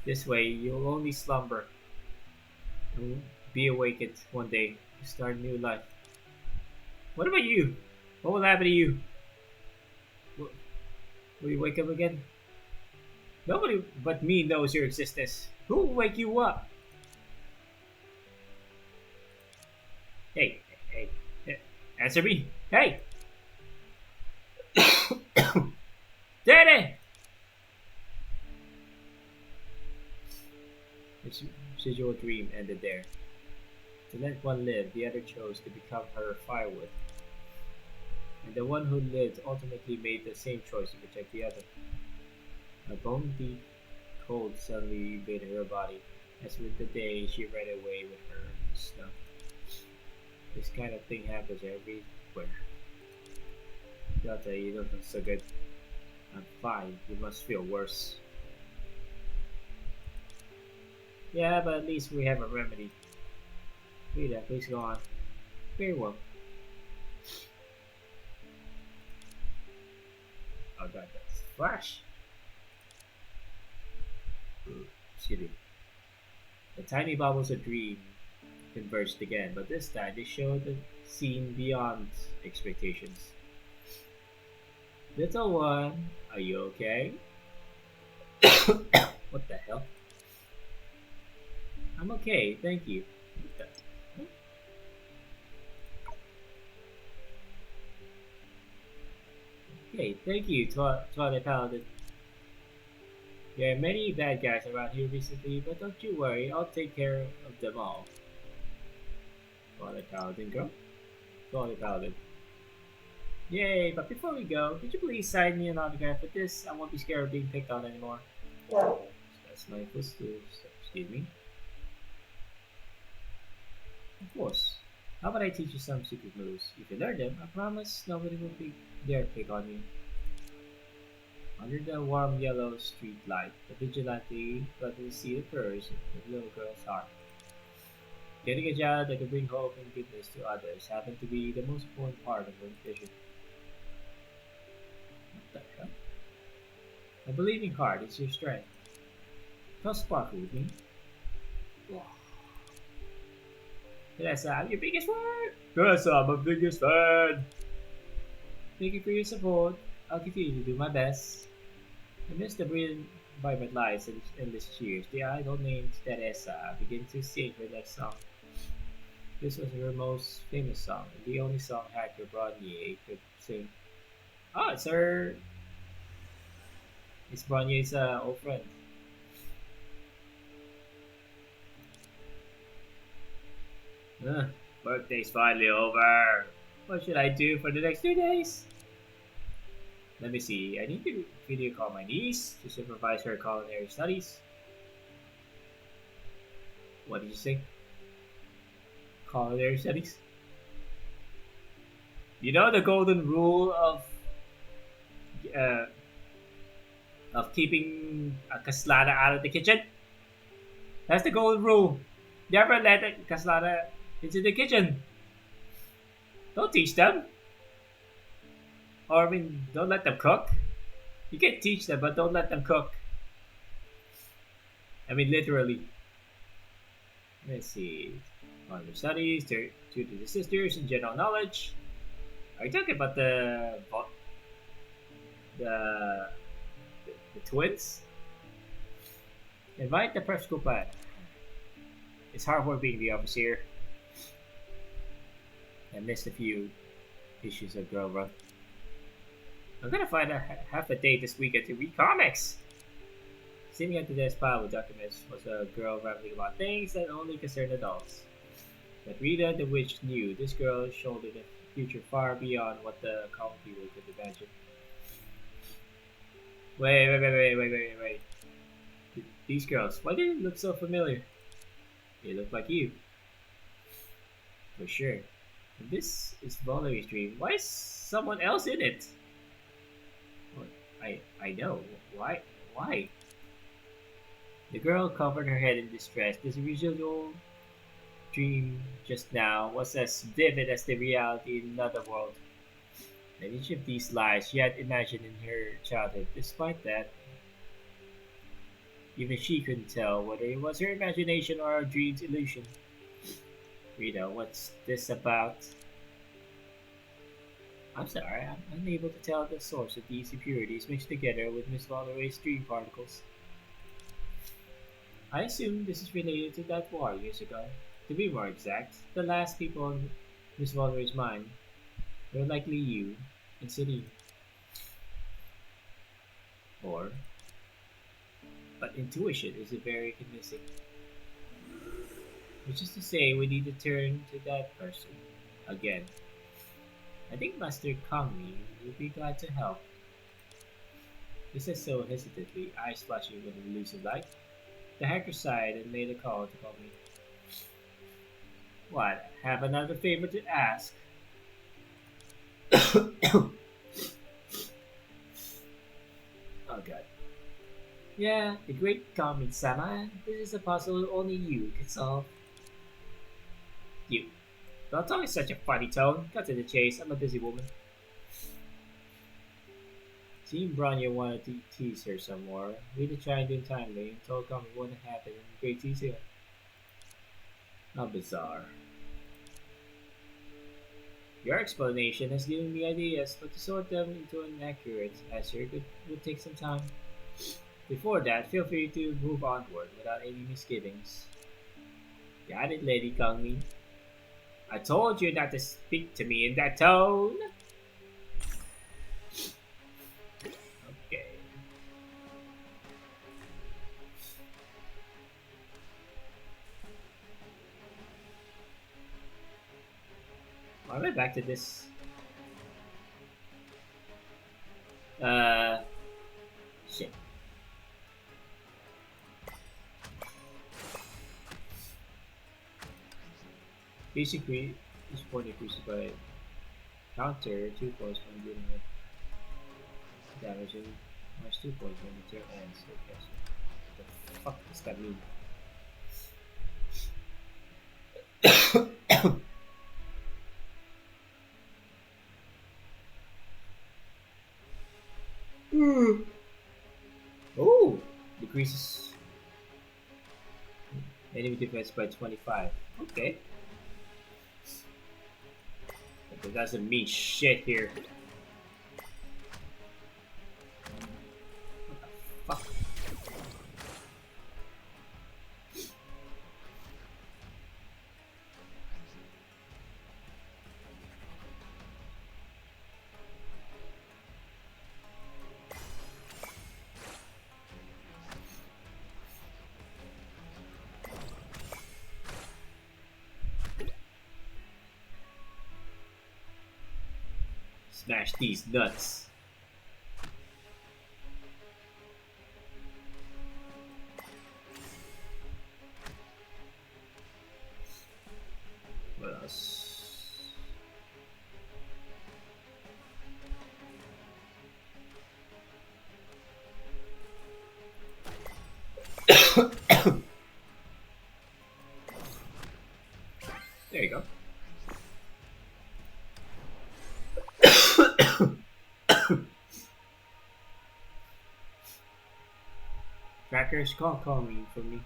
This way, you'll only slumber and be awakened one day to start a new life. What about you? What will happen to you? Will you wake up again? Nobody but me knows your existence. Who will wake you up? Hey, answer me. Hey! Daddy! The residual dream ended there. To let one live, the other chose to become her firewood. And the one who lived ultimately made the same choice to protect the other. A bone-deep cold suddenly invaded her body, as with the day she ran away with her snow. This kind of thing happens everywhere. Delta, you don't look so good. I'm fine, you must feel worse. Yeah, but at least we have a remedy. Rita, please go on. Very well. Oh god, that's Flash! Excuse me. The tiny bubbles of dream converged again, but this time they showed a scene beyond expectations. Little one, are you okay? What the hell? I'm okay, thank you. What the? Huh? Okay, thank you, Twilight Paladin. There are many bad guys around here recently, but don't you worry, I'll take care of them all. Twilight Paladin, girl. Twilight Paladin. Yay, but before we go, could you please sign me an autograph with this? I won't be scared of being picked on anymore. That's my footsteps. Excuse me. Of course. How about I teach you some secret moves? If you learn them, I promise nobody will dare pick on you. Under the warm yellow street light, the vigilante suddenly see the curves of the little girl's heart. Getting a job that can bring hope and goodness to others happened to be the most important part of her vision. What the hell? A believing heart is your strength. Come sparkle with me. Vanessa, I'm your biggest fan! Vanessa, I'm my biggest fan! Thank you for your support. I'll continue to do my best. Amidst the brilliant, vibrant lights and endless cheers, the idol named Teresa began to sing her next song. This was her most famous song, and the only song Hacker Bronier could sing. Oh, it's her. It's Bronier's old friend. Ugh, birthday's finally over. What should I do for the next 2 days? Let me see. I need to video call my niece to supervise her culinary studies. What did you say? Culinary studies? You know the golden rule uh, of keeping a kaslana out of the kitchen? That's the golden rule. Never let a kaslana into the kitchen. Don't teach them. Or, I mean, don't let them cook. You can teach them, but don't let them cook. I mean, literally. Let's see. On your studies, two to the sisters, and general knowledge. Are you talking about the, the twins? Invite the prep school plan. It's hard work being the overseer. I missed a few issues of Girl Run. I'm gonna find half a day this weekend to read comics. Sitting at the desk pile with documents was a girl rambling about things that only concern adults. But Rita the witch knew this girl shouldered a future far beyond what the common people could imagine. Wait. These girls, why do they look so familiar? They look like you. For sure. And this is Valerie's dream. Why is someone else in it? Well, I know. Why? Why? The girl covered her head in distress. This residual dream just now was as vivid as the reality in another world. And each of these lies she had imagined in her childhood. Despite that, even she couldn't tell whether it was her imagination or a dream's illusion. Rita, what's this about? I'm sorry, I'm unable to tell the source of these impurities mixed together with Miss Valerie's dream particles. I assume this is related to that war years ago. To be more exact, the last people on Miss Valerie's mind were likely you and Celine. Or, but intuition is very convincing. Which is to say, we need to turn to that person again. I think Master Kami would be glad to help. He said so hesitantly, eyes flashing with an elusive light. The hacker sighed and made a call to Kami. What? Have another favor to ask? Oh god. Yeah, the great Kami-sama. This is a puzzle only you can solve. You. Don't talk in such a funny tone. Cut to the chase. I'm a busy woman. Seeing Bronya wanted to tease her some more, Rita chimed in timely and told Kami what had happened in great detail. How bizarre. Your explanation has given me ideas, but to sort them into an accurate answer would take some time. Before that, feel free to move onward without any misgivings. Got it, Lady Kangmi. I told you not to speak to me in that tone. Okay. Why am I back to this? Shit. Basically, each point increases by counter 2 points when dealing with damage and minus 2 points when the turn ends. Okay, so what the fuck does that mean? Oh! Decreases enemy defense by 25. Okay. But that doesn't mean shit here. Fuck. Smash these nuts. What else? There you go. Trackers, call me for me.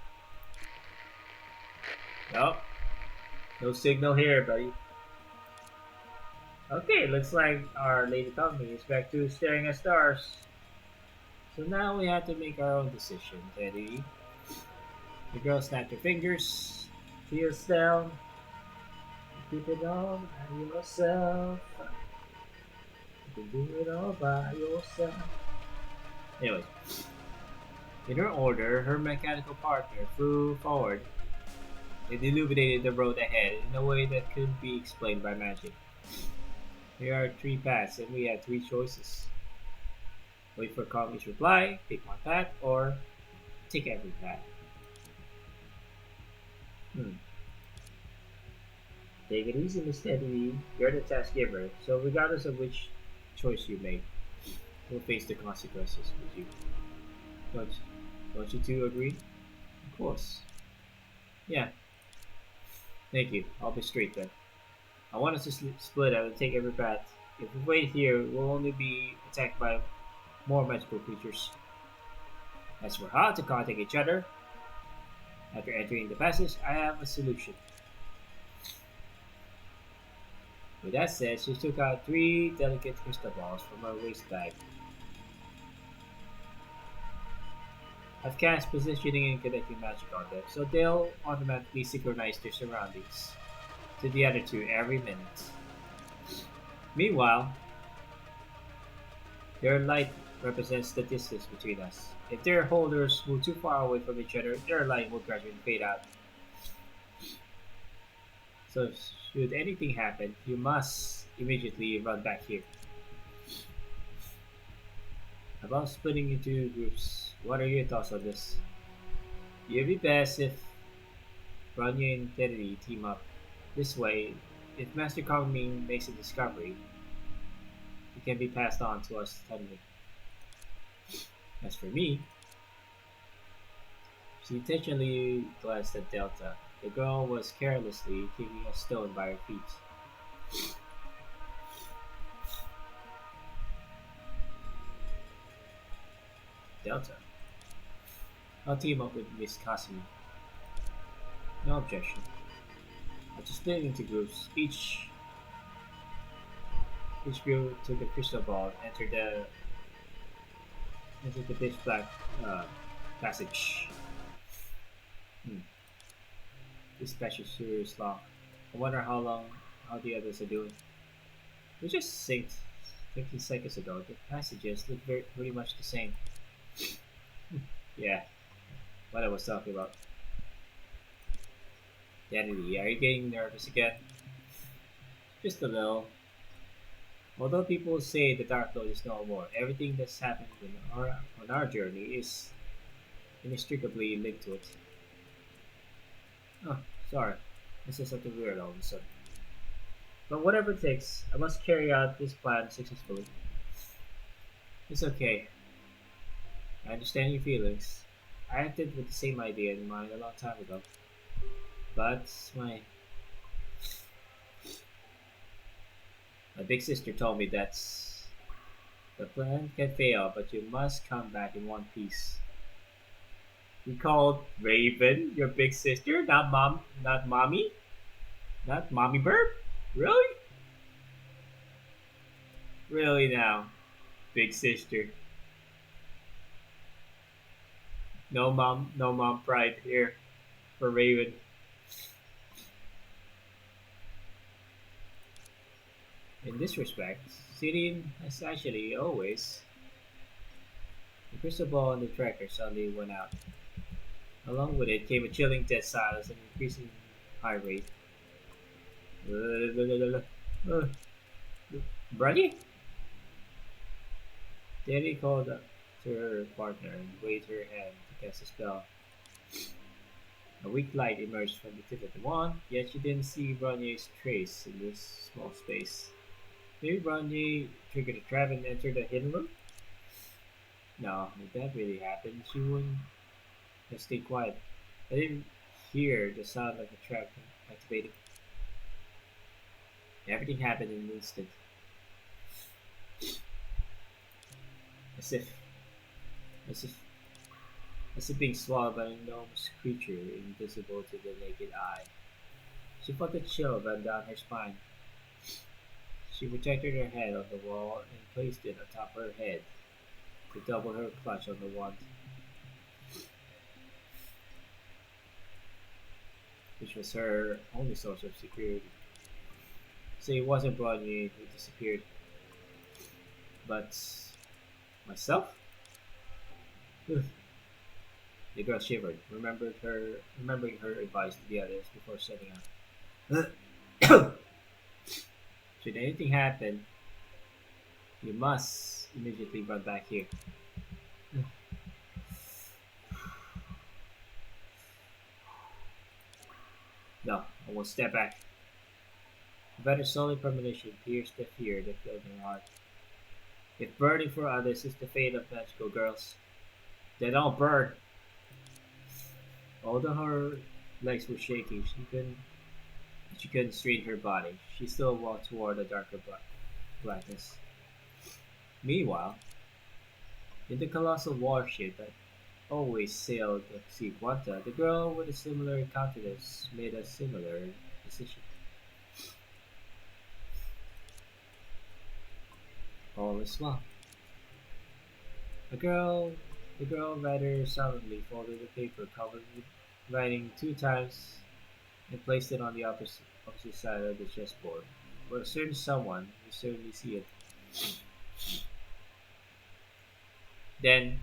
Nope. No signal here, buddy. Okay, looks like our lady company is back to staring at stars. So now we have to make our own decision, Teddy. The girl snapped her fingers. Feels down. Keep it all by yourself. You can do it all by yourself. Anyways, in her order, her mechanical partner flew forward. It illuminated the road ahead in a way that couldn't be explained by magic. Here are three paths, and we have three choices. Wait for Kami's reply, pick one path, or take every path. Take it easy, Miss Teddy. You're the task giver, so regardless of which choice you make, you'll face the consequences with you. Don't, don't you two agree? Of course. Yeah. Thank you. I'll be straight then. I want us to split out and take every path. If we wait here, we'll only be attacked by more magical creatures. As for how to contact each other, after entering the passage, I have a solution. With that said, she took out three delicate crystal balls from her waist bag. I've cast positioning and connecting magic on them, so they'll automatically synchronize their surroundings to the other two every minute. Meanwhile, their light represents the distance between us. If their holders move too far away from each other, their light will gradually fade out. So should anything happen, you must immediately run back here. About splitting into groups, what are your thoughts on this? It'd be best if Rania and Teddy team up. This way, if Master Kongming makes a discovery, it can be passed on to us suddenly. As for me, she intentionally glanced at Delta. The girl was carelessly kicking a stone by her feet. Delta. I'll team up with Miss Kasumi. No objection. After splitting into groups, each group took a crystal ball and entered the pitch black passage. This passage sure is long. I wonder how the others are doing. We just synced 15 seconds ago. The passages look pretty much the same. Yeah, what I was talking about. Daddy, are you getting nervous again? Just a little. Although people say the Dark Lord is no more, everything that's happened on our journey is inextricably linked to it. Oh, sorry. This is something weird all of a sudden. But whatever it takes, I must carry out this plan successfully. It's okay. I understand your feelings. I acted with the same idea in mind a long time ago. But my big sister told me that the plan can fail, but you must come back in one piece. You called Raven your big sister, not mommy, not mommy bird? Really? Really now, big sister. No mom pride here for Raven. In this respect, Sirin has actually always. The crystal ball and the tracker suddenly went out. Along with it came a chilling dead silence and increasing heart rate. Brady? Danny called up to her partner and waved her hand to cast a spell. A weak light emerged from the tip of the wand, yet she didn't see Bronye's trace in this small space. Maybe Bronye triggered a trap and entered a hidden room? No, if that really happened, she wouldn't have stayed quiet. I didn't hear the sound of the trap activating. Everything happened in an instant, as if, as if, as if being swallowed by an enormous creature invisible to the naked eye. She felt a chill run down her spine. She protected her head on the wall and placed it atop her head to double her clutch on the wand, which was her only source of security. So it wasn't Bronye who disappeared, but myself? The girl shivered, remembering her advice to the others before setting out. Should anything happen, you must immediately run back here. No, I won't step back. A better solid premonition pierced the fear that filled her heart. If burning for others is the fate of magical girls, then I'll burn. Although her legs were shaking, she couldn't strain her body. She still walked toward the darker blackness. Meanwhile, in the colossal warship that always sailed the Sea Quanta, the girl with a similar countenance made a similar decision. All is well. The girl, the girl rather solemnly folded the paper covered with writing 2 times and placed it on the opposite side of the chessboard. For a certain someone will certainly see it. Then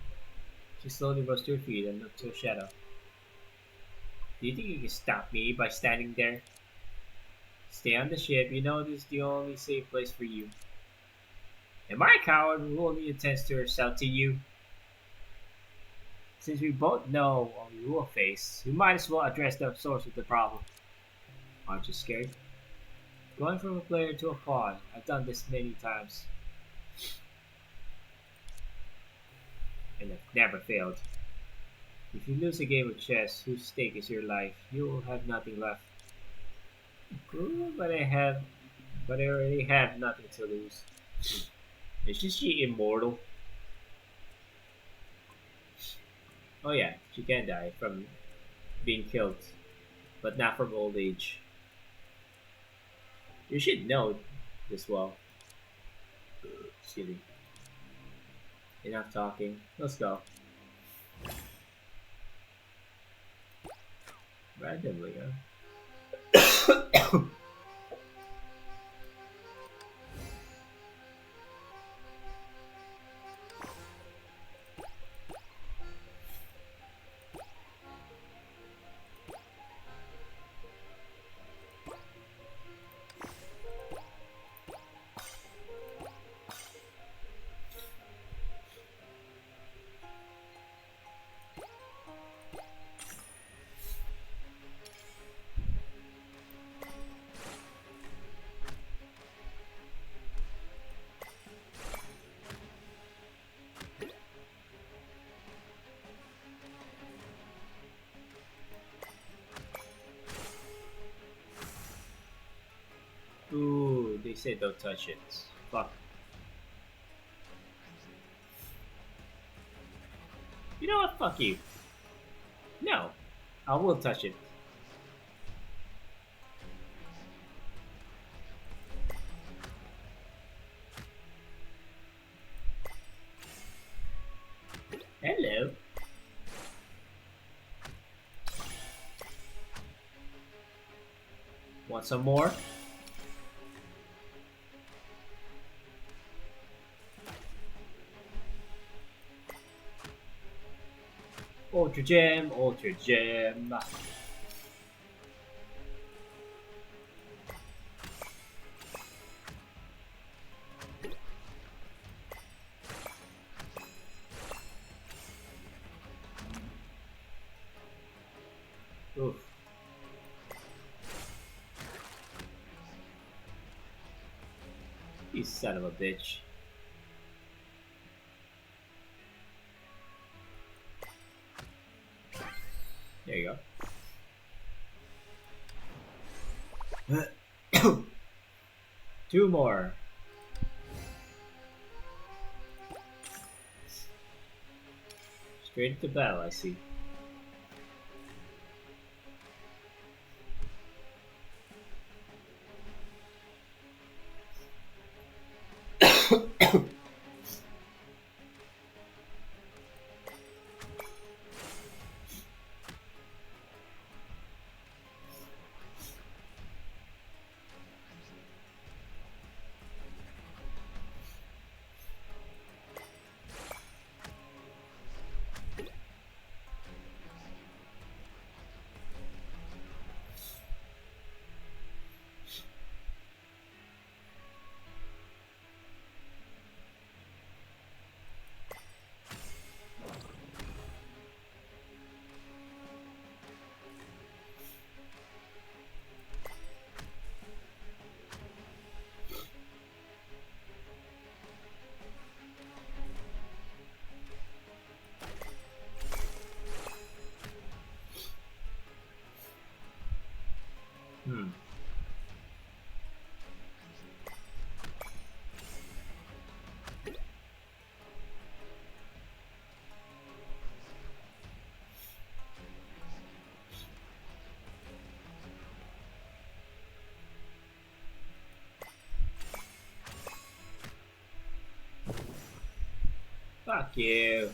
she slowly rose to her feet and looked to a shadow. Do you think you can stop me by standing there? Stay on the ship. You know this is the only safe place for you. Am I a coward who only intends to herself to you? Since we both know only you will face, we might as well address the source of the problem. Aren't you scared? Going from a player to a pawn, I've done this many times, and I've never failed. If you lose a game of chess whose stake is your life, you will have nothing left. Ooh, but I already have nothing to lose. Isn't she immortal? Oh yeah, she can die from being killed, but not from old age. You should know this well. Excuse me. Enough talking. Let's go. Randomly, huh? Ooh, they say don't touch it. Fuck. You know what? Fuck you. No, I will touch it. Hello. Want some more? Ultra Gem, Ultra Gem. Oof. You son of a bitch. There you go. 2 more. Straight to battle, I see. Hmm. Fuck you.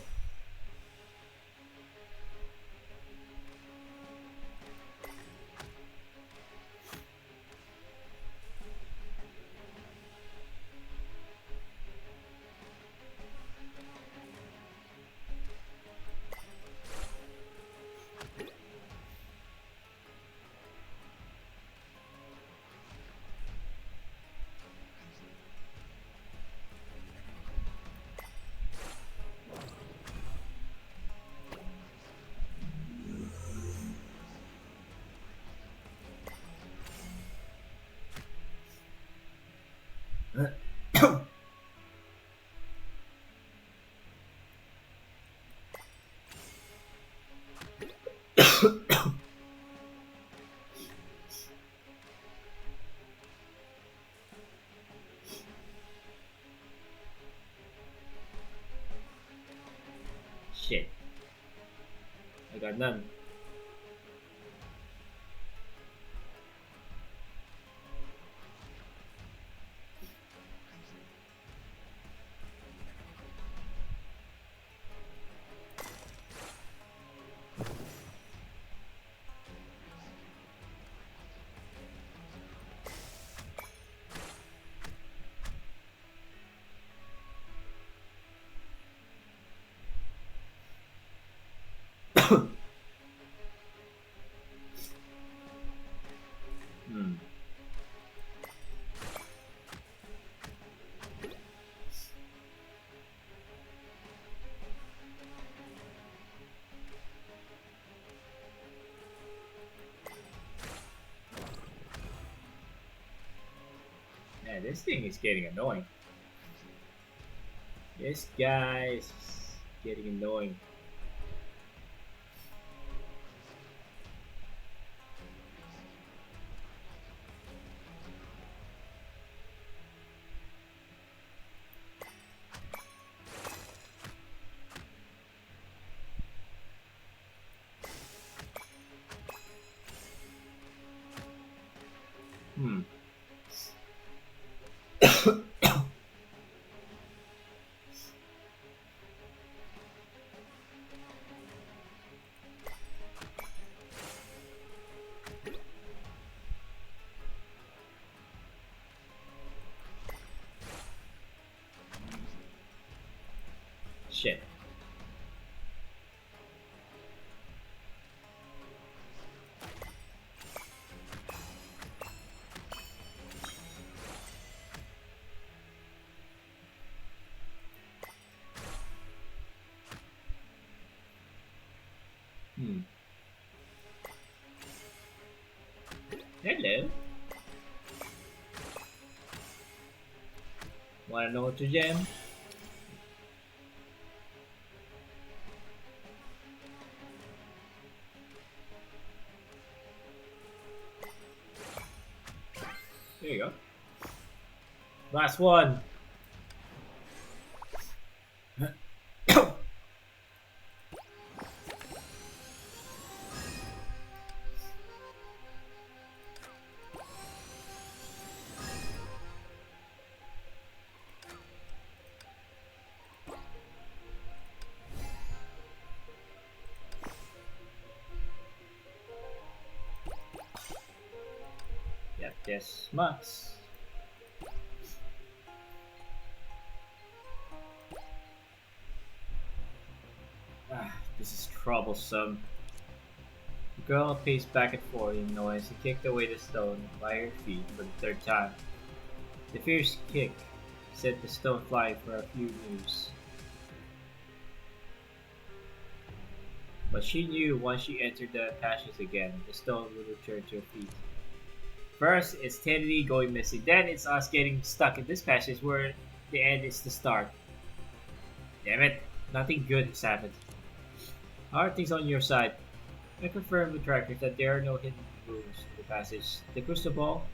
Shit. I got none. Hmm. Man, this thing is getting annoying. This guy is getting annoying. Hmm. Shit. Hmm. Hello. Wanna know what to jam? There you go. Last one. Yep, yes, Max. This is troublesome. The girl paced back and forth in noise and kicked away the stone by her feet for the third time. The fierce kick sent the stone flying for a few moves. But she knew once she entered the passage again, the stone would return to her feet. First, it's Teddy going missing. Then it's us getting stuck in this passage where the end is the start. Damn it, nothing good has happened. How are things on your side? I confirmed with trackers that there are no hidden rooms in the passage. The crystal ball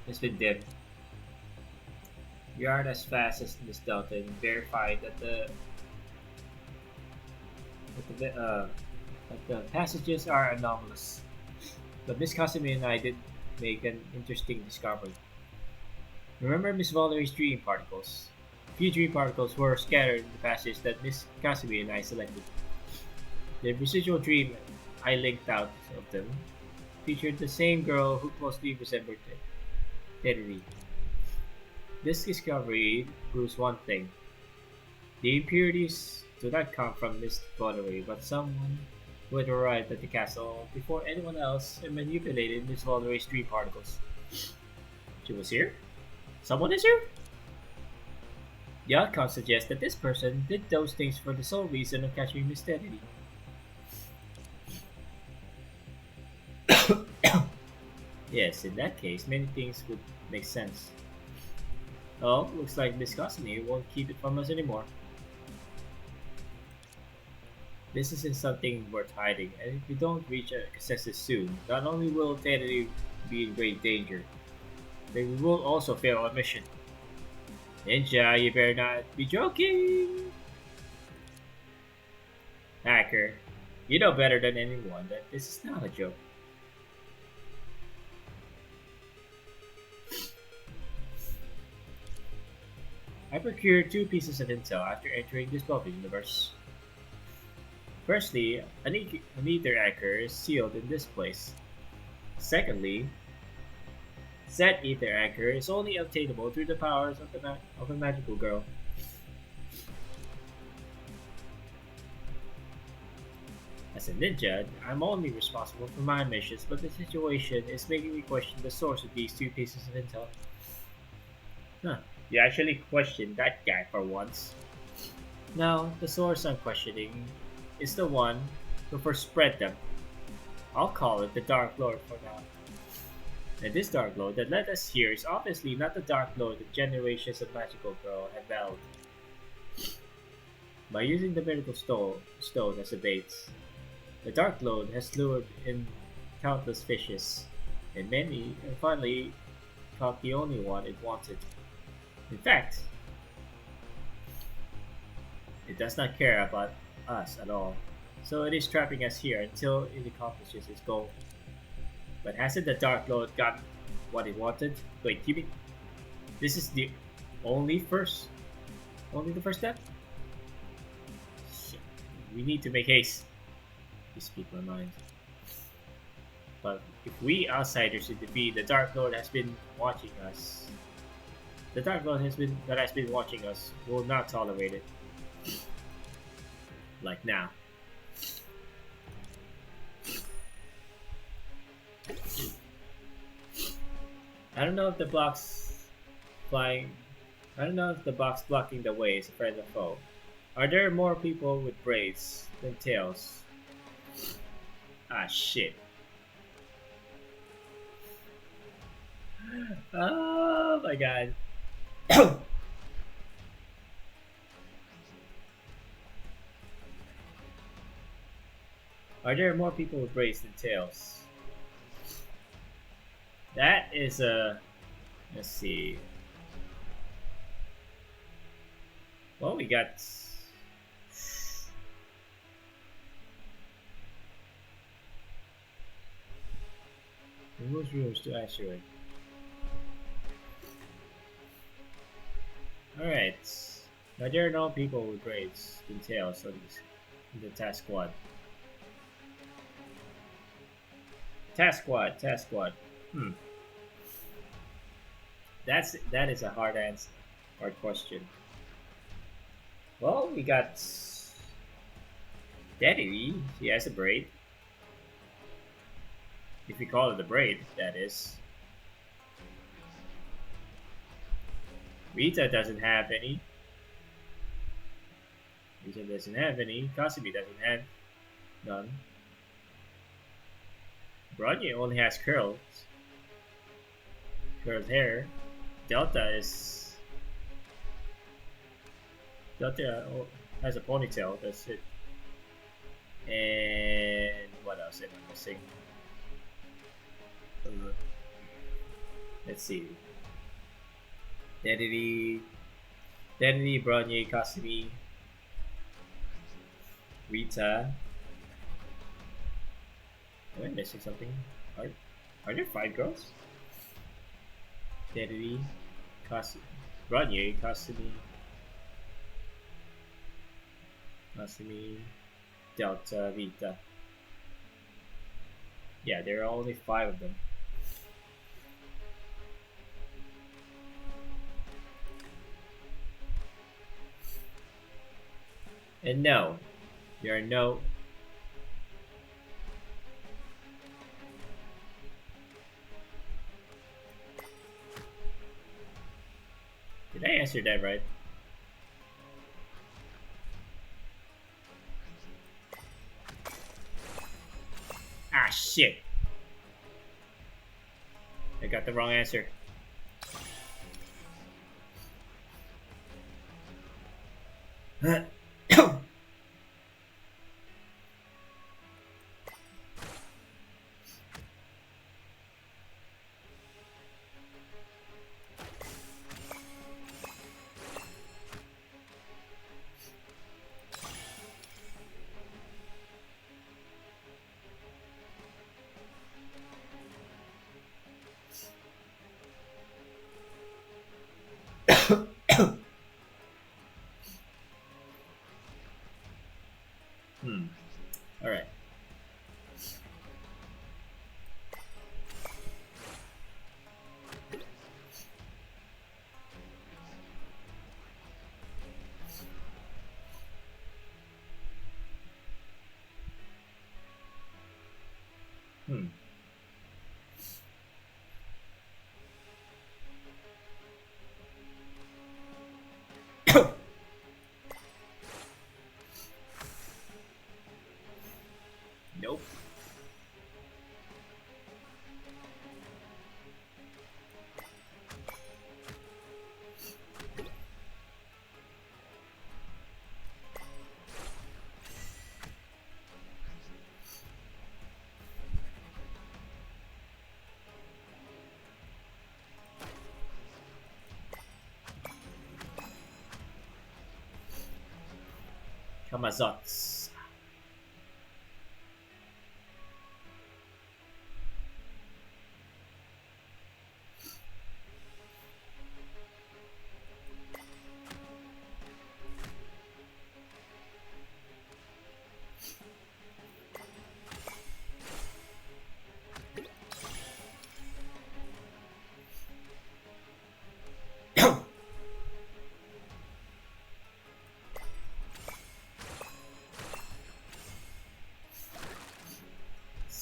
has been dimmed. We aren't as fast as Miss Delta and verified that the passages are anomalous. But Miss Kasumi and I did make an interesting discovery. Remember Miss Valerie's dream particles? A few dream particles were scattered in the passage that Miss Kasumi and I selected. The residual dream I linked out of them featured the same girl who closely resembled Terry. This discovery proves one thing. The impurities do not come from Miss Valerie, but someone who had arrived at the castle before anyone else and manipulated Miss Valerie's dream particles. She was here? Someone is here? The outcome suggests that this person did those things for the sole reason of catching Miss Teddy. Yes, in that case, many things would make sense. Oh, looks like Miss Cosme won't keep it from us anymore. This isn't something worth hiding, and if we don't reach a consensus soon, not only will Teddy be in great danger, but we will also fail our mission. Ninja, you better not be joking! Hacker, you know better than anyone that this is not a joke. I procured two pieces of intel after entering this bubble universe. Firstly, an ether anchor is sealed in this place. Secondly, said ether anchor is only obtainable through the powers of a magical girl. As a ninja, I'm only responsible for my missions, but the situation is making me question the source of these two pieces of intel. Huh, you actually questioned that guy for once. Now, the source I'm questioning is the one who first spread them. I'll call it the Dark Lord for now. And this Dark Lord that led us here is obviously not the Dark Lord that generations of magical girl have battled. By using the miracle stone as a bait, the Dark Lord has lured in countless fishes, and finally caught the only one it wanted. In fact, it does not care about us at all, so it is trapping us here until it accomplishes its goal. But hasn't the Dark Lord got what it wanted? Wait, you mean this is the only the first step? Shit. We need to make haste. You speak my mind. But if we outsiders should defeat the Dark Lord has been watching us, the Dark Lord has been watching us will not tolerate it. like now. I don't know if the blocks flying. I don't know if the box blocking the way is a friend or foe. Are there more people with braids than tails? Ah, shit. Oh my god. Are there more people with braids than tails? That is a. Let's see. Well, we got. Remove rooms to actuate. Alright. Now there are no people with braids than tails on this, in the task squad. Task squad, task squad. Hmm. That is a hard answer, hard question. Well, we got Daddy. He has a braid. If we call it a braid, that is. Rita doesn't have any. Rita doesn't have any. Kasumi doesn't have none. Bronya only has curls. Curled hair. Delta is. Delta has a ponytail, that's it. And what else am I missing? Let's see. Dedity, Bronya, Kasumi, Rita. Am I missing something? Are there 5 girls? Dedity, Kasumi, Bronya, Kasumi, Delta, Rita. Yeah, there are only 5 of them. And no, there are no. Did I answer that right? Ah, shit. I got the wrong answer. All right. Nope. Kamazots.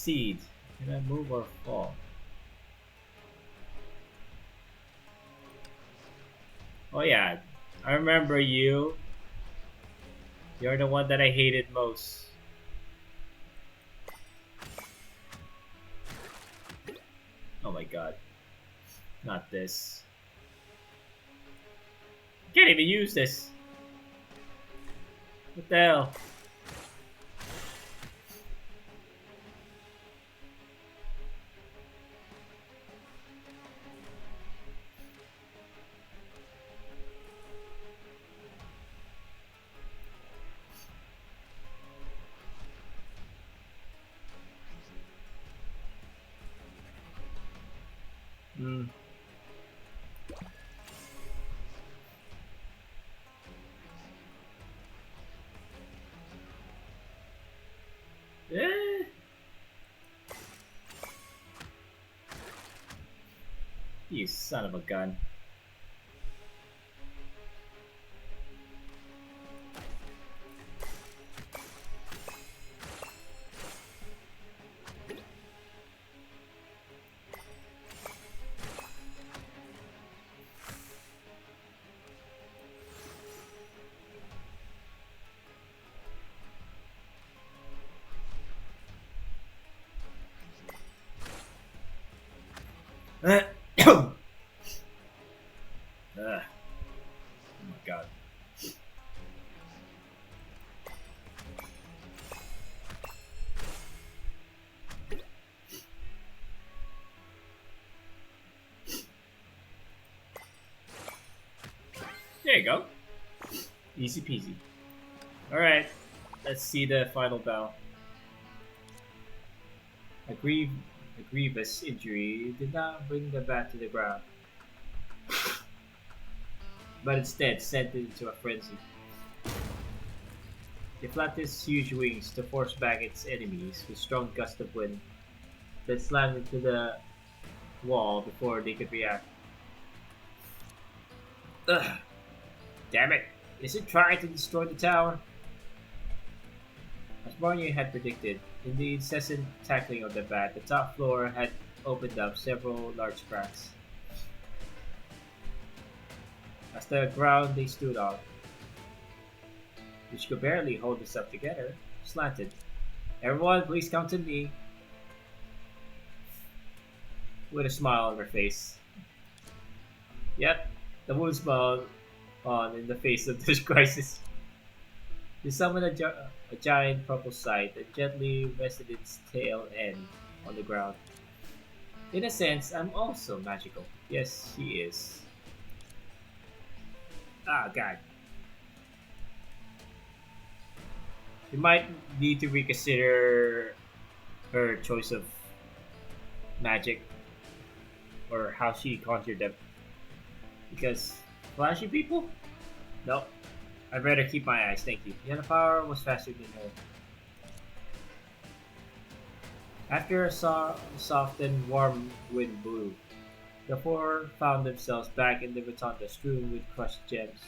succeed. Can I move or fall? Oh yeah, I remember you. You're the one that I hated most. Oh my god. Not this. Can't even use this. What the hell? Hmm. Eh. You son of a gun. Oh my god. There you go. Easy peasy. Alright, let's see the final battle. A, a grievous injury did not bring the bat to the ground, but instead sent it into a frenzy. It flapped its huge wings to force back its enemies with strong gusts of wind, then slammed into the wall before they could react. Ugh! Damn it! Is it trying to destroy the tower? As Barney had predicted, in the incessant tackling of the bat, the top floor had opened up several large cracks. As the ground they stood on, which could barely hold itself together, slanted. Everyone, please come to me, with a smile on her face. Yep, the moon smiled on in the face of this crisis. They summoned a giant purple sight and gently rested its tail end on the ground. In a sense, I'm also magical. Yes, she is. Ah, God. You might need to reconsider her choice of magic or how she conjured them. Because flashy people? No, I'd rather keep my eyes, thank you. Yennefer was faster than her. After a soft and warm wind blew, the four found themselves back in the rotunda strewn with crushed gems.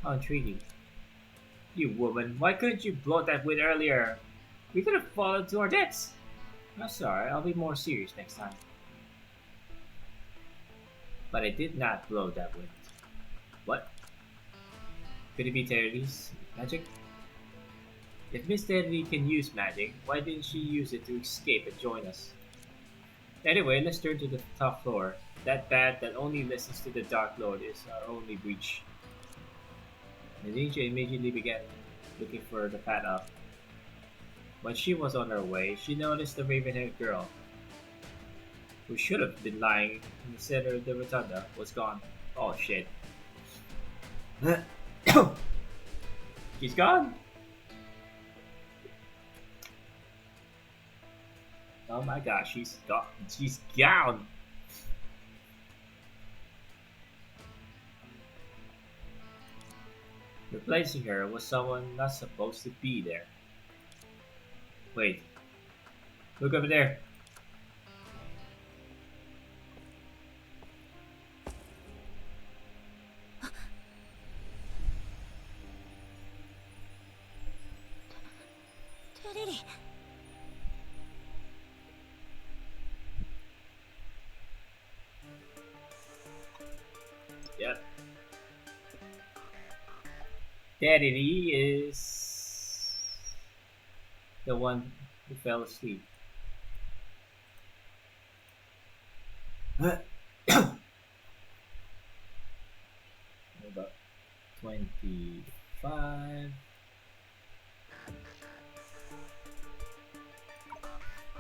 How intriguing. You woman, why couldn't you blow that wind earlier? We could have fallen to our deaths. I'm sorry, I'll be more serious next time. But I did not blow that wind. What? Could it be Terry's magic? If Miss Terry can use magic, why didn't she use it to escape and join us? Anyway, let's turn to the top floor. That bat that only listens to the Dark Lord is our only breach. The ninja immediately began looking for the fat up. When she was on her way, she noticed the raven-haired girl, who should have been lying in the center of the rotunda, was gone. Oh shit. She's gone? Oh my gosh, she's gone. She's gone. Replacing her was someone not supposed to be there. Wait, look over there. Daddy Lee is the one who fell asleep. About 25.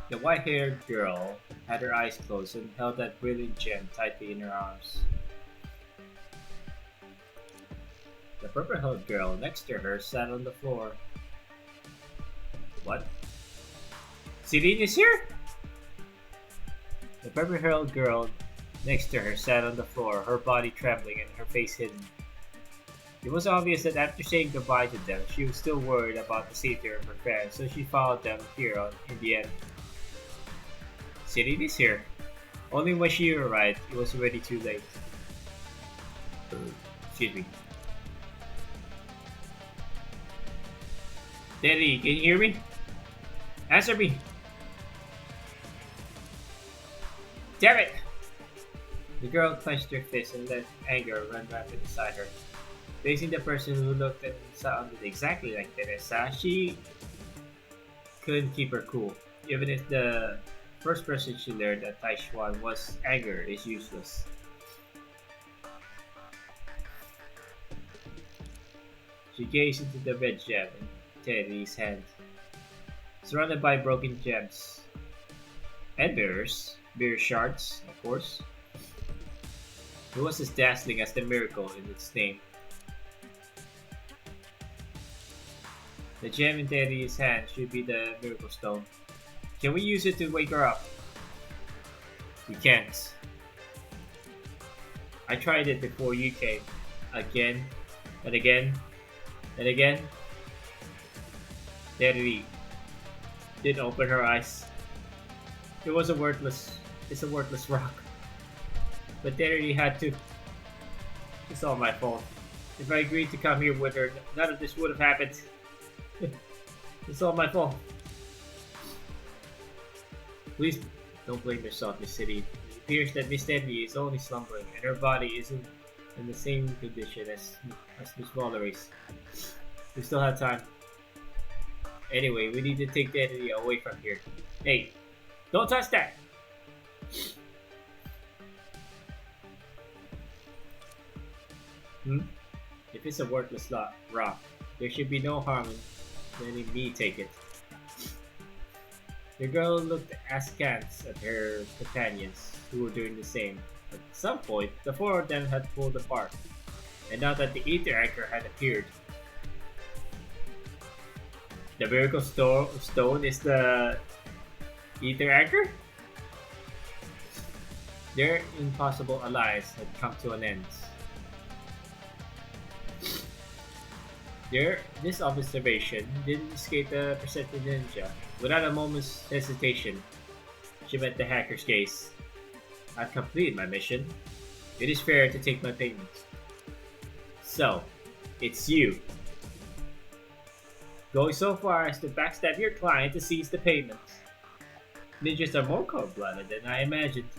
The white haired girl had her eyes closed and held that brilliant gem tightly in her arms. The purple haired girl next to her sat on the floor. What? Celine is here? The purple haired girl next to her sat on the floor, her body trembling and her face hidden. It was obvious that after saying goodbye to them, she was still worried about the safety of her friends, so she followed them here in the end. Celine is here. Only when she arrived, it was already too late. Excuse me. Daddy, can you hear me? Answer me! Damn it! The girl clenched her fist and let anger run rapid inside her. Facing the person who looked and sounded exactly like Teresa, she couldn't keep her cool. Even if the first person she learned at Taishuan was anger is useless. She gazed into the red gem in Teddy's hand. Surrounded by broken gems and mirrors, mirror shards, of course. It was as dazzling as the miracle in its name. The gem in Teddy's hand should be the miracle stone. Can we use it to wake her up? We can't. I tried it before you came. Again, and again, and again. Teddy didn't open her eyes. It's a worthless rock. But Teddy had to. It's all my fault. If I agreed to come here with her, none of this would have happened. It's all my fault. Please don't blame yourself, Miss City. It appears that Miss Teddy is only slumbering, and her body isn't in the same condition as Miss Wallery's. We still have time. Anyway, we need to take Teddy away from here. Hey, don't touch that! If it's a worthless rock, there should be no harm in letting me take it. The girl looked askance at her companions, who were doing the same. At some point, the four of them had pulled apart, and now that the ether anchor had appeared. The miracle stone is the ether anchor? Their impossible alliance had come to an end. This observation didn't escape the perceptive ninja. Without a moment's hesitation, she met the hacker's gaze. I've completed my mission. It is fair to take my payment. So, it's you. Going so far as to backstab your client to seize the payment. Ninjas are more cold-blooded than I imagined.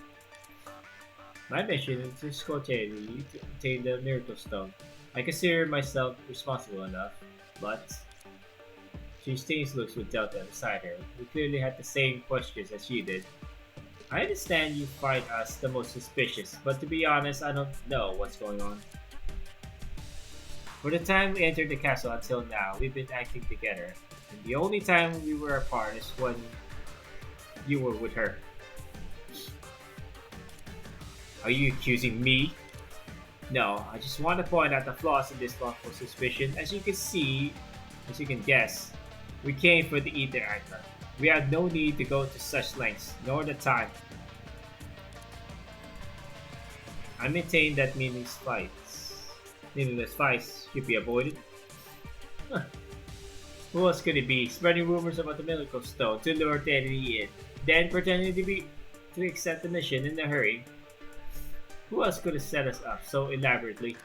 My mission is to escort Teddy to obtain the miracle stone. I consider myself responsible enough, but she exchanged looks with Delta beside her, who clearly had the same questions as she did. I understand you find us the most suspicious, but to be honest, I don't know what's going on. For the time we entered the castle until now, we've been acting together, and the only time we were apart is when you were with her. Are you accusing me? No, I just want to point out the flaws in this lawful suspicion. As you can guess, we came for the ether anchor. We had no need to go to such lengths, nor the time. I maintain that meaningless fights should be avoided. Huh. Who else could it be? Spreading rumors about the miracle stone to lure Teddy in, then pretending to accept the mission in a hurry. Who else could have set us up so elaborately?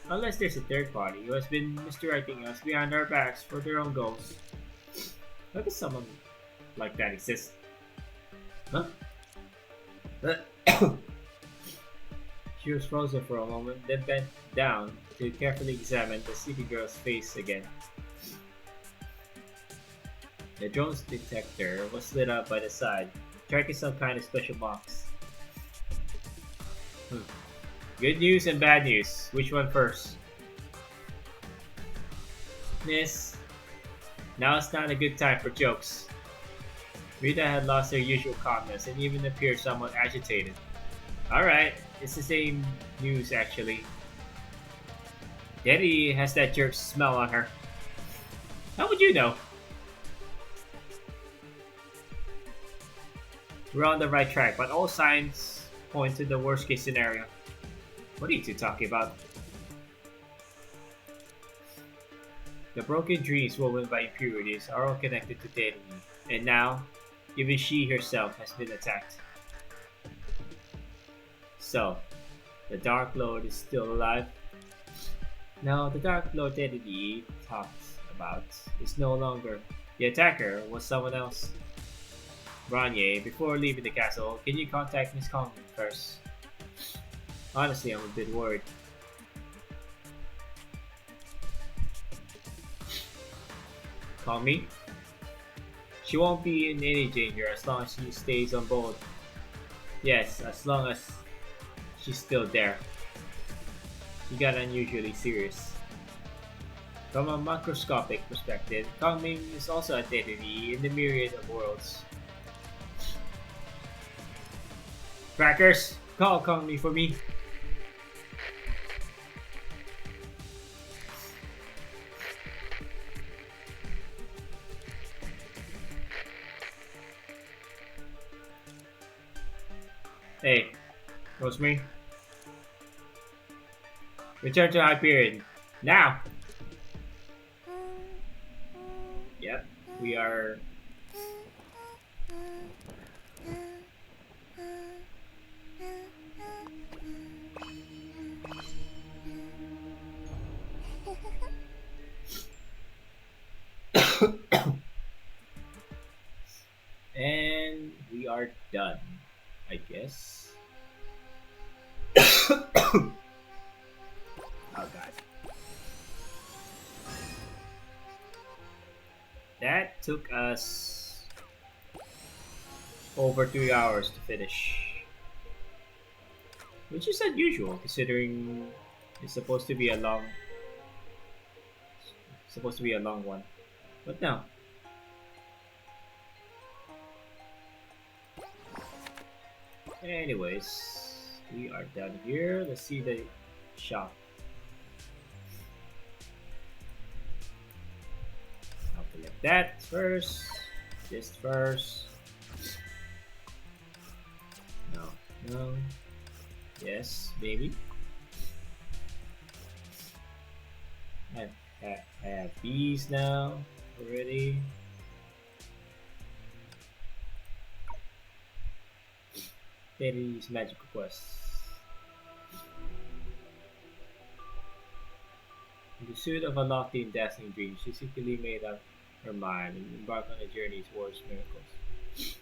Unless there's a third party who has been misdirecting us behind our backs for their own goals. How does someone like that exist? Huh? She was frozen for a moment, then bent down to carefully examine the city girl's face again. The drone's detector was lit up by the side, tracking some kind of special box. Hmm. Good news and bad news. Which one first? Miss, now is not a good time for jokes. Rita had lost her usual calmness and even appeared somewhat agitated. Alright, it's the same news actually. Daddy has that jerk smell on her. How would you know? We're on the right track, but all signs point to the worst case scenario. What are you two talking about? The broken dreams woven by impurities are all connected to Destiny, and now, even she herself has been attacked. So, the Dark Lord is still alive? No, the Dark Lord Destiny talks about is no longer. The attacker was someone else. Ranye, before leaving the castle, can you contact Miss Conlon first? Honestly, I'm a bit worried. Call me? She won't be in any danger as long as she stays on board. Yes, as long as she's still there. She got unusually serious. From a macroscopic perspective, Kongming is also a deity in the myriad of worlds. Crackers, call Kongming for me. Hey, Rosemary. Return to Hyperion. Now! Yep, we are... and we are done, I guess. Oh god. That took us over 3 hours to finish. Which is unusual considering it's supposed to be a long one. But no. Anyways, we are done here. Let's see the shop. I'll collect that first. This first. No, no. Yes, maybe. I have these now already. These magical quests. In the pursuit of unlocking and dazzling dreams, she secretly made up her mind and embarked on a journey towards miracles.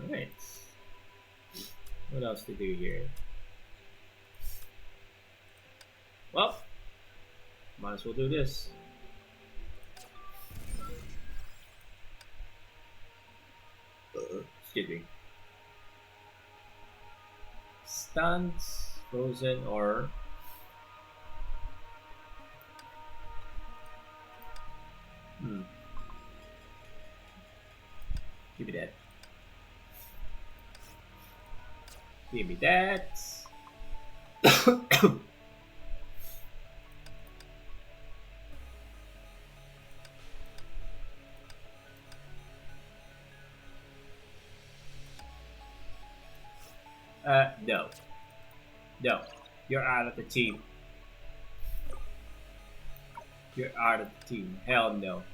Alright. What else to do here? Well, might as well do this. Excuse me. Stunts, frozen, or give me that. Give me that. No. No. You're out of the team. You're out of the team. Hell no.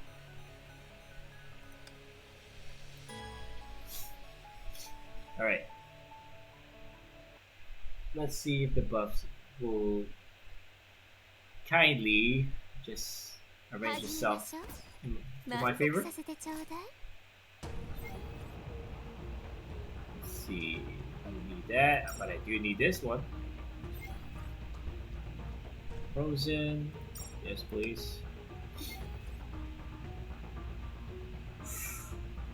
Alright. Let's see if the buffs will kindly just arrange itself to my favor. see. I don't need that, but I do need this one. Frozen. Yes, please.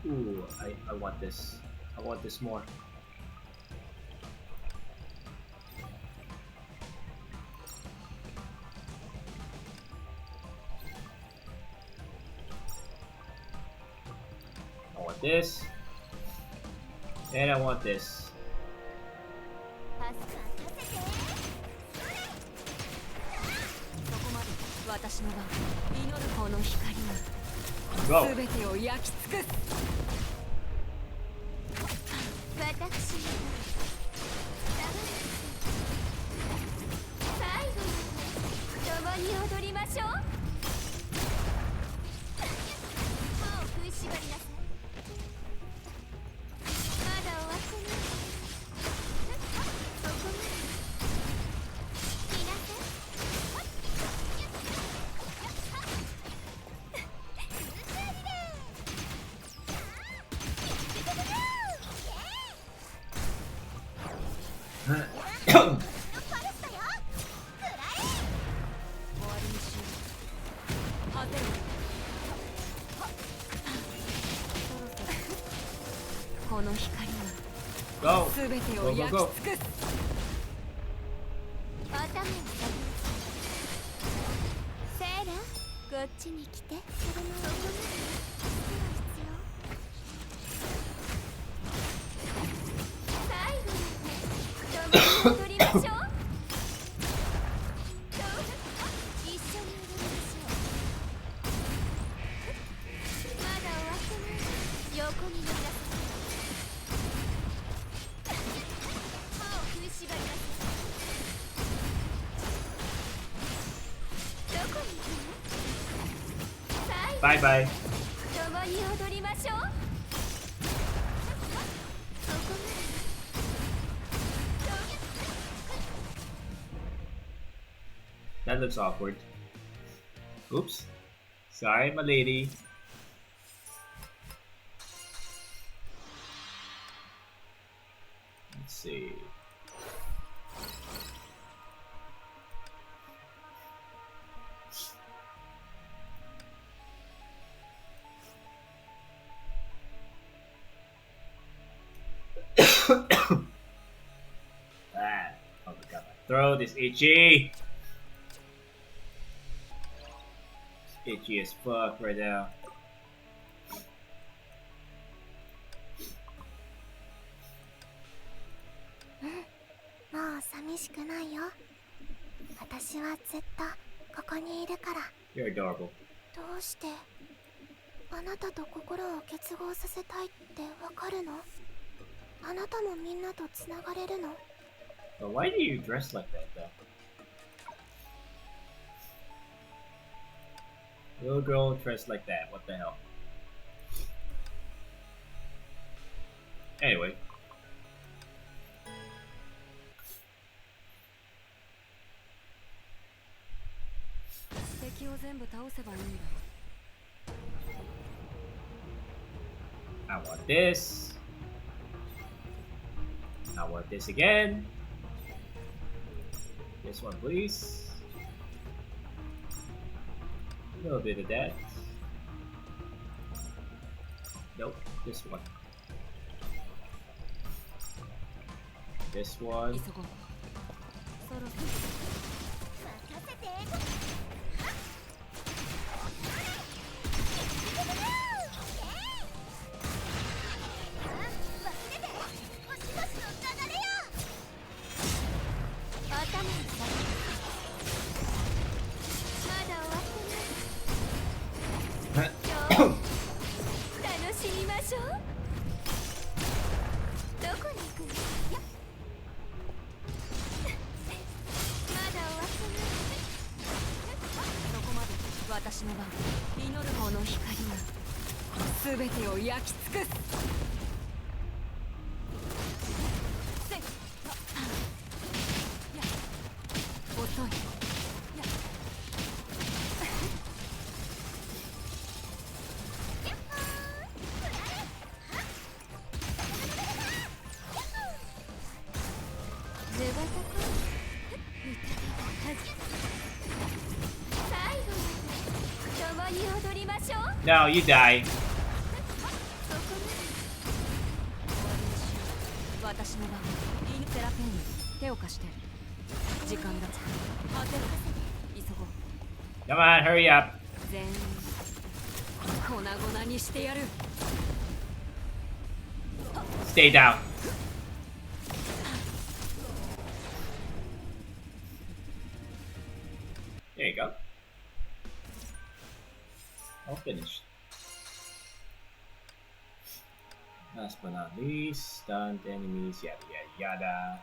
Ooh, I want this. I want this more. I want this. And I want this. Go. Go. Go, go, go. Bye bye. That looks awkward. Oops. Sorry, my lady. Let's see. Oh my god, my throat is itchy. It's itchy as fuck right now. You're adorable. どうしてあなたと心を結合させたいってわかるの？あなたもみんなとつながれるの？ But why do you dress like that though? Little girl dressed like that, what the hell? Anyway. I want this. I want this again. This one, please. A little bit of that. Nope, this one. This one. No, you die. 私の番。インテラペンに手を貸して。時間だ。当てる。急ごう。Come on, hurry up. 全員粉々にしてやる。 Stay down. There you go. All finished. Last but not least, stunned enemies, yada yada yada.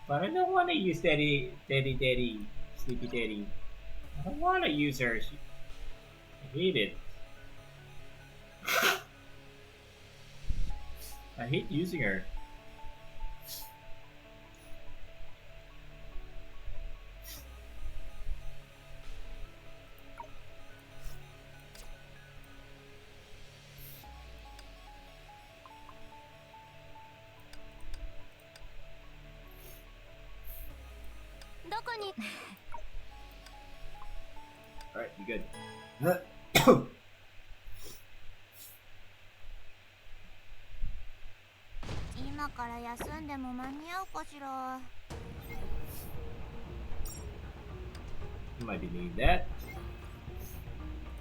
But I don't want to use Daddy, Sleepy Daddy. I don't want to use her. I hate it. I hate using her. Alright, you good. 今から休んでも間に合うかしら。 You might be needing that.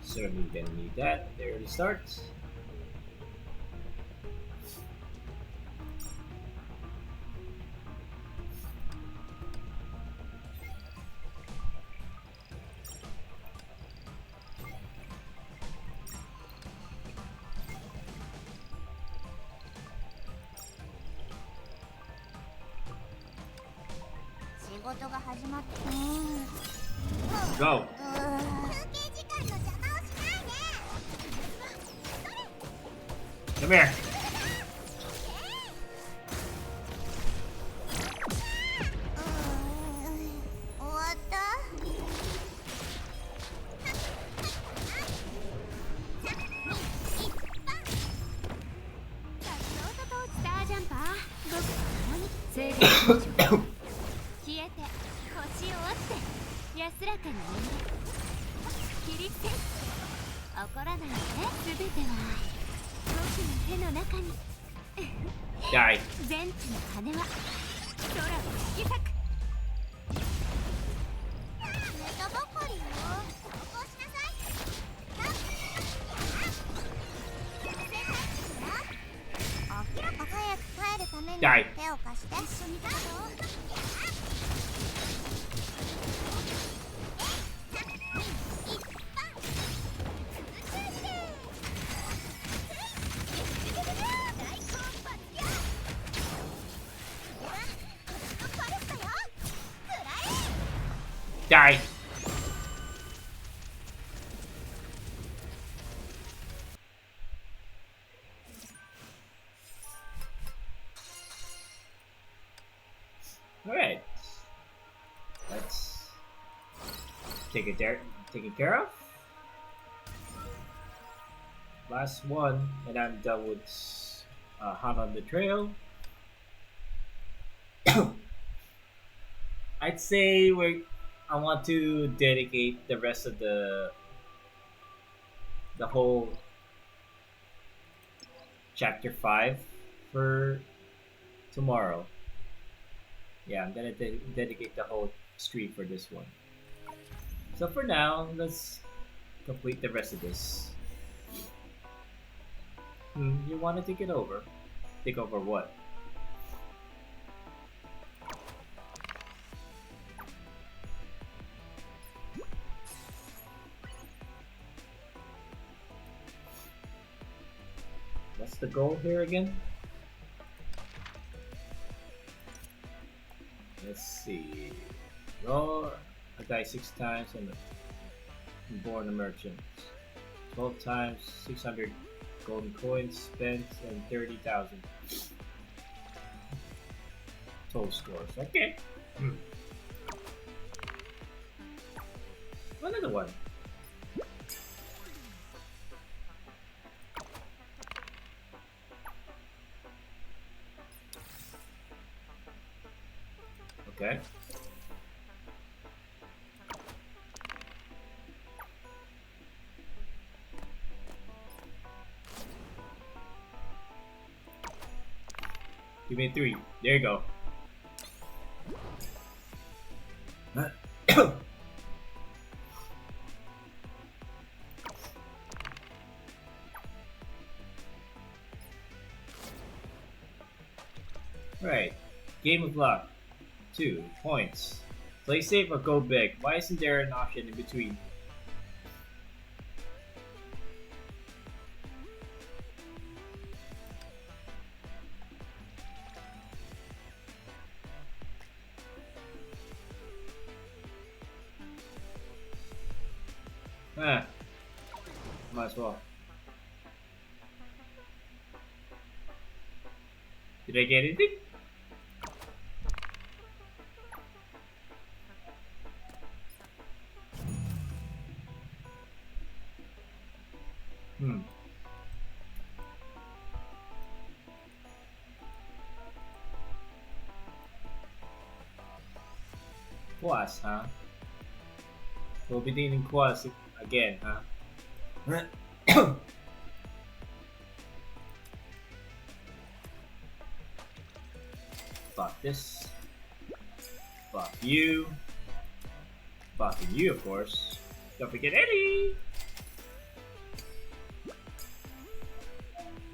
Certainly gonna need that. There it starts. Go. Come here. Die. Die. Die. Alright. Let's take it there, taken care of. Last one, and I'm done with Hot on the Trail. I'd say I want to dedicate the rest of the whole chapter 5 for tomorrow. Yeah, I'm gonna dedicate the whole stream for this one. So for now, let's complete the rest of this. You want to take it over? Take over what? What's the goal here again? Let's see. Roll a die 6 times and born a merchant. 12 times 600 golden coins spent and 30,000 total scores. Okay. Another one. Okay. Give me 3. There you go. Right. Game of luck. 2 points. Play safe or go big. Why isn't there an option in between? Ah, might as well. Did I get anything? Hmm. Quas, huh? We'll be needing quas again, huh? Fuck this. Fuck you. Fucking you, of course. Don't forget Eddie!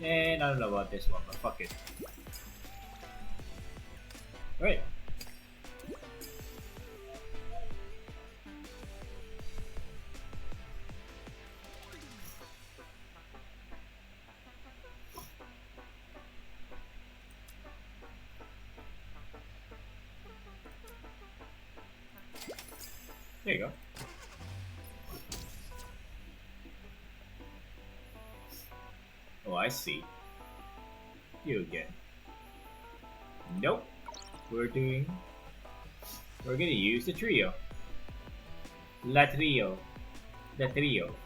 And I don't know about this one, but fuck it. Alright. There you go. Oh, I see. You again. Nope. We're gonna use the trio. La trio. The trio.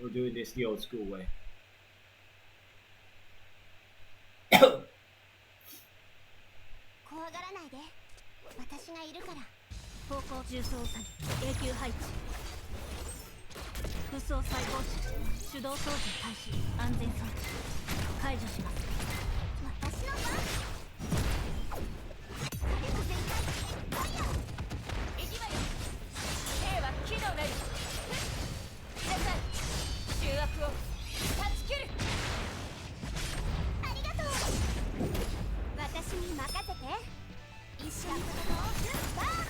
We're doing this the old school way. 怖がらないで。私がいるから。方向重装作業永久配置武装再放置手動操作開始安全装置解除します私の番。火力全開。ファイヤー。いきまよ兵は機能なり皆さん重悪を断ち切るありがとう。私に任せて。一緒に戦おう。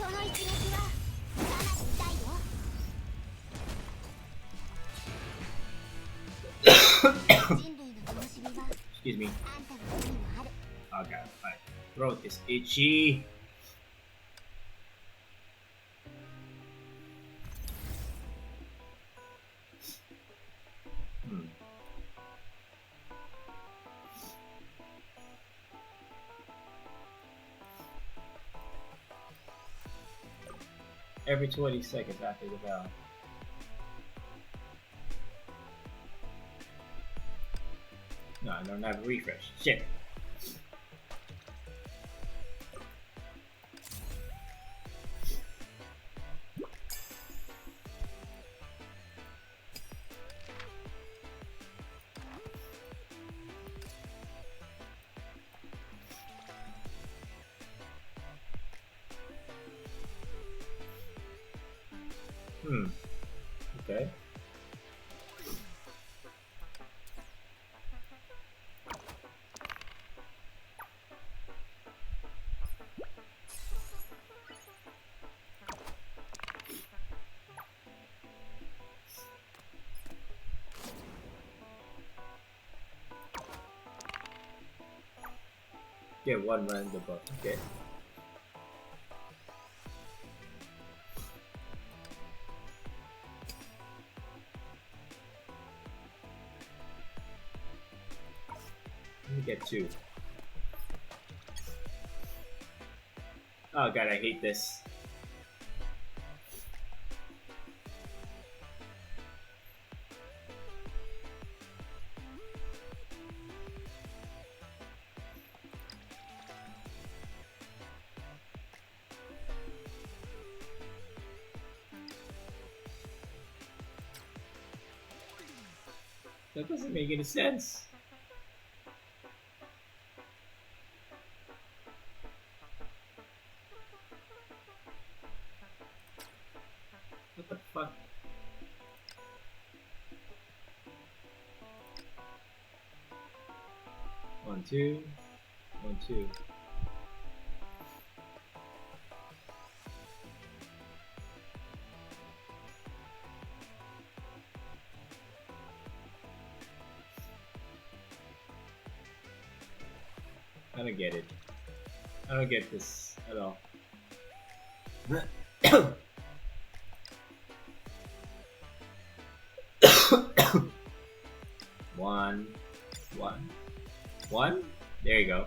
この一撃はかなり痛いよ。人類の灯火は Excuse me. あんたの手にもある。 Oh god, my throat is itchy. Hmm. Every 20 seconds after the bell. No, I don't have a refresh. Shit. Okay. Get one random buff. Okay. Let me get 2. Oh god, I hate this. That doesn't make any sense. What the fuck? One, two. 1, 2. I don't get it. I don't get this at all. One, one, one. There you go.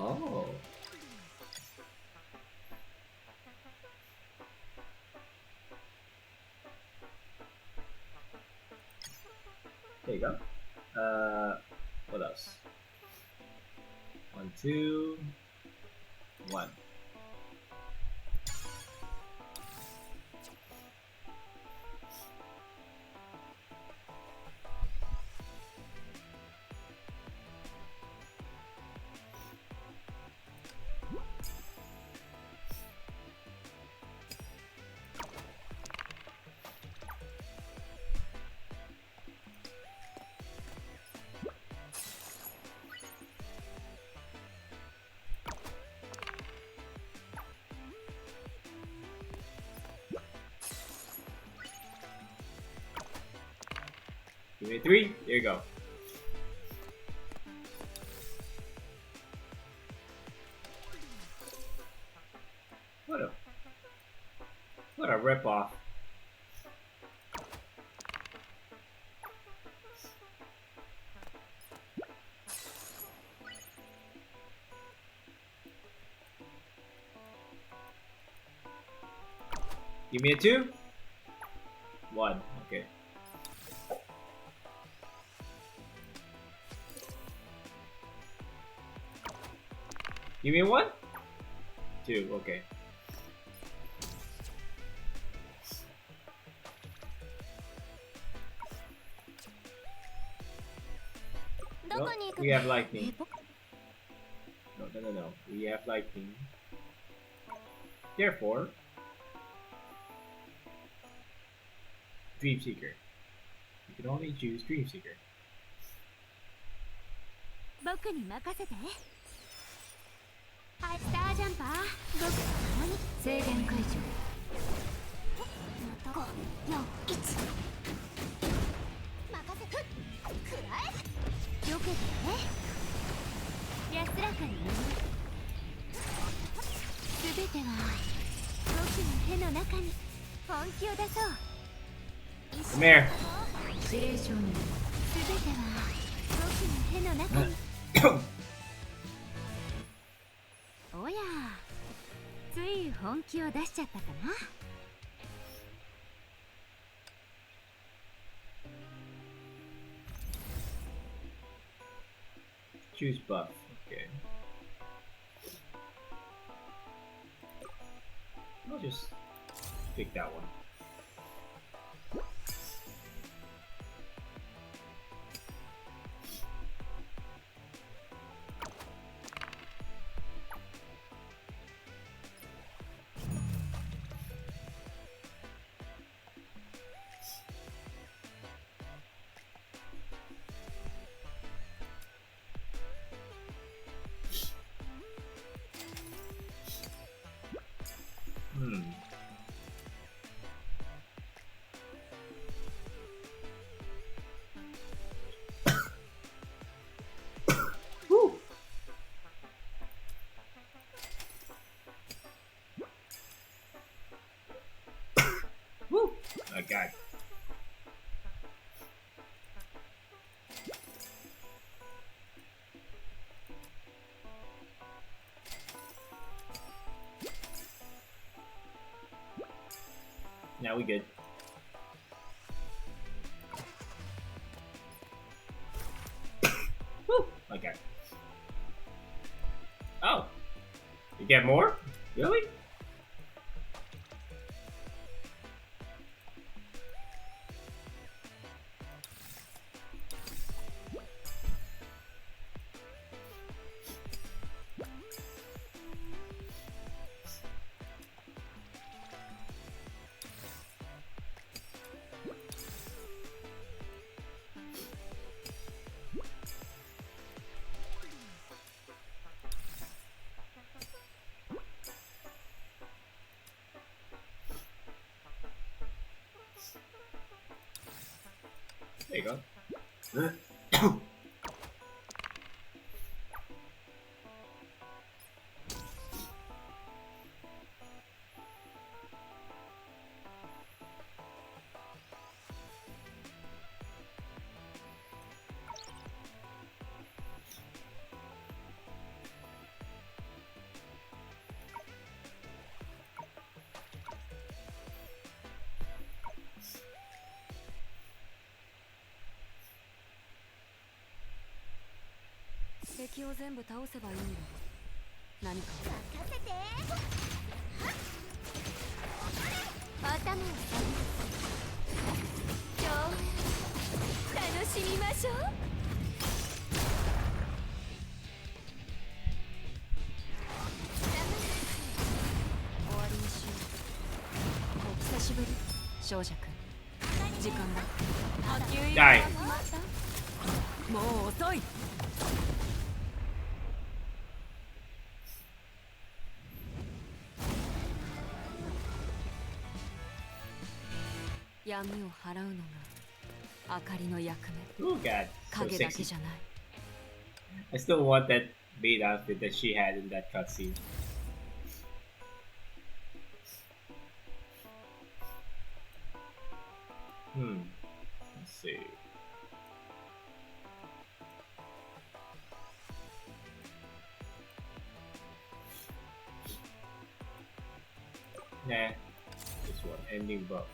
Oh. There you go. What else? 1, 2, 1. Give me a 3. There you go. What a ripoff. Give me a 2. 1. Okay. Give me a 1. 2. Okay. No, we have lightning. No. We have lightning. Therefore, Dream Seeker. You can only choose Dream Seeker. 僕に任せて。はい、スタージャンパー。僕と共に制限解除。5、4、1。任せて。くらえ。よけてね。安らかにね。すべては僕の手の中に本気を出そう。Come here. 指令書にすべては僕の手の中に。おや、つい本気を出しちゃったかな。Choose buff. Okay. I'll just pick that one. Woo! Woo! My God. Now we good. Woo! Okay. Oh, you get more? Really? There you go. Die. Oh god, so sexy. I still want that maid outfit that she had in that cutscene. Let's see. Nah, this one, ending blow.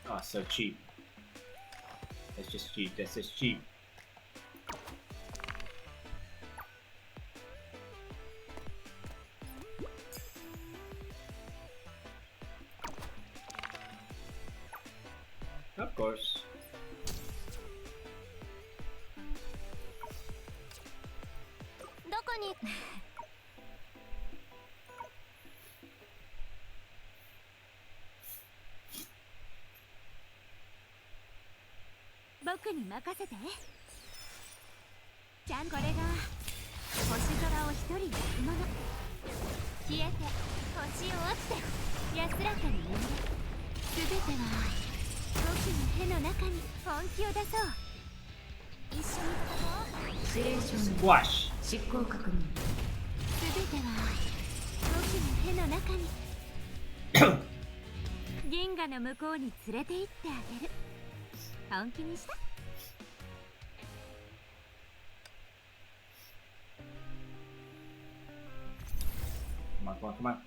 Oh, so cheap. That's just cheap. That's just cheap. Of course. Squash. 全ては僕の手の中に銀河の向こうに連れて行ってあげる本気にした Come on.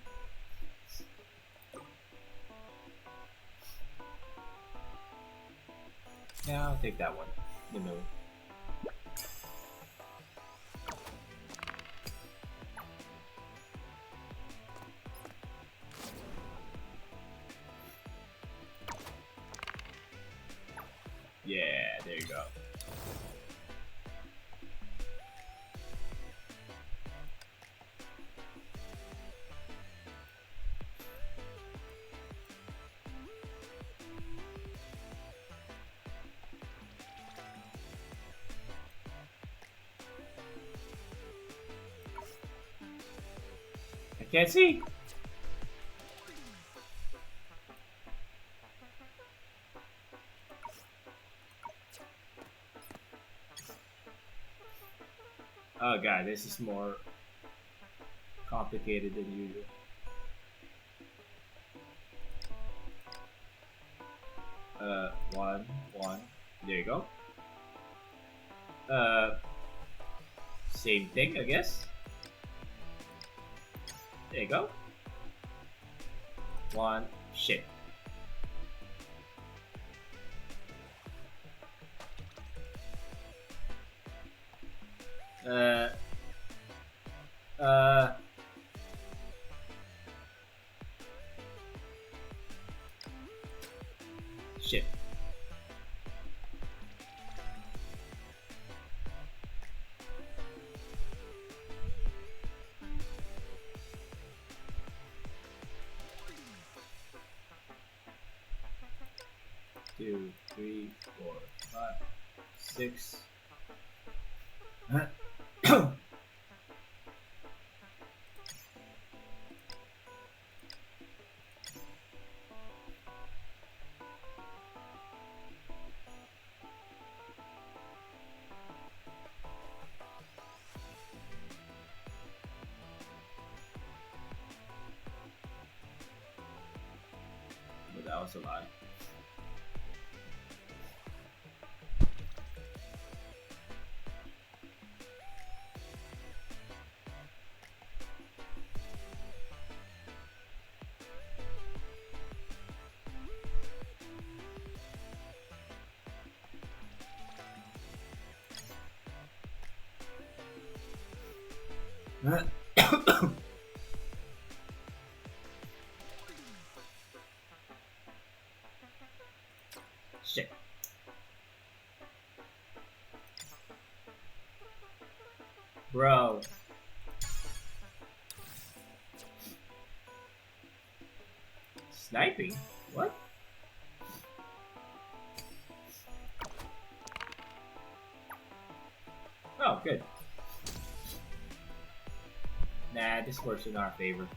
Yeah, I'll take that one. You know. Yeah, there you go. I can't see. Oh god, this is more complicated than usual. One. There you go. Same thing, I guess. There you go. One. Shit. Uh, uh, shit. Two, three, 4, 5, 6. But that was a lie. Shit. Bro. Sniping? What? Oh, good. Nah, this works in our favor.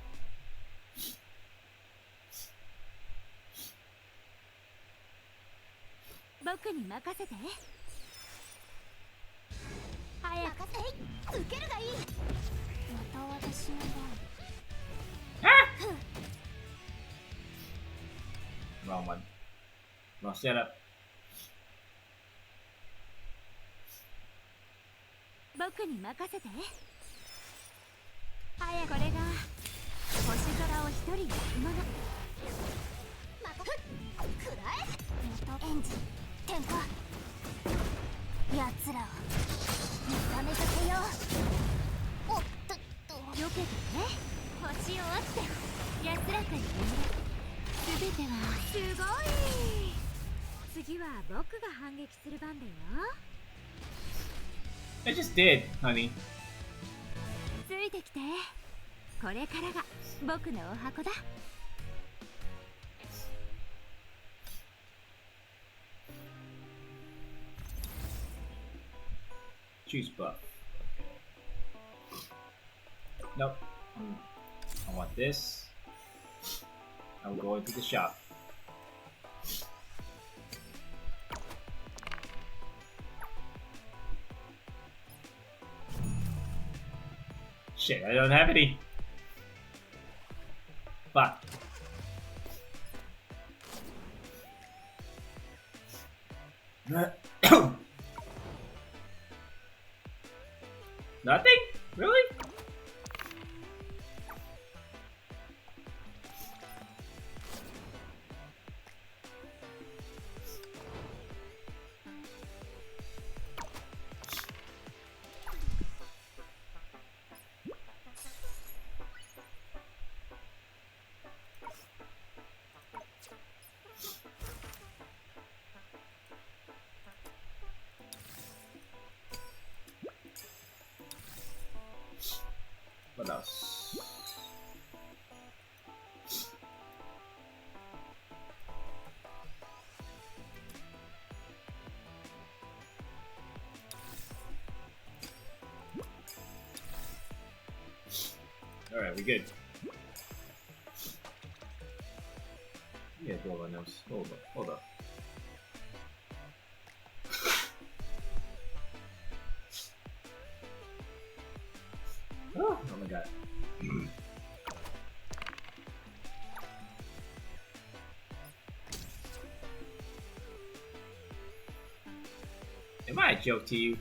Wrong one. Wrong setup. 僕に任せて。早くこれが星空を一人で踏まな。またくらえ。エンジン点火。奴らを見た目させよう。おっとっと。避けてね。星を落ちて奴らとに全てはすごい。次は僕が反撃する番だよ。I just did, honey. ついてきて。これからが僕のお箱だ。Choose buff. Nope. I want this. I'm going to the shop. Shit, I don't have any. Fuck. Nothing? Really? What else? Alright, we good. Yeah, blow my nose. Hold up, hold up. Oh my god. Am I a joke to you?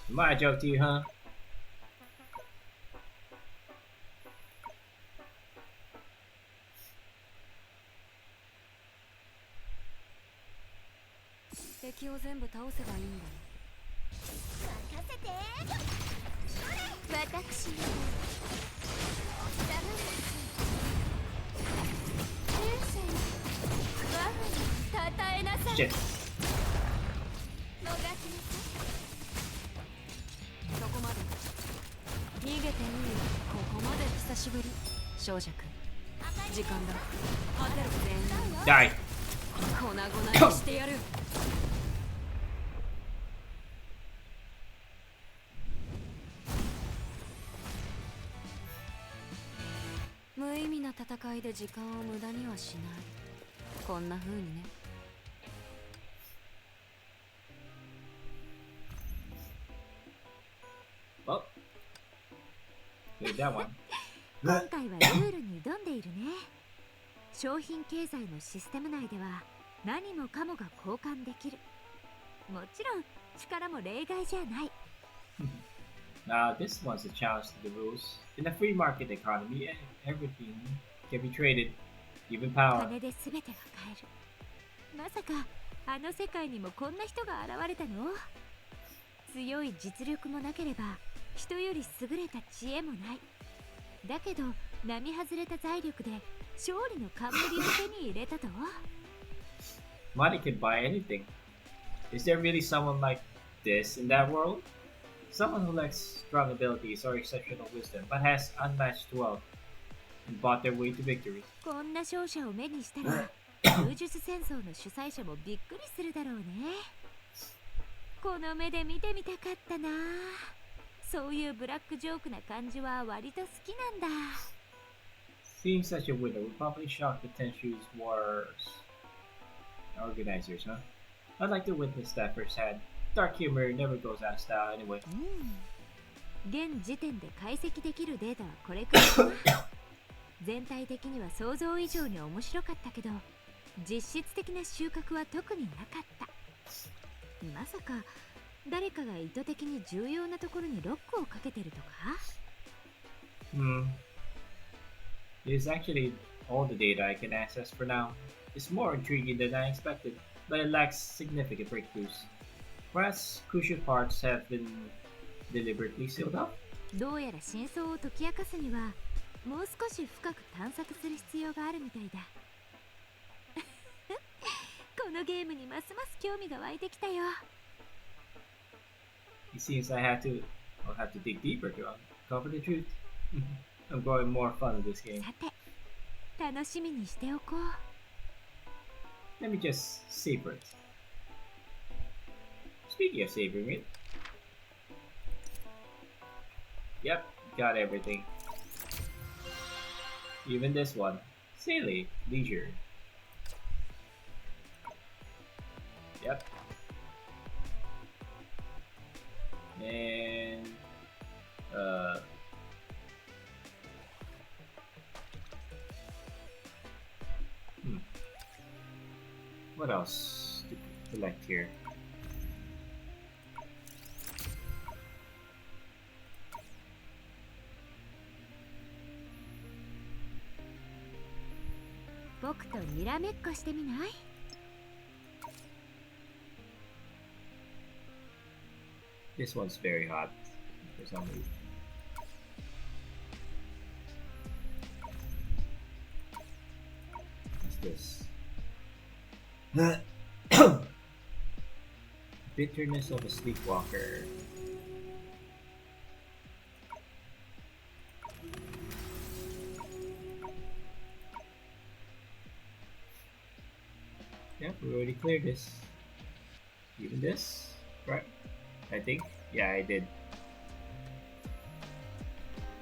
Am I a joke to you, huh? せて。私のダメです流星我がにたたえなさい Shit. もがきなさいそこまで逃げていいよここまで久しぶり少女くん時間だ当てる全員 Die. 粉々にしてやる無意味な戦いで時間を無駄にはしないこんな風にね Well, there's that one. 今回はルールに挑んでいるね。商品経済のシステム内では何もかもが交換できる。もちろん力も例外じゃない。This one's a challenge to the rules. In a free market economy, everything can be traded, even power. 金で全てが買える。まさかあの世界にもこんな人が現れたの？強い実力もなければ人より優れた知恵もない。だけど並外れた財力で勝利の冠を手に入れたと。 Money can buy anything. Is there really someone like this in that world? Someone who lacks strong abilities or exceptional wisdom, but has unmatched wealth and bought their way to victory. こんな勝者を目にしたら柔術戦争の主催者もびっくりするだろうね。この目で見てみたかったな。そういうブラックジョークな感じは割と好きなんだ。 Seeing such a winner would probably shock the Tenshu's Wars organizers, huh? I'd like to witness that firsthand. Dark humor never goes out of style anyway. 現時点で解析できるデータはこれくらいかな。全体的には想像以上に面白かったけど実質的な収穫は特になかった。まさか誰かが意図的に重要なところにロックをかけてるとか？ It is actually all the data I can access for now. It's more intriguing than I expected, but it lacks significant breakthroughs. Perhaps crucial parts have been deliberately sealed up? どうやら真相を解き明かすにはもう少し深く探索する必要があるみたいだ。このゲームにますます興味が湧いてきたよ。 It seems I'll have to dig deeper to uncover the truth. I'm growing more fun with this game. さて楽しみにしておこう。 Let me just savor it. Speaking of savoring it, yep, got everything. Even this one. Silly, leisure. Yep. And what else to collect here?僕とにらめっこしてみない？ This one's very hot for some reason. What's this? Bitterness of a sleepwalker. Yep, we already cleared this. Even this, right? I think. Yeah, I did.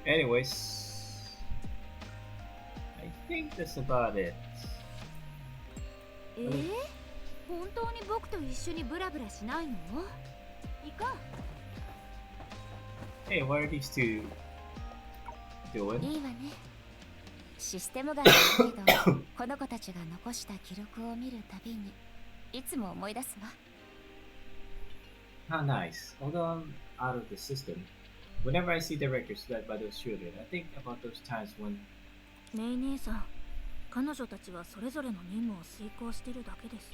Anyways, I think that's about it. 本当に僕と一緒にブラブラしないの？行こう。 Hey, what are these two doing? いいわねシステム外だけどこの子たちが残した記録を見るたびにいつも思い出すわ How nice. Although I'm out of the system, whenever I see the records led by those children, I think about those times when メイ姉さん、彼女たちはそれぞれの任務を遂行してるだけです。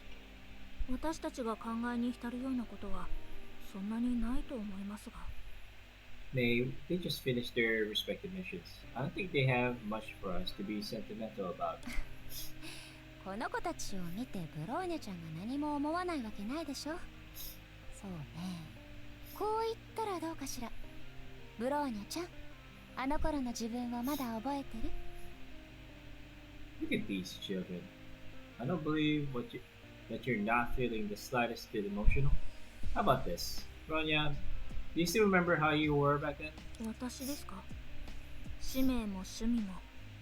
私たちが考えに浸るようなことはそんなにないと思いますが。 They just finished their respective missions. I don't think they have much for us to be sentimental about. この子たちを見てブローニャちゃんが何も思わないわけないでしょ。そうね。こう言ったらどうかしら。ブローニャちゃん、あの頃の自分をまだ覚えてる？ Look at these children. I don't believe that you're not feeling the slightest bit emotional. How about this? Ronya, do you still remember how you were back then? 私ですか？使命も趣味も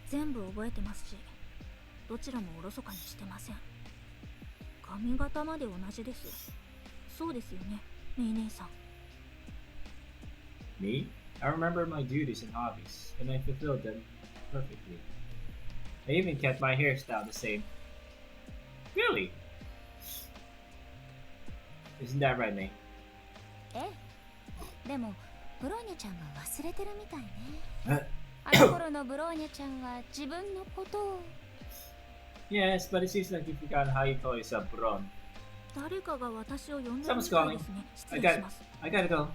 全部覚えてますし、どちらもおろそかにしてません。髪型まで同じです。そうですよね、メイ姉さん。Me? I remember my duties and hobbies, and I fulfilled them perfectly. I even kept my hairstyle the same. Really? Isn't that right, May? ええ。でもブローニャちゃんが忘れてるみたいね。Uh, あの頃のブローニャちゃんは自分のことを。yes, but it seems like you forgot how you call yourself, Bron. 誰かが私を呼んでる Someone's みたい calling. ですね。失 I 礼 got し it. ます。I gotta go.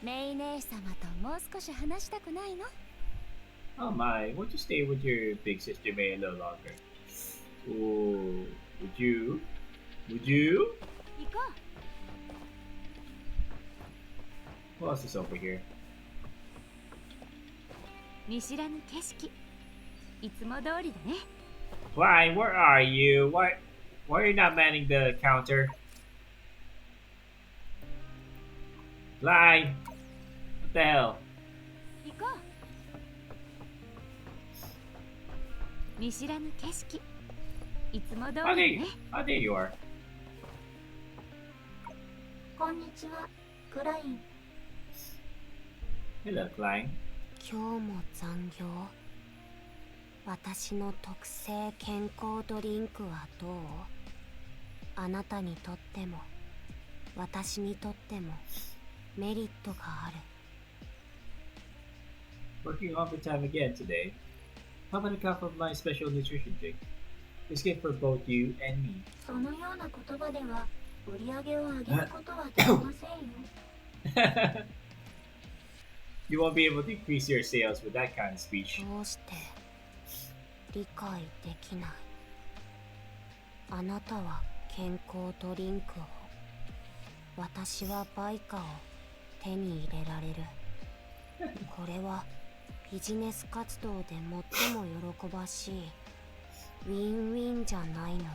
メイ姉様ともう少し話したくないの？ Oh my, won't you stay with your big sister May a little longer? Ooh, would you? Would you? 行こう。 What else is over here? 見知らぬ景色。いつも通りだね。Why? Where are you? Why are you not manning the counter? Line! What the hell? 行こう。見知らぬ景色。いつも通りだね。Oh, there you are. こんにちは、クライン。 Hello, Klein. 今日も残業。私の特製健康ドリンクはどう？あなたにとっても私にとってもメリットがある。 Working overtime again today. How about a cup of my special nutrition drink? It's good for both you and me. そのような言葉では売り上げを上げることはできませんよ。You won't be able to increase your sales with that kind of speech. どうして理解できない？あなたは健康ドリンクを、私はバイカを手に入れられる。これはビジネス活動で最も喜ばしいウィンウィンじゃないの？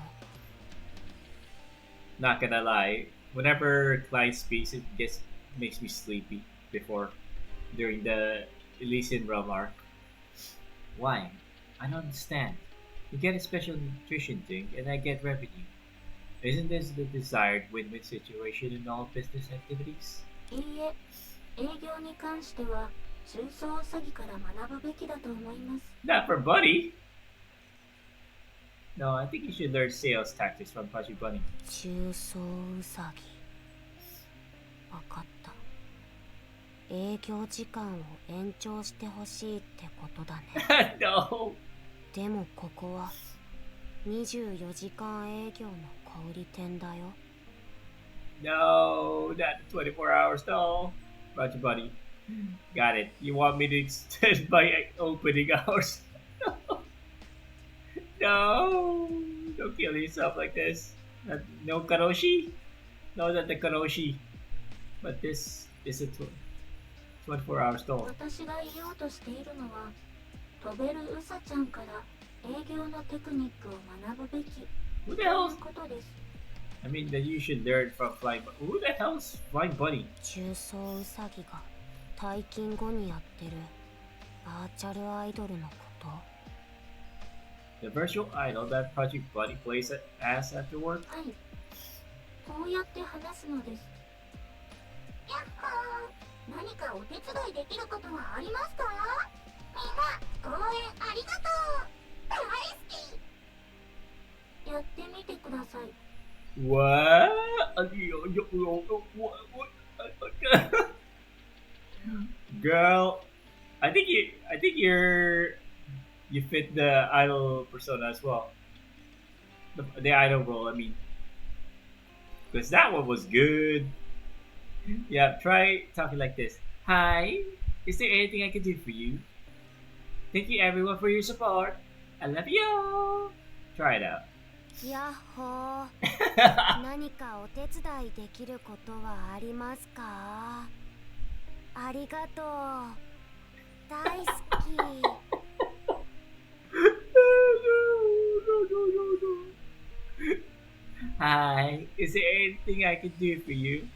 Not gonna lie, whenever Klein speaks, it makes me sleepy during the Elysian Realm arc. Why? I don't understand. You get a special nutrition drink and I get revenue. Isn't this the desired win-win situation in all business activities? いいえ、営業に関しては中層詐欺から学ぶべきだと思います。 Not for Bunny! No, I think you should learn sales tactics from Pudgy Bunny. 中層ウサギ。わかった。営業時間を延長してほしいってことだね。No! でもここは24時間営業の小売店だよ。No, not the 24 hours, no. Pudgy Bunny. Got it. You want me to extend my opening hours? No! Don't kill yourself like this. No karoshi? No, not the karoshi. But this is a 24-hour store. 私が言おうとしているのは、飛べるウサちゃんから営業のテクニックを学ぶべき Who と the いう hell's... ことです。I mean, that you should learn from Flying Bunny. Who the hell's Flying Bunny? 中層ウサギが退勤後にやってるバーチャルアイドルのこと？ The virtual idol that Project Bunny plays as after work? はい。こうやって話すのです。やっほー。何かお手伝いできることはありますか？みんな、応援ありがとう。大好き。やってみてください。 What? Girl, I think you fit the idol persona as well. The idol role, I mean, because that one was good. Yeah, try talking like this. Hi, is there anything I can do for you? Thank you everyone for your support. I love you. Try it out. やっほー。何かお手伝いできることはありますか？ありがとう。大好き。Hi, is there anything I can do for you?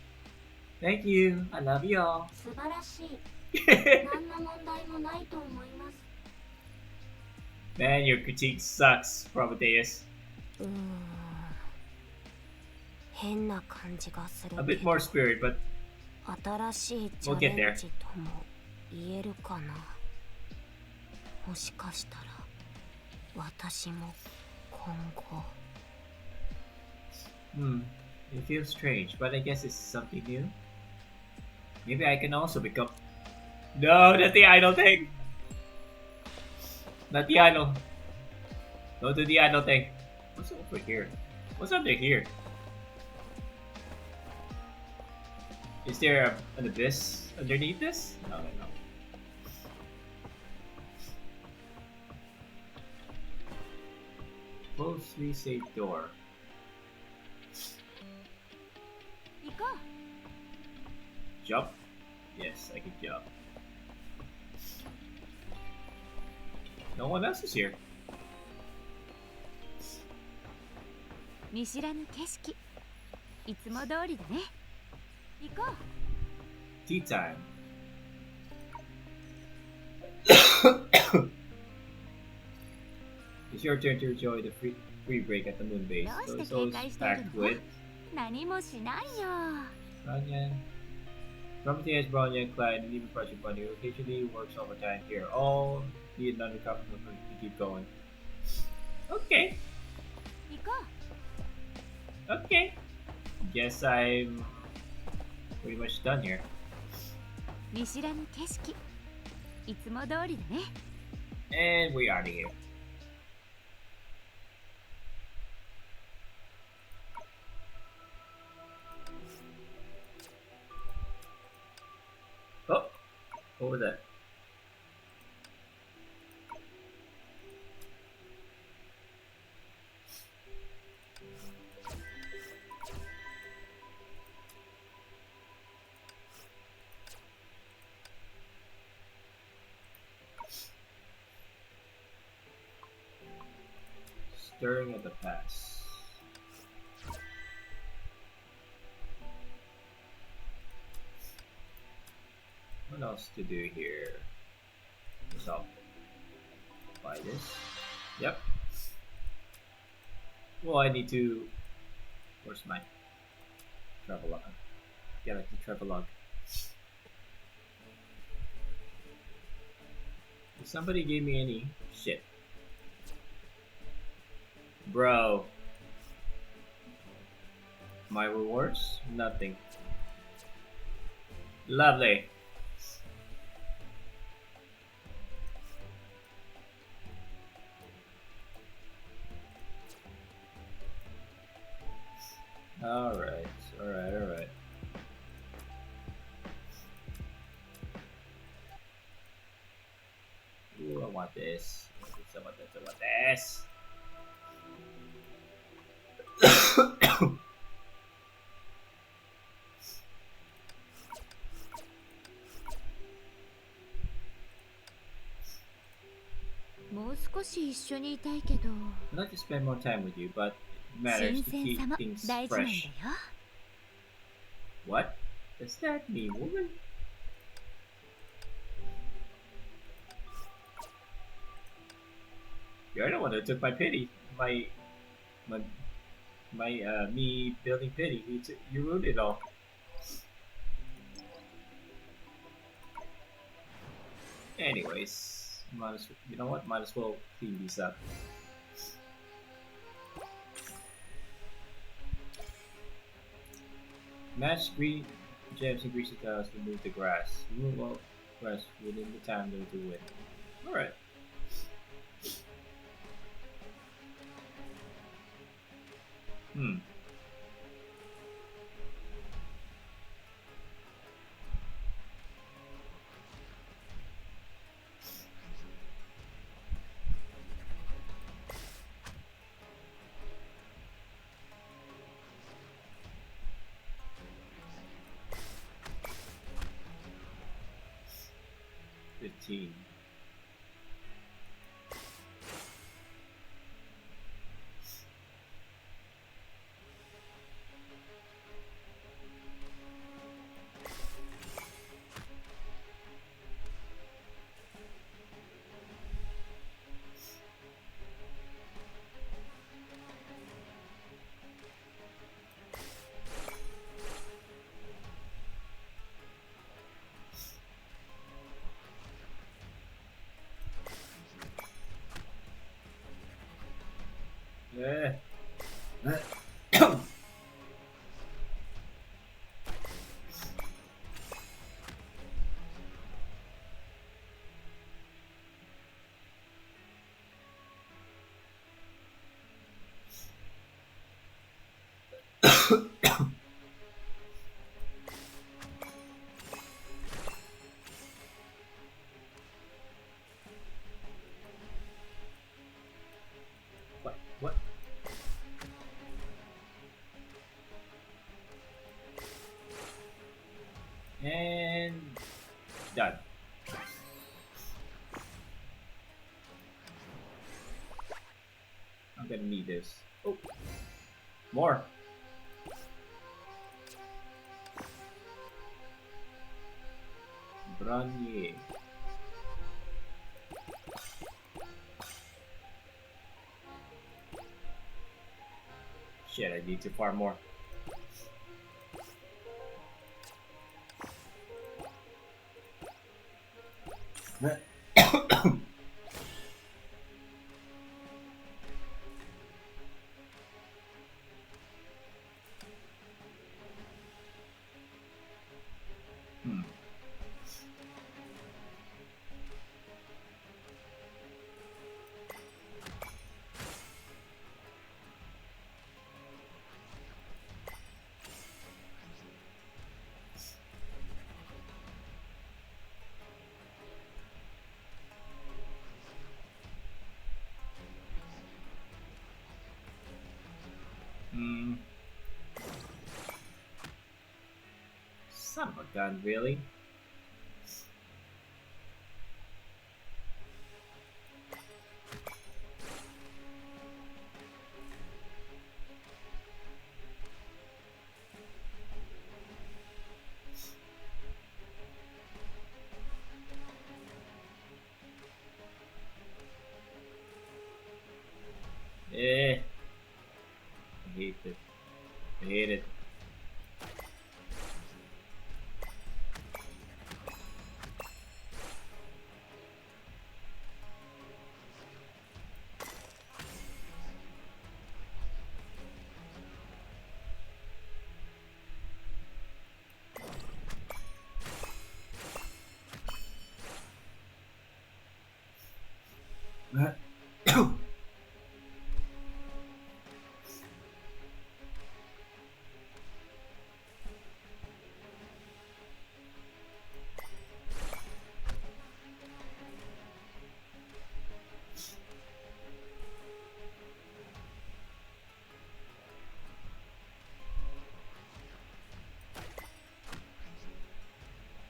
Thank you. I love you all. 素晴らしい。何の問題もないと思います。Man, your critique sucks, Prometheus. 変な感じがする A け bit ど。 more spirit, but 新しいチ we'll ャ get レン there. ジとも言えるかな。もしかしたら私も今後。It feels strange, but I guess it's something new. Maybe I can also become. No, not the idol thing. Not the idol. Don't do the idol thing. What's over here? What's under here? Is there an abyss underneath this? No, no, no. Closely safe door. 行こ Jump? Yes, I can jump. No one else is here. う。見知らぬ景色。いつも通りだね。行こう。 Tea time. It's your turn to enjoy the free break at the moon base. So it's always packed with 何もしないよ。 Bronyan. Prometheus, Bronyan, Clyde, and even Project Bunny who occasionally works overtime here. All need an undercover to keep going. Okay, 行こ okay. Guess I'm pretty much done here. う。見知らぬ景色。いつも通りだね。 And we are here. Oh, what was that? Stirring at the pass. What else to do here? So, buy this. Yep. Well, I need to. Where's my travel log? Get like the travel log. Did somebody give me any shit? Bro. My rewards? Nothing. Lovely. Alright, alright. Ooh, I want this. I want this.もう少し一緒にいたいけど。 I'd like to spend more time with you, but it matters 新 to 鮮 keep さも things 大事なんだよ。 fresh. What? Does that mean woman? You're the one who took my pity. Me building pity. You ruined it all. Anyways, you know what? Might as well clean these up. Match green gems and greasy tiles to remove the grass. Remove all grass within the time limit to win. Alright. 15. Yeah. What? What? And done. I'm gonna need this. Oh, more. Branye. Shit, I need to farm more. Hmm. Hmm. Son of a gun, really? Eh. I hate it. I hate it.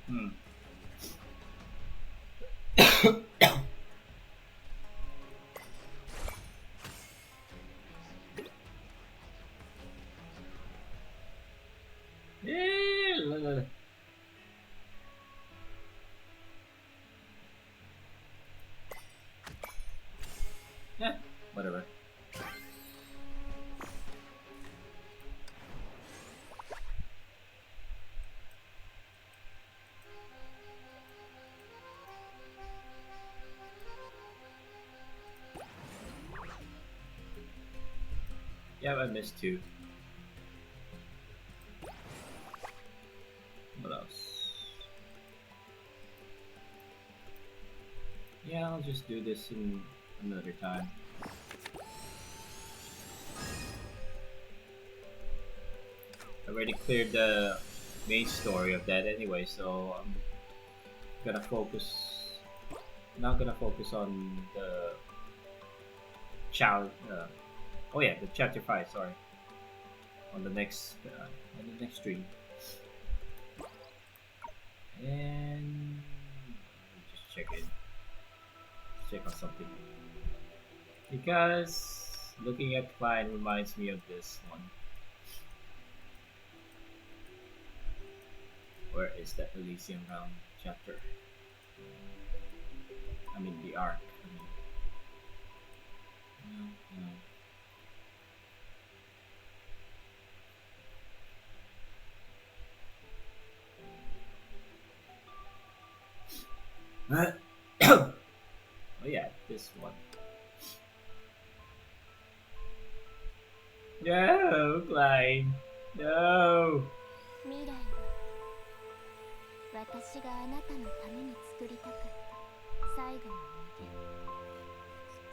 Hmm. Eh, la, la, la. Eh, whatever. Yeah, I missed two. What else? Yeah, I'll just do this in another time. I already cleared the main story of that anyway, so I'm gonna focus. Not gonna focus on the child. Oh yeah, the chapter 5. Sorry, on the next stream. And let me just check second. Check on something. Because looking at Klein reminds me of this one. Where is that Elysium Realm chapter? I mean the arc. No. Oh yeah, this one. No, Klein. No. 未来は私があなたのために作りたかった最後の人間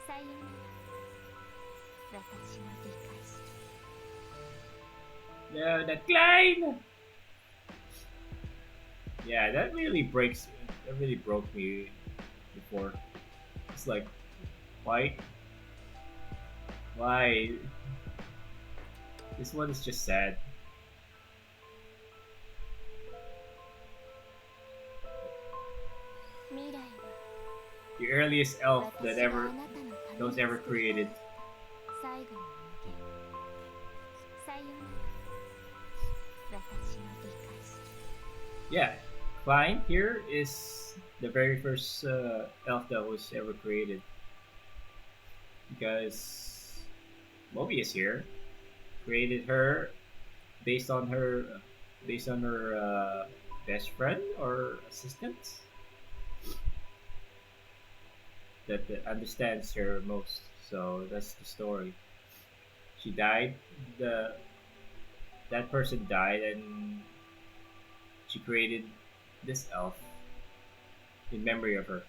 さよなら私は理解する No, the Klein. Yeah, that really broke me before. It's like, why? This one is just sad. The earliest elf that was ever created. Yeah, Klein here is the very first elf that was ever created. Because Mobius here created her based on her best friend or assistant that understands her most. So that's the story. She died. That person died, and she created this elf in memory of her.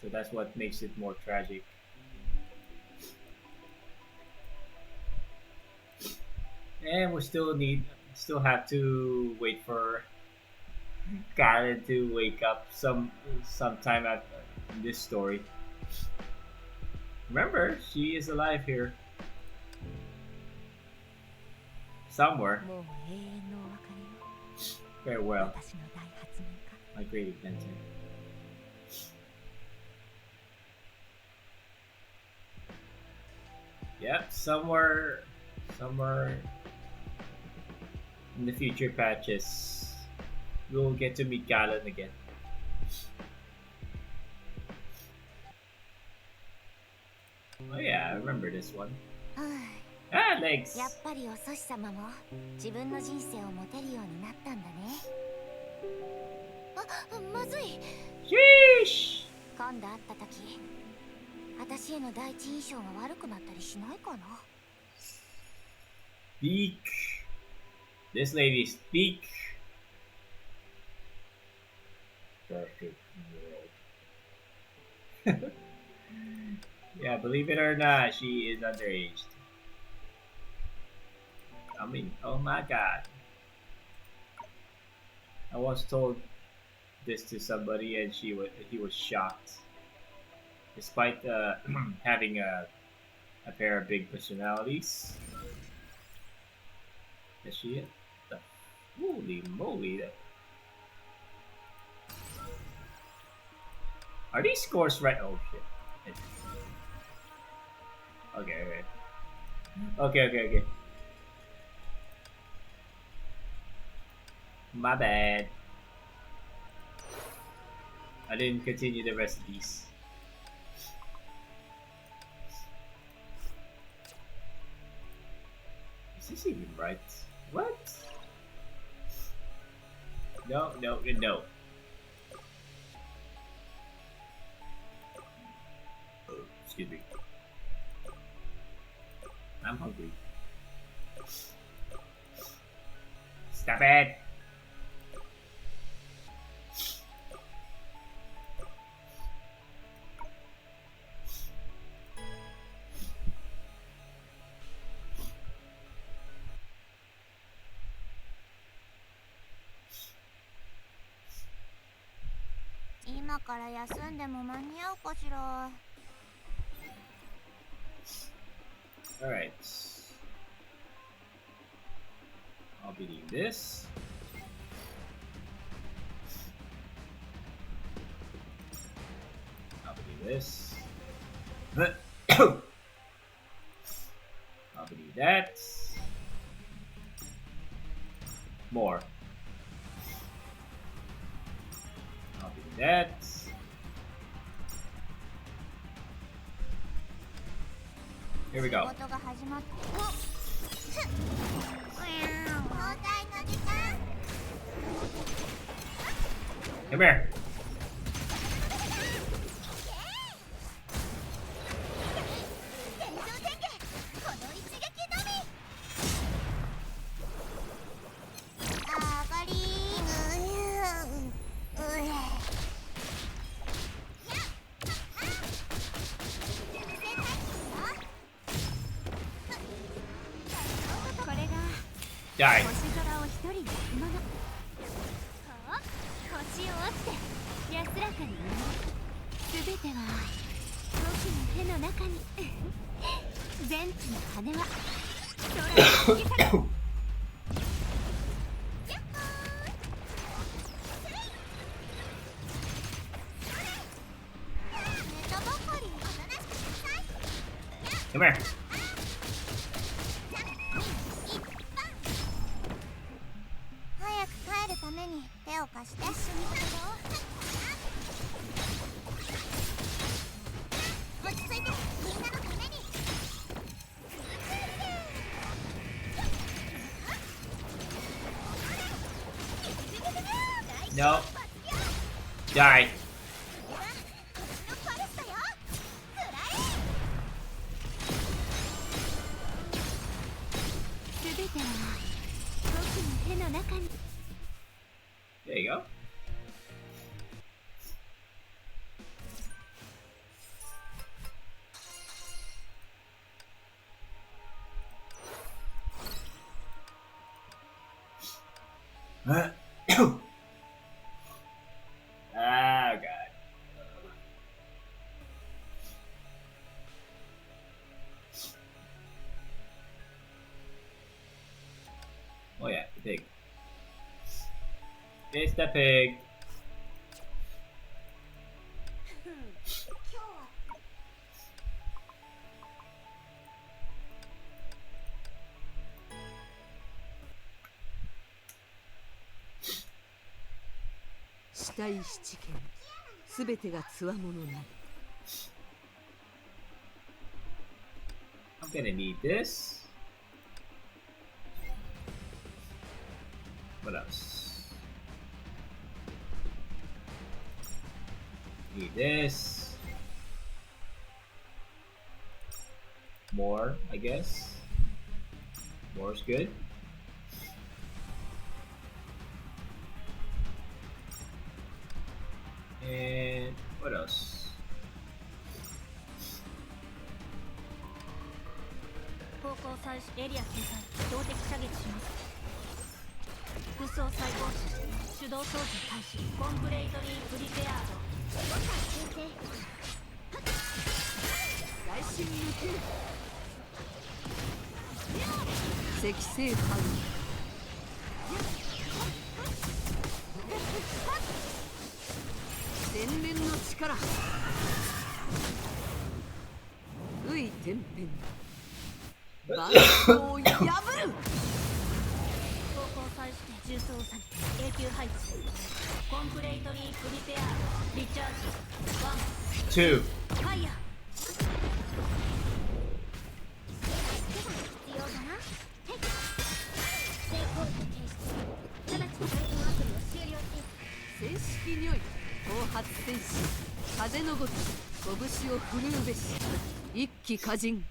So that's what makes it more tragic. And we still have to wait for Karen to wake up sometime at this story. Remember, she is alive here. Somewhere. Farewell, my great inventor. Yep, somewhere in the future patches, we'll get to meet Galen again. Oh yeah, I remember this one. Ah, legs! やっぱりお祖師様も自分の人生を持てるようになったんだね。あ、まずい。Sheesh! 今度会った時、私への第一印象が悪くなったりしないかな。Speak. This lady speak. Perfect world. Yeah, believe it or not, she is underage. I mean, oh my god. I once told this to somebody and he was shocked. Despite having a pair of big personalities. Is she it? Holy moly. Are these scores right? Oh shit. Okay. My bad. I didn't continue the rest of these. Is this even right? What? No. Oh, excuse me. I'm hungry. Stop it! Alright. I'll be doing this. this. Copy that. More. Copy that. Here we go. 仕事が始まっ交代の時間 Come here. 天上天下この一撃のみ上がりこれが Die. 星空を一人で焼くもの星を折って安らかに眠るすべては僕の手の中に全知の羽は空を突き裂く寝たばかりおとなしくしなさい Come here. 早く帰るために手を貸して一緒に帰ろう落ち着いてみんなのために No. Die. 星のパレスだよくらえすべては僕の手の中に There you go. Ah, God. Oh yeah, the pig. It's the pig. 今日は死体七件すべてが強者なり I'm gonna need this. What else? Need this. More, I guess. More is good. And what else? 方向最エリア警戒標的射撃します服装再合手動操作開始コンプレートリープリペアード外心抜ける赤星範囲天然の力うい天変万象を破る方向再して重装作業永久配置コンプレートリープリペアードリチャージ2. ファイヤー必要だな成功時停止直ちに配送アプリを終了し正式におい後発戦士風のごと拳を振るうべし一気歌人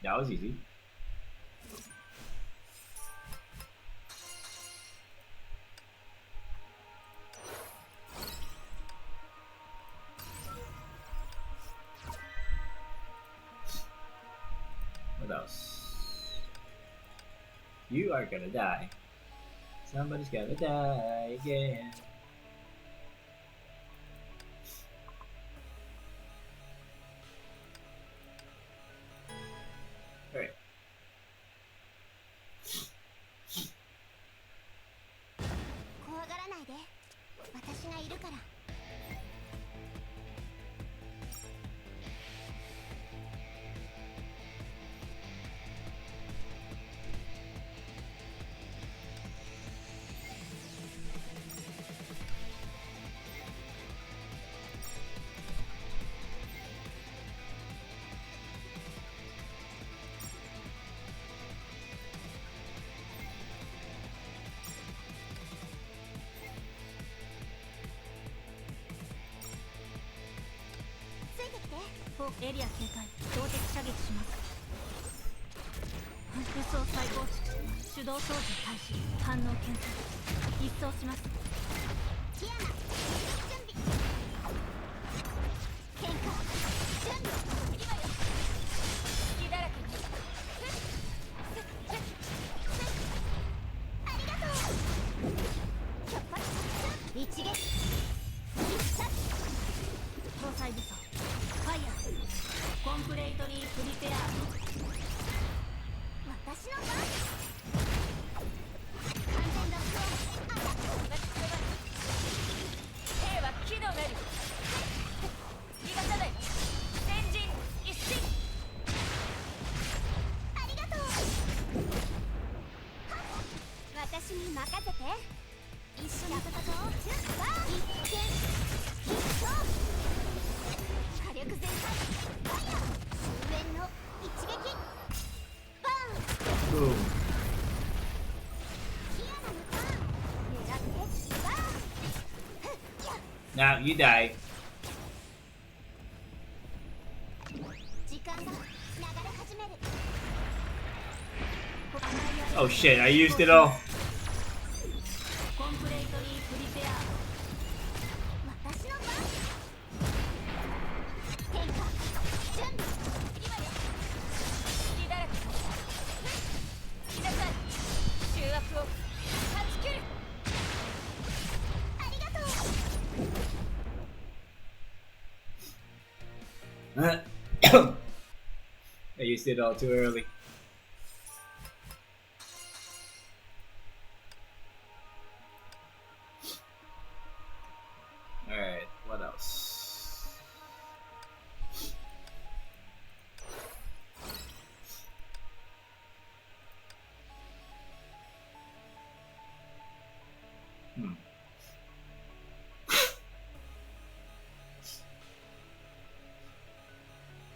That was easy. What else? You are gonna die. Somebody's gonna die again. Alright. 怖がらないで私がいるから。ついてきて。エリア警戒、動的射撃します。輸送再構築、手動操縦開始、反応検索、一掃します。ティアナ準備。喧嘩準備。今よ。隙だらけに。ありがとう。出発。一撃。必殺。搭載武装、ファイヤー、コンプレイトリープリペア。私の番。完全ロックオン。アタック。兵は機能なり。逃がさない。先陣一進。ありがとう。私に任せて。一緒に戦おう。一見必勝。火力全開。ファイヤー。終焉の一撃。バーン。Boom. ティアナのターン。狙ってバーン。ふっや。 Now you die. 時間が流れ始める。 Oh shit, I used it all. コンプレイトリープリペア。私の番。変化準備。今よ。隙だらけ。来なさい。集圧を断ち切る。ありがとう。I used it all too early. Alright, what else?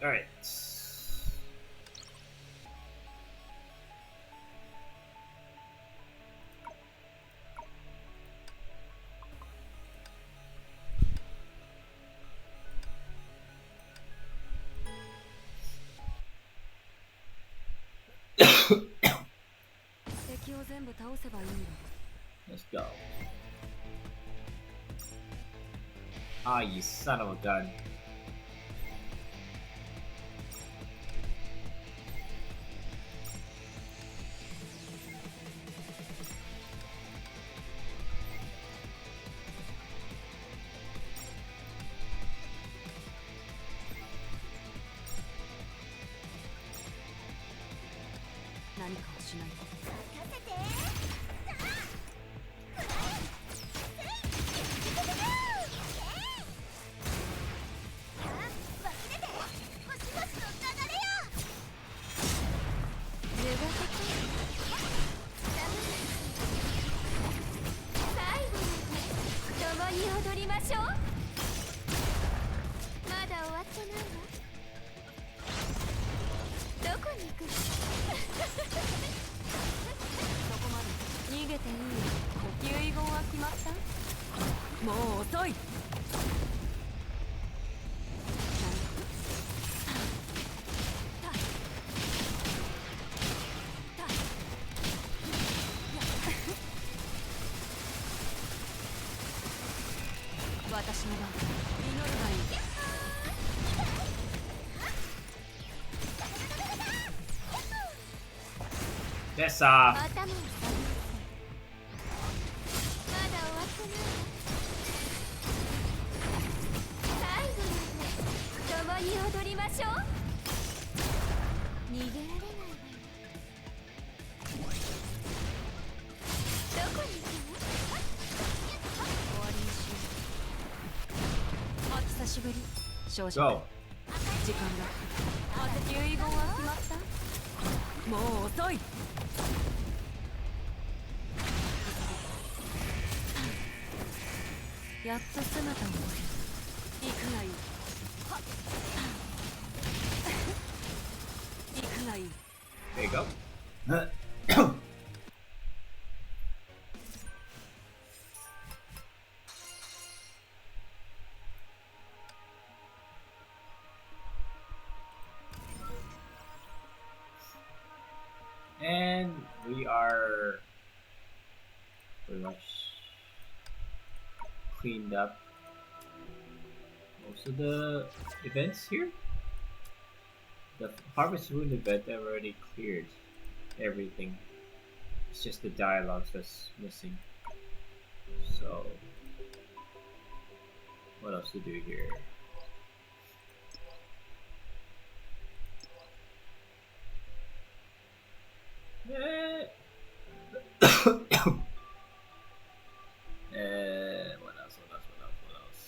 Alright. Let's go. Ah, you son of a gun. That's 頭を下げなさい。まだ終わってない。最後まで共に踊りましょう。逃げられないわよ。どこに行くの？終わりにししぶり。少々 Go. 時間だ。遺言は決まった？もう遅い。やっと姿を見せる。行くがいい。行くがいい。 There you go. And we are pretty much cleaned up most of the events here. The Harvest Moon event I've already cleared everything. It's just the dialogues that's missing. So, what else to do here? What else? What else?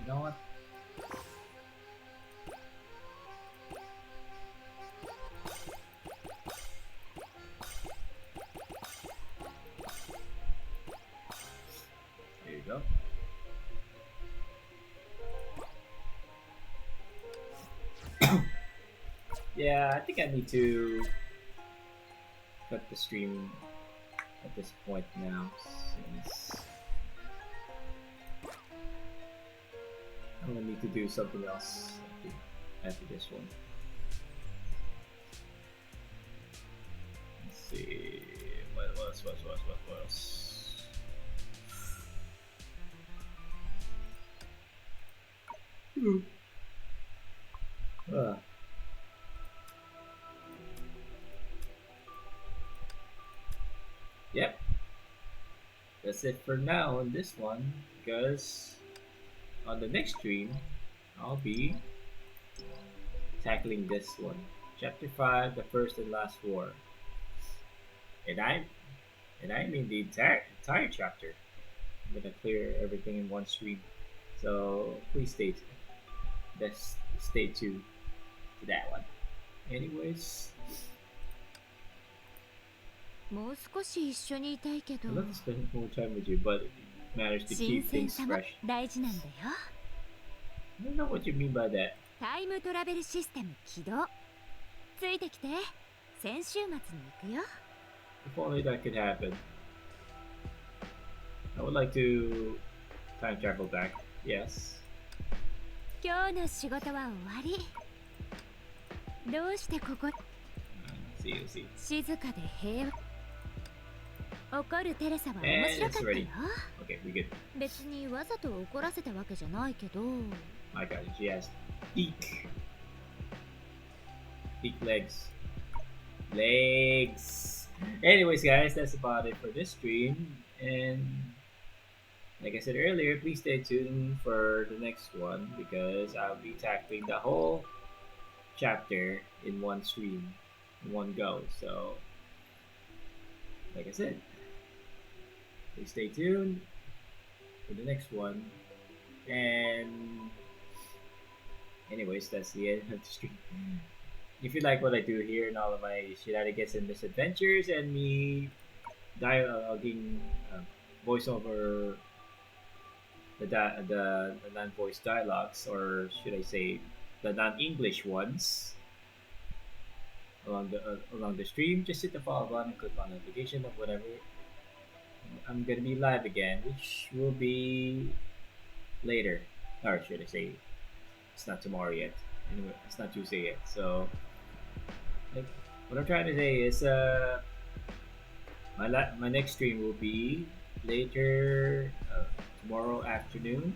You know what? There you go. Yeah, I think I need to cut the stream at this point now, since I'm gonna need to do something else after this one. Let's see, what else? Uh. Yep, that's it for now on this one, because on the next stream I'll be tackling this one, chapter 5, the first and last war, and I mean the entire chapter. I'm gonna clear everything in one stream, so please stay tuned to that one. Anyways, もう少し一緒にいたいけど I'd love to spend more time with you, but it matters to 新 keep 鮮 things さも fresh. 大事なんだよ。 I don't know what you mean by that. タイムトラベルシステム起動。ついてきて。先週末に行くよ。 If only that could happen. I would like to time travel back. Yes. 今日の仕事は終わり。どうしてここ See you, see. 静かで平和。怒るテレサは And 面白 it's かったよ。 ready. Okay, we good. 別にわざと怒らせたわけじゃないけど。 My god, she has beak. Beak legs. Legs. Anyways, guys, that's about it for this stream. And like I said earlier, please stay tuned for the next one, because I'll be tackling the whole chapter in one stream, in one go. So, like I said, please stay tuned for the next one. And anyways, that's the end of the stream. If you like what I do here and all of my shenanigans and misadventures and me dialoguing, voiceover the non-voice dialogues, or should I say the non-English ones, along the stream, just hit the follow button and click on notification of whatever I'm gonna be live again, which will be later, or should I say it's not tomorrow yet. Anyway, it's not Tuesday yet. So, like, what I'm trying to say is, my next stream will be later, tomorrow afternoon.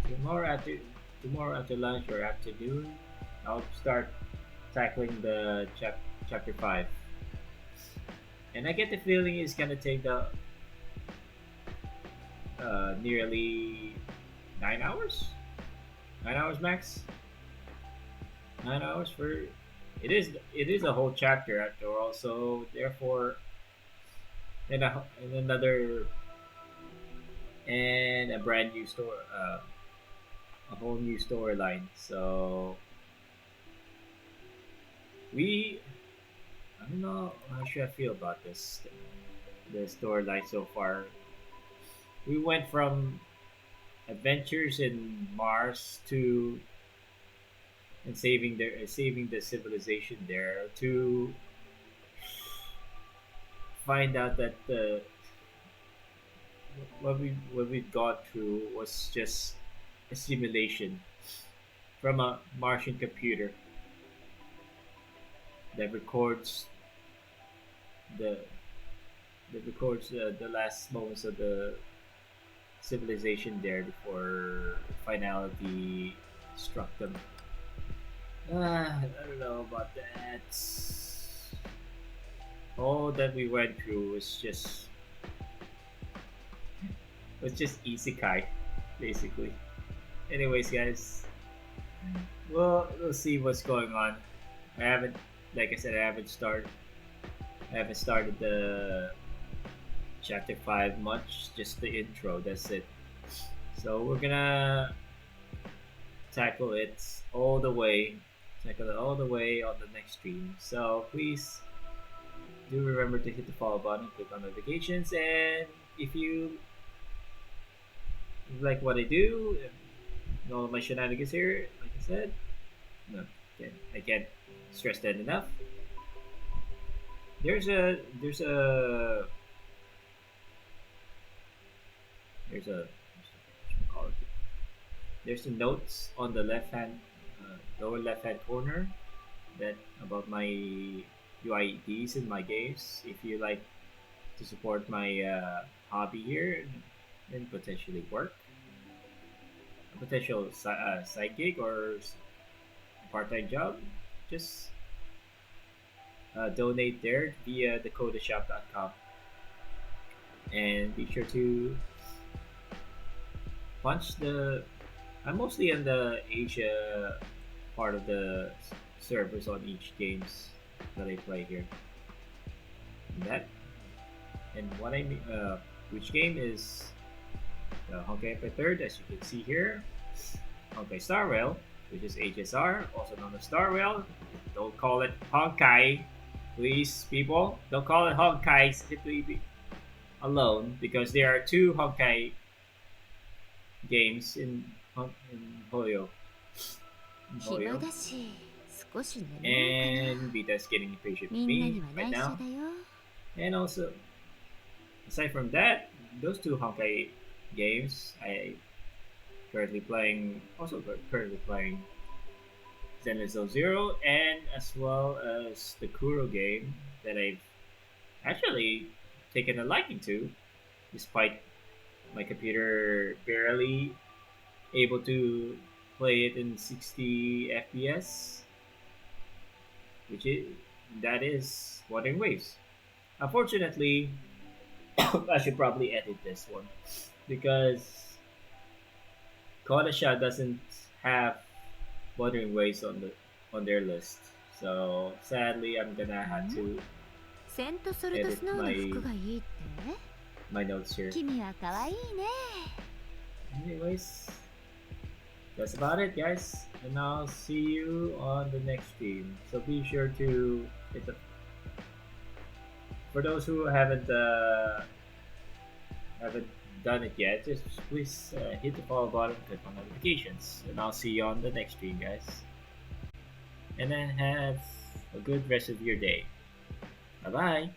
Tomorrow after lunch or afternoon, I'll start tackling the chapter 5. And I get the feeling it's gonna take the nearly 9 hours. 9 hours max. 9 hours for it is a whole chapter after all. So therefore, and another and a brand new story, a whole new storyline. So we, I don't know how should I feel about this, the storyline so far. We went from adventures in Mars to and saving the civilization there to find out that the what we've gone through was just a simulation from a Martian computer that records the the last moments of the civilization there before finality struck them. I don't know about that. All that we went through was just isekai, basically. Anyways, guys, we'll see what's going on. I haven't, like I said, I haven't started the chapter 5 much. Just the intro. That's it. So we're gonna tackle it all the way. Tackle it all the way on the next stream. So please do remember to hit the follow button, click on notifications, and if you like what I do, and all of my shenanigans here, like I said, no, I can't stress that enough. There's a call it, there's a notes on the lower left hand corner that about my UIDs in my games. If you like to support my hobby here and potentially work, a potential side gig or part-time job, just donate there via thecodashop.com, and be sure to punch the. I'm mostly in the Asia part of the servers on each games that I play here. And that and what I mean, which game is the Honkai Empire Third, as you can see here. Honkai Star Rail, which is HSR, also known as Star Rail. Don't call it Honkai, please, people. Don't call it Honkai simply alone, because there are two Honkai games in Hoyo. And Vita's getting impatient with me right now. And also, aside from that, those two Honkai games, currently playing Zenless Zero, and as well as the Kuro game that I've actually taken a liking to, despite my computer barely able to play it in 60 FPS, that is Wuthering Waves. Unfortunately, I should probably edit this one because Kodasha doesn't have Wuthering Waves on their list. So sadly, I'm gonna have to edit my notes here. Anyways, that's about it, guys. And I'll see you on the next stream. So be sure to hit the. For those who haven't done it yet, just please hit the follow button, click on notifications, and I'll see you on the next stream, guys. And then have a good rest of your day. Bye bye.